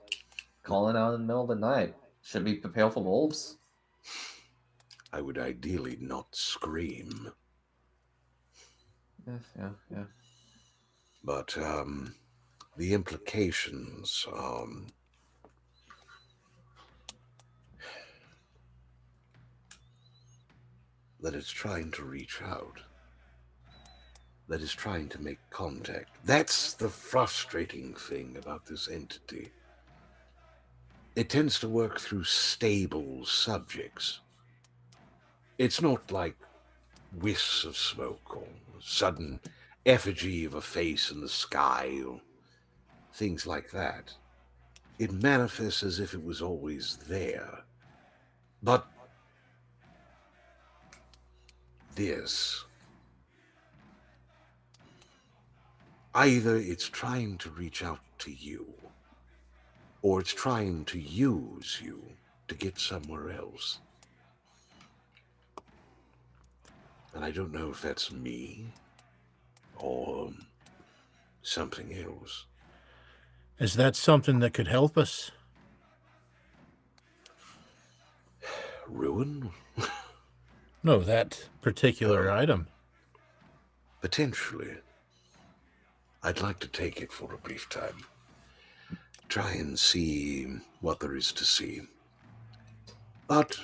calling out in the middle of the night. Should we prepare for wolves? I would ideally not scream. Yeah. But, the implications, that it's trying to reach out, that it's trying to make contact. That's the frustrating thing about this entity. It tends to work through stable subjects. It's not like wisps of smoke or sudden effigy of a face in the sky or things like that. It manifests as if it was always there. But this, either it's trying to reach out to you, or it's trying to use you to get somewhere else. And I don't know if that's me or something else. Is that something that could help us? Ruin? No, that particular item. Potentially. I'd like to take it for a brief time. Try and see what there is to see. But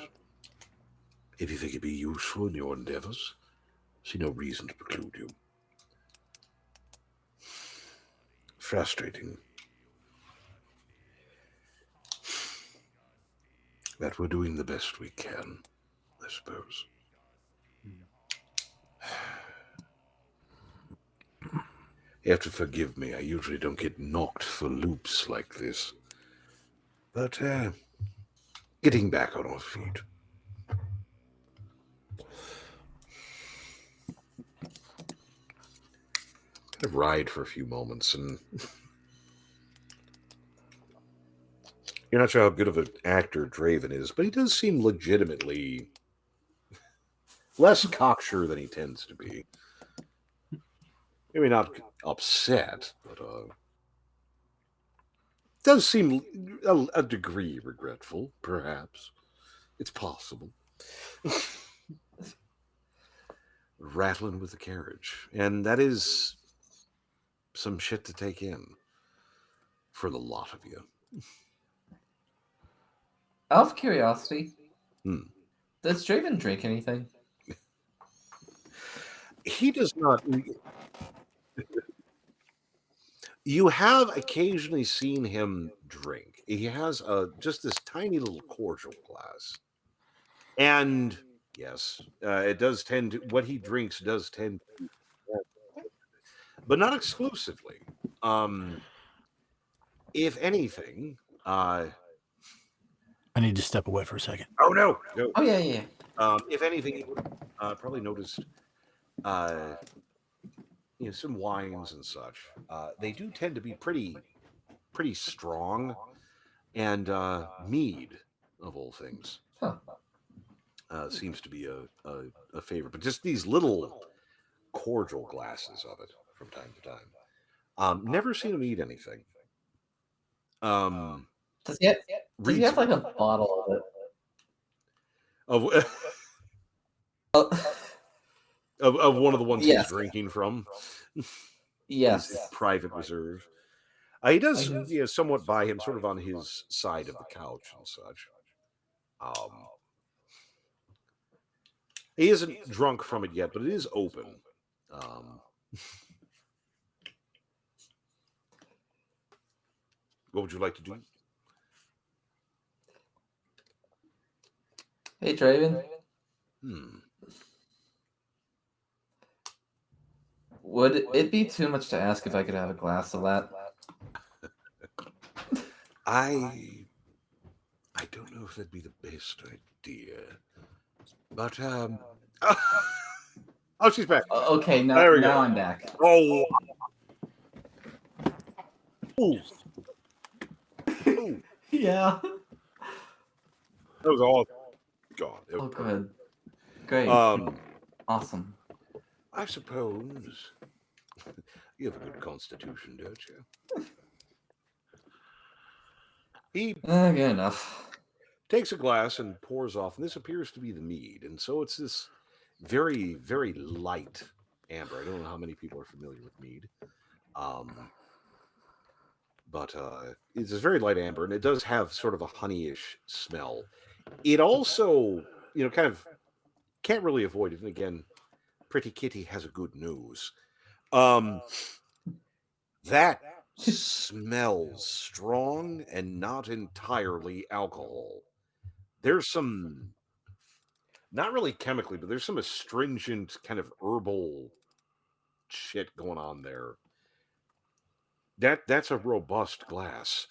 if you think it'd be useful in your endeavors, see no reason to preclude you. Frustrating. That we're doing the best we can, I suppose. You have to forgive me. I usually don't get knocked for loops like this. But, getting back on our feet. Kind of ride for a few moments, and you're not sure how good of an actor Draven is, but he does seem legitimately less cocksure than he tends to be. Maybe not upset, but does seem a degree regretful, perhaps. It's possible. Rattling with the carriage. And that is some shit to take in for the lot of you. Out of curiosity, does Draven drink anything? He does not. You have occasionally seen him drink. He has just this tiny little cordial glass. And yes, it does tend to, what he drinks does tend to, but not exclusively. If anything, I need to step away for a second. Oh no! Oh yeah. If anything, you would probably noticed, some wines and such. They do tend to be pretty strong, and mead, of all things, seems to be a favorite. But just these little cordial glasses of it from time to time. Never seen him eat anything. Does he have like a bottle of it? Of one of the ones he's drinking from. Yes. His private reserve. He does somewhat by him, sort of on his side of the couch and such. He isn't drunk from it yet, but it is open. What would you like to do? Hey, Draven. Would it be too much to ask if I could have a glass of that? I don't know if that'd be the best idea, but oh, she's back. Okay, now I'm back. Oh. Ooh. Ooh. Yeah. That was all gone. Oh, good. Great. Awesome. I suppose you have a good constitution, don't you? He good enough. Takes a glass and pours off, and this appears to be the mead, and so it's this very, very light amber. I don't know how many people are familiar with mead, but it's a very light amber, and it does have sort of a honeyish smell. It also, kind of can't really avoid it. And again, Pretty Kitty has a good nose. That smells strong and not entirely alcohol. There's some, not really chemically, but there's some astringent kind of herbal shit going on there. That's a robust glass.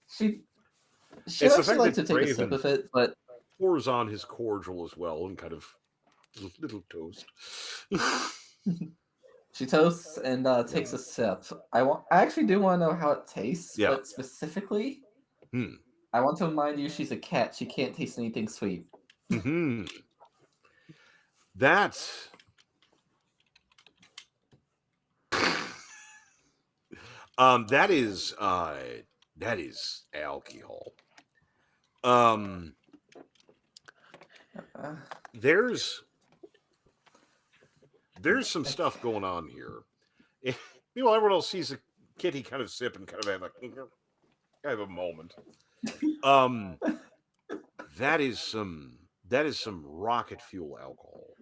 She actually like to take a sip of it, but pours on his cordial as well and kind of little toast. She toasts and takes a sip. I actually do want to know how it tastes, but specifically, I want to remind you she's a cat. She can't taste anything sweet. That's that is alcohol. There's some stuff going on here. Everyone else sees a kitty kind of sip and kind of a moment. That is some rocket fuel alcohol.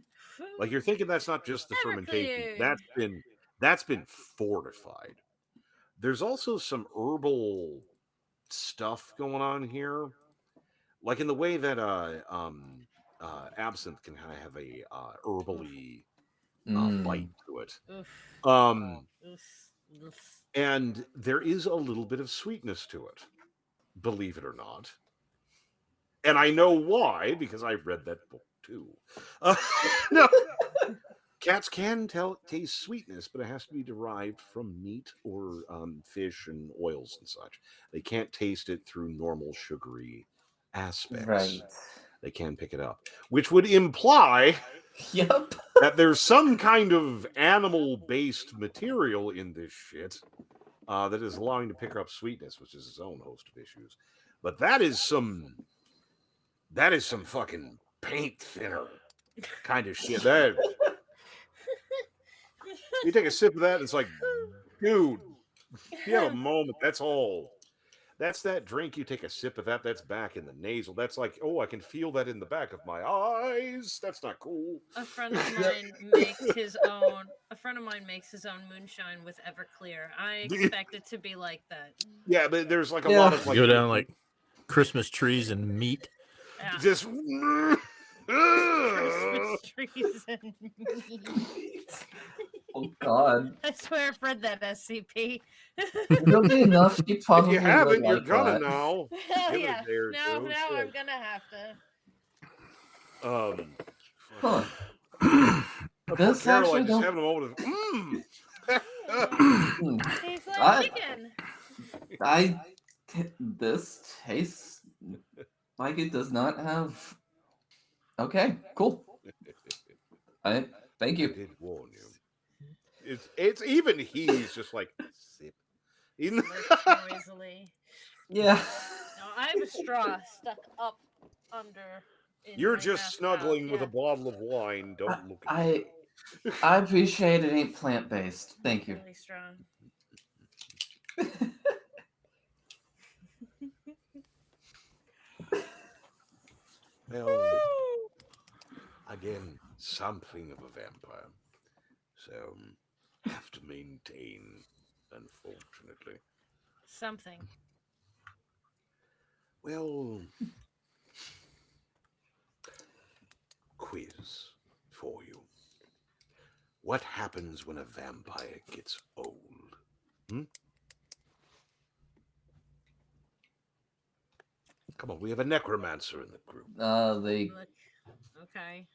Like, you're thinking that's not just the fermentation. That's been fortified. There's also some herbal stuff going on here, like in the way that absinthe can kind of have a herbally bite to it. And there is a little bit of sweetness to it, believe it or not. And I know why, because I've read that book too. No. Cats can taste sweetness, but it has to be derived from meat or fish and oils and such. They can't taste it through normal sugary aspects. Right. They can pick it up, which would imply that there's some kind of animal-based material in this shit that is allowing to pick up sweetness, which is its own host of issues. But that is some fucking paint thinner kind of shit. That you take a sip of that, and it's like, dude, you have a moment. That's all. That's that drink. You take a sip of that. That's back in the nasal. That's like, oh, I can feel that in the back of my eyes. That's not cool. A friend of mine makes his own. A friend of mine makes his own moonshine with Everclear. I expect it to be like that. Yeah, but there's like a lot of like go down like Christmas trees and meat. Yeah. Just Christmas trees and meat. Oh God! I swear I've read that SCP. Really enough, you probably if you haven't, would you're like gonna that. know. Hell yeah! Now I'm gonna have to. This actually just having a moment of Tastes like chicken. This tastes like it does not have. Okay, cool. Thank you. I did warn you. It's even he's just like sip. Noisily. Yeah. No, I have a straw stuck up under. You're just snuggling with a bottle of wine. Don't look at I appreciate it ain't plant-based. Thank you. Really strong. Well, again, something of a vampire. So, have to maintain, unfortunately. Something. Well, quiz for you. What happens when a vampire gets old? Come on, we have a necromancer in the group. Okay.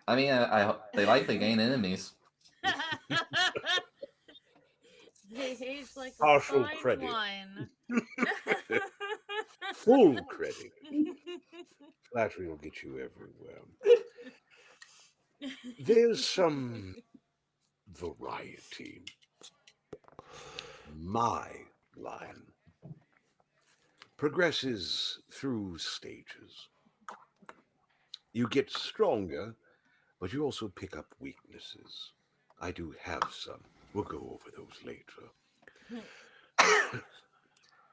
I mean, they likely gain enemies. They age like a Partial fine credit. wine. Full credit. Flattery will get you everywhere. There's some variety. My line progresses through stages. You get stronger, but you also pick up weaknesses. I do have some. We'll go over those later.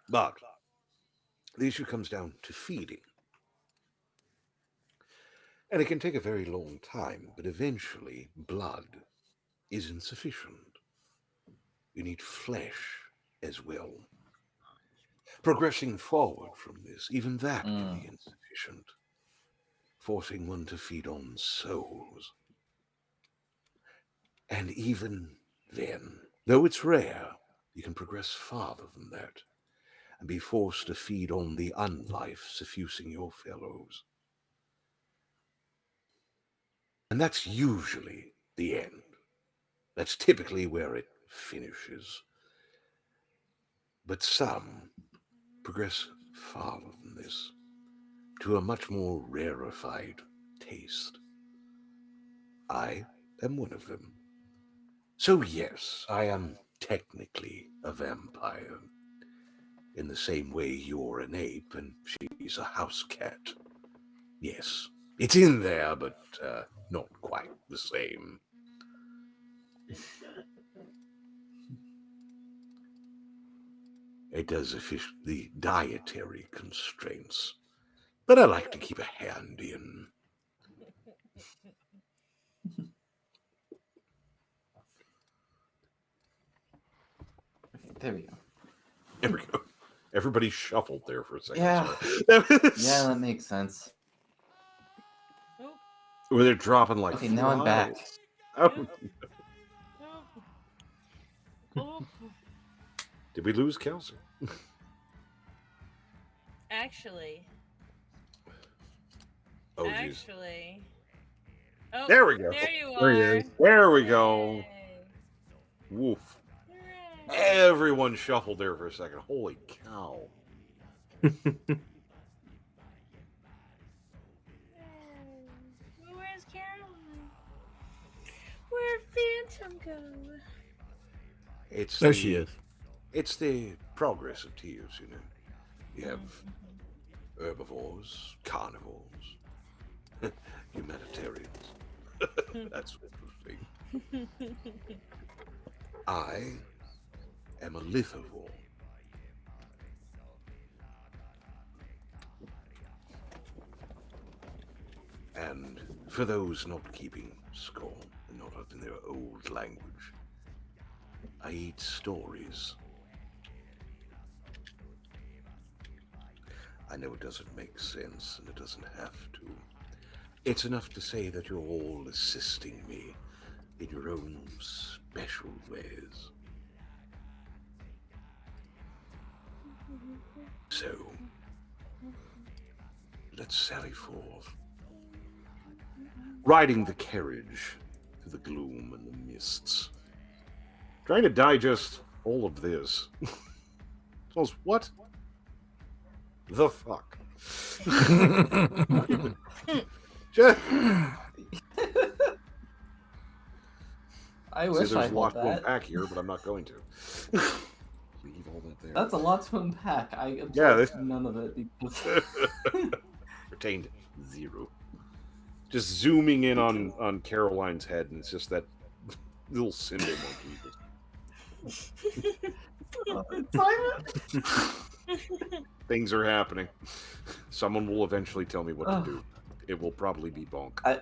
But the issue comes down to feeding. And it can take a very long time, but eventually blood is insufficient. You need flesh as well. Progressing forward from this, even that can be insufficient, forcing one to feed on souls. And even then, though it's rare, you can progress farther than that and be forced to feed on the unlife suffusing your fellows. And that's usually the end. That's typically where it finishes. But some progress farther than this, to a much more rarefied taste. I am one of them. So yes, I am technically a vampire. In the same way you're an ape and she's a house cat. Yes, it's in there, but not quite the same. It does affect the dietary constraints, but I like to keep a hand in. There we go. There we go. Everybody shuffled there for a second. Yeah. Yeah, that makes sense. Where they're dropping like okay, now I'm back. Oh. Did we lose Kelsey? Actually. Oh, actually. Oh, there we go. There you are. There we go. Woof. Everyone shuffled there for a second. Holy cow. Where's Caroline? Where'd Phantom go? There she is. It's the progress of tiers, you know. You have herbivores, carnivores, humanitarians. That sort of thing. I am a lithivore. And for those not keeping score, and not in their old language, I eat stories. I know it doesn't make sense, and it doesn't have to. It's enough to say that you're all assisting me in your own special ways. So, let's sally forth. Riding the carriage through the gloom and the mists. Trying to digest all of this. So, what the fuck? I wish there's I a lot had to that. unpack here, but I'm not going to. Leave all that there. That's a lot to unpack. I absorbed none of it. Because... Retained 0. Just zooming in on Caroline's head, and it's just that little symbol monkey. Things are happening. Someone will eventually tell me what to do. It will probably be Bonk. I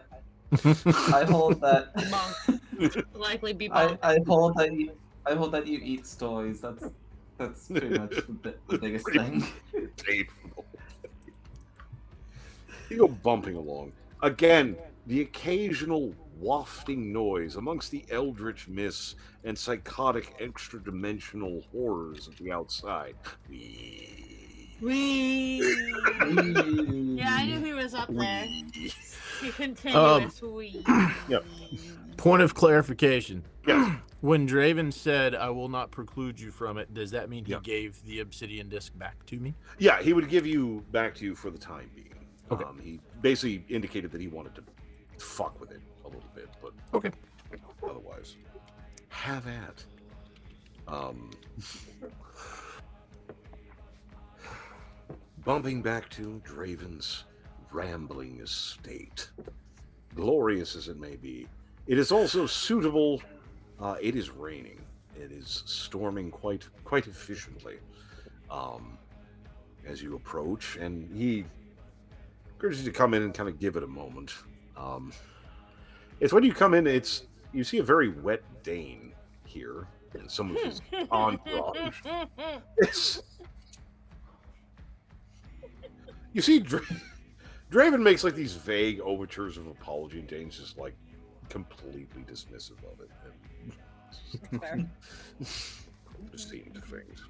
hold that. Bonk. Likely be Bonk. I hold that you eat stories. That's pretty much the biggest thing. You go bumping along. Again, the occasional wafting noise amongst the eldritch mists and psychotic extra-dimensional horrors of the outside. Wee. Yeah, I knew he was up there. Continuous wee. Yep. Point of clarification. Yes. When Draven said, "I will not preclude you from it," does that mean he gave the obsidian disc back to me? Yeah, he would give you back to you for the time being. Okay. He basically indicated that he wanted to fuck with it a little bit, but otherwise, have at. Bumping back to Draven's rambling estate, glorious as it may be, it is also suitable. It is raining. It is storming quite efficiently. As you approach, and he encourages you to come in and kind of give it a moment. It's when you come in, you see a very wet Dane here, and some of his entourage. You see, Draven makes like these vague overtures of apology, and Dane's just like completely dismissive of it. And just seeing things.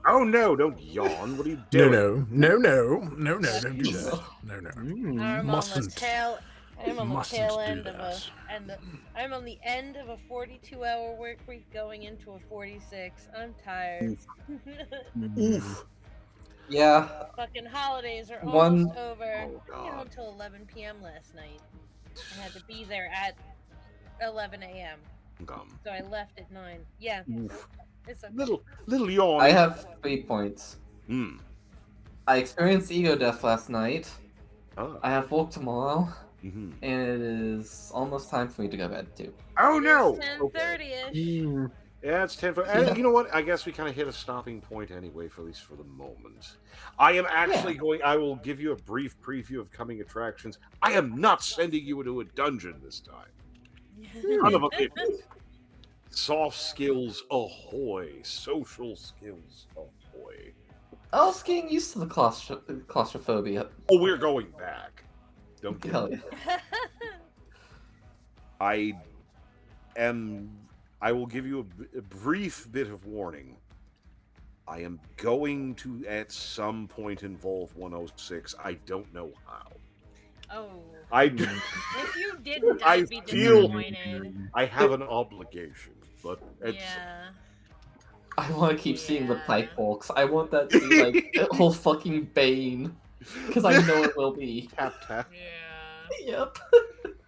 Oh no! Don't yawn. What are you doing? No! Don't do that. No. Mustn't. I'm on the tail end of I'm on the end of a 42-hour work week going into a 46. I'm tired. Oof. Yeah. Fucking holidays are almost over. I didn't get home until 11 p.m. last night. I had to be there at 11 a.m. So I left at 9. Yeah. Oof. It's okay. Little yawn. I have 3 points. I experienced ego death last night. I have work tomorrow. And it is almost time for me to go to bed too. Oh no! 10:30ish. Yeah, it's 10. And you know what? I guess we kind of hit a stopping point anyway, at least for the moment. I am actually I will give you a brief preview of coming attractions. I am not sending you into a dungeon this time. Son of a bitch. Soft skills ahoy. Social skills ahoy. I was getting used to the claustrophobia. Oh, we're going back. Don't get Hell yeah. I will give you a brief bit of warning. I am going to, at some point, involve 106. I don't know how. Oh. If you didn't, I'd be disappointed. I have an obligation, but I want to keep seeing the pipe walks. I want that to be like a whole fucking bane. Because I know it will be. Tap, tap. Yeah. Yep.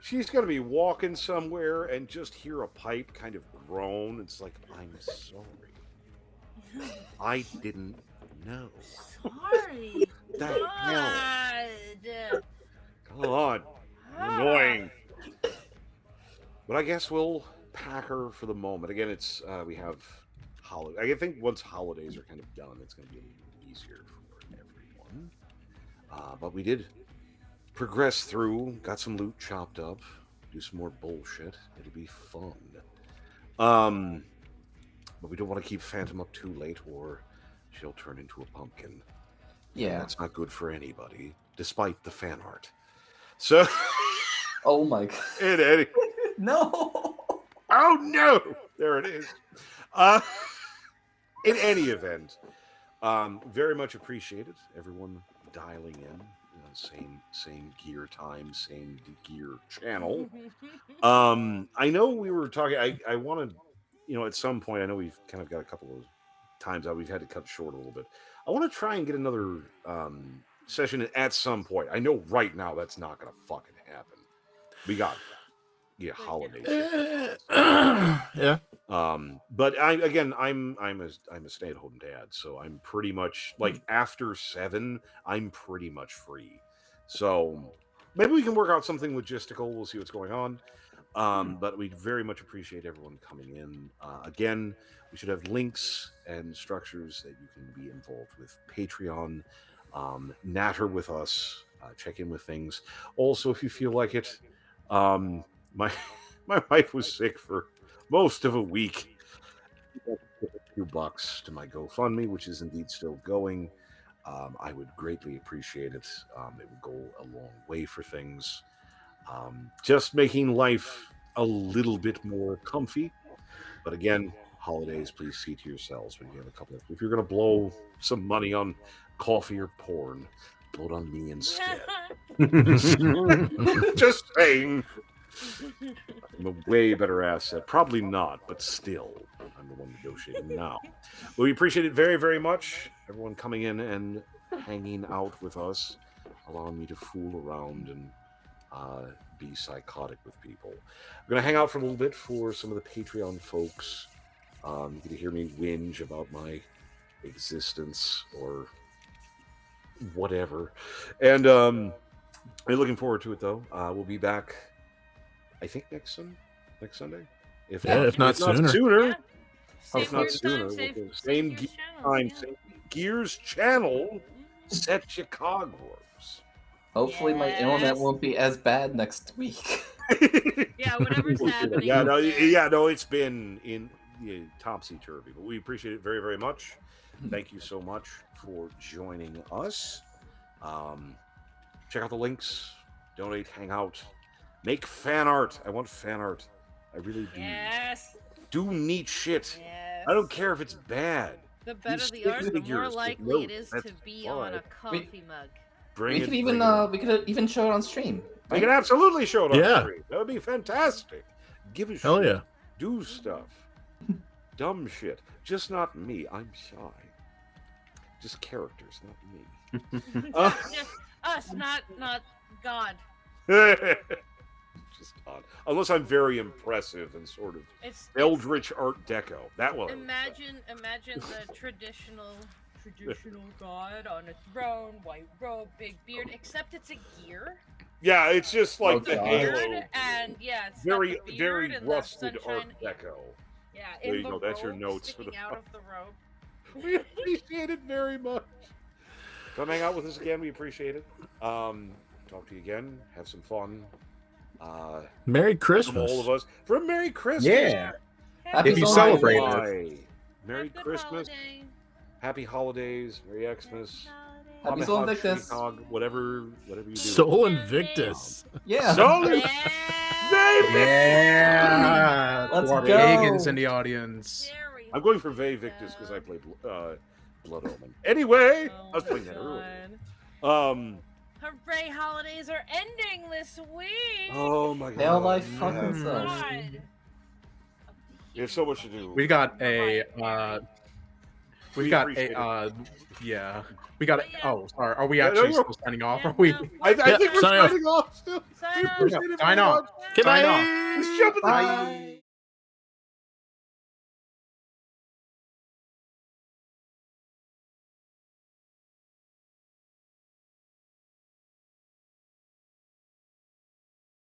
She's going to be walking somewhere and just hear a pipe kind of groan. It's like, I'm sorry. I didn't know. Sorry. The hell? Come on. Annoying. But I guess we'll pack her for the moment. Again, it's we have holiday. I think once holidays are kind of done, it's going to be a little easier for everyone. But we did progress through, got some loot chopped up, do some more bullshit. It'll be fun. But we don't want to keep Phantom up too late, or she'll turn into a pumpkin. Yeah. And that's not good for anybody, despite the fan art. So. Oh my god. No. Oh no! There it is. In any event, very much appreciated. Everyone dialing in. Same gear time, same gear channel. I know we were talking. I wanted, at some point. I know we've kind of got a couple of times out. We've had to cut short a little bit. I want to try and get another session at some point. I know right now that's not going to fucking happen. We got holiday shit. Yeah. But I'm a stay-at-home dad, so I'm pretty much like after 7, I'm pretty much free. So maybe we can work out something logistical. We'll see what's going on. But we very much appreciate everyone coming in. Again, we should have links and structures that you can be involved with. Patreon, natter with us, check in with things. Also, if you feel like it, my wife was sick for most of a week. A few bucks to my GoFundMe, which is indeed still going. I would greatly appreciate it. It would go a long way for things. Just making life a little bit more comfy. But again, holidays, please see to yourselves when you have a couple of. If you're going to blow some money on coffee or porn, blow it on me instead. Just saying. I'm a way better asset. Probably not, but still, I'm the one negotiating now. Well, we appreciate it very, very much. Everyone coming in and hanging out with us, allowing me to fool around and be psychotic with people. I'm going to hang out for a little bit for some of the Patreon folks. You get to hear me whinge about my existence or whatever. And I'm looking forward to it, though. We'll be back, I think, next Sunday. If not sooner. Yeah. If not sooner. Same time, same Gears channel, set Chicago's. Hopefully my internet won't be as bad next week. Yeah, whatever's happening. Yeah, no, it's been in topsy-turvy, but we appreciate it very, very much. Thank you so much for joining us. Check out the links, donate, hang out, make fan art. I want fan art. I really do. Yes. Do neat shit. Yes. I don't care if it's bad. The better the art, the more likely it is to be on a coffee mug. We could even show it on stream. We can absolutely show it on stream. That would be fantastic. Give a shit. Hell yeah. Do stuff. Dumb shit. Just not me. I'm shy. Just characters, not me. Just us, not God. Just odd. Unless I'm very impressive and sort of Eldritch Art Deco. That one. Imagine the traditional God on a throne, white robe, big beard, except it's a gear. Yeah, it's just like the Halo. And yeah, it's very very rusted Art Deco. Yeah, there you go. That's your notes for the out of the robe. We appreciate it very much. Come hang out with us again. We appreciate it. Talk to you again. Have some fun. Merry Christmas. From all of us. For a Merry Christmas. Yeah. If you celebrate it. Merry Christmas. Happy holidays. Merry Xmas. Happy Sol Invictus. Whatever you do. Sol Invictus. Yeah. Sol Invictus. Yeah. Let's go. Pagans in the audience. I'm going for Ve Victus because I played Blood Omen. Anyway, I was playing that earlier. Hooray, holidays are ending this week. Oh my god. Hell life fucking sucks. You have so much to do. We got a oh, sorry. Are we actually still signing off? Are we? I think we're signing off still. Sign off. Sign off. Goodbye. Let's jump in the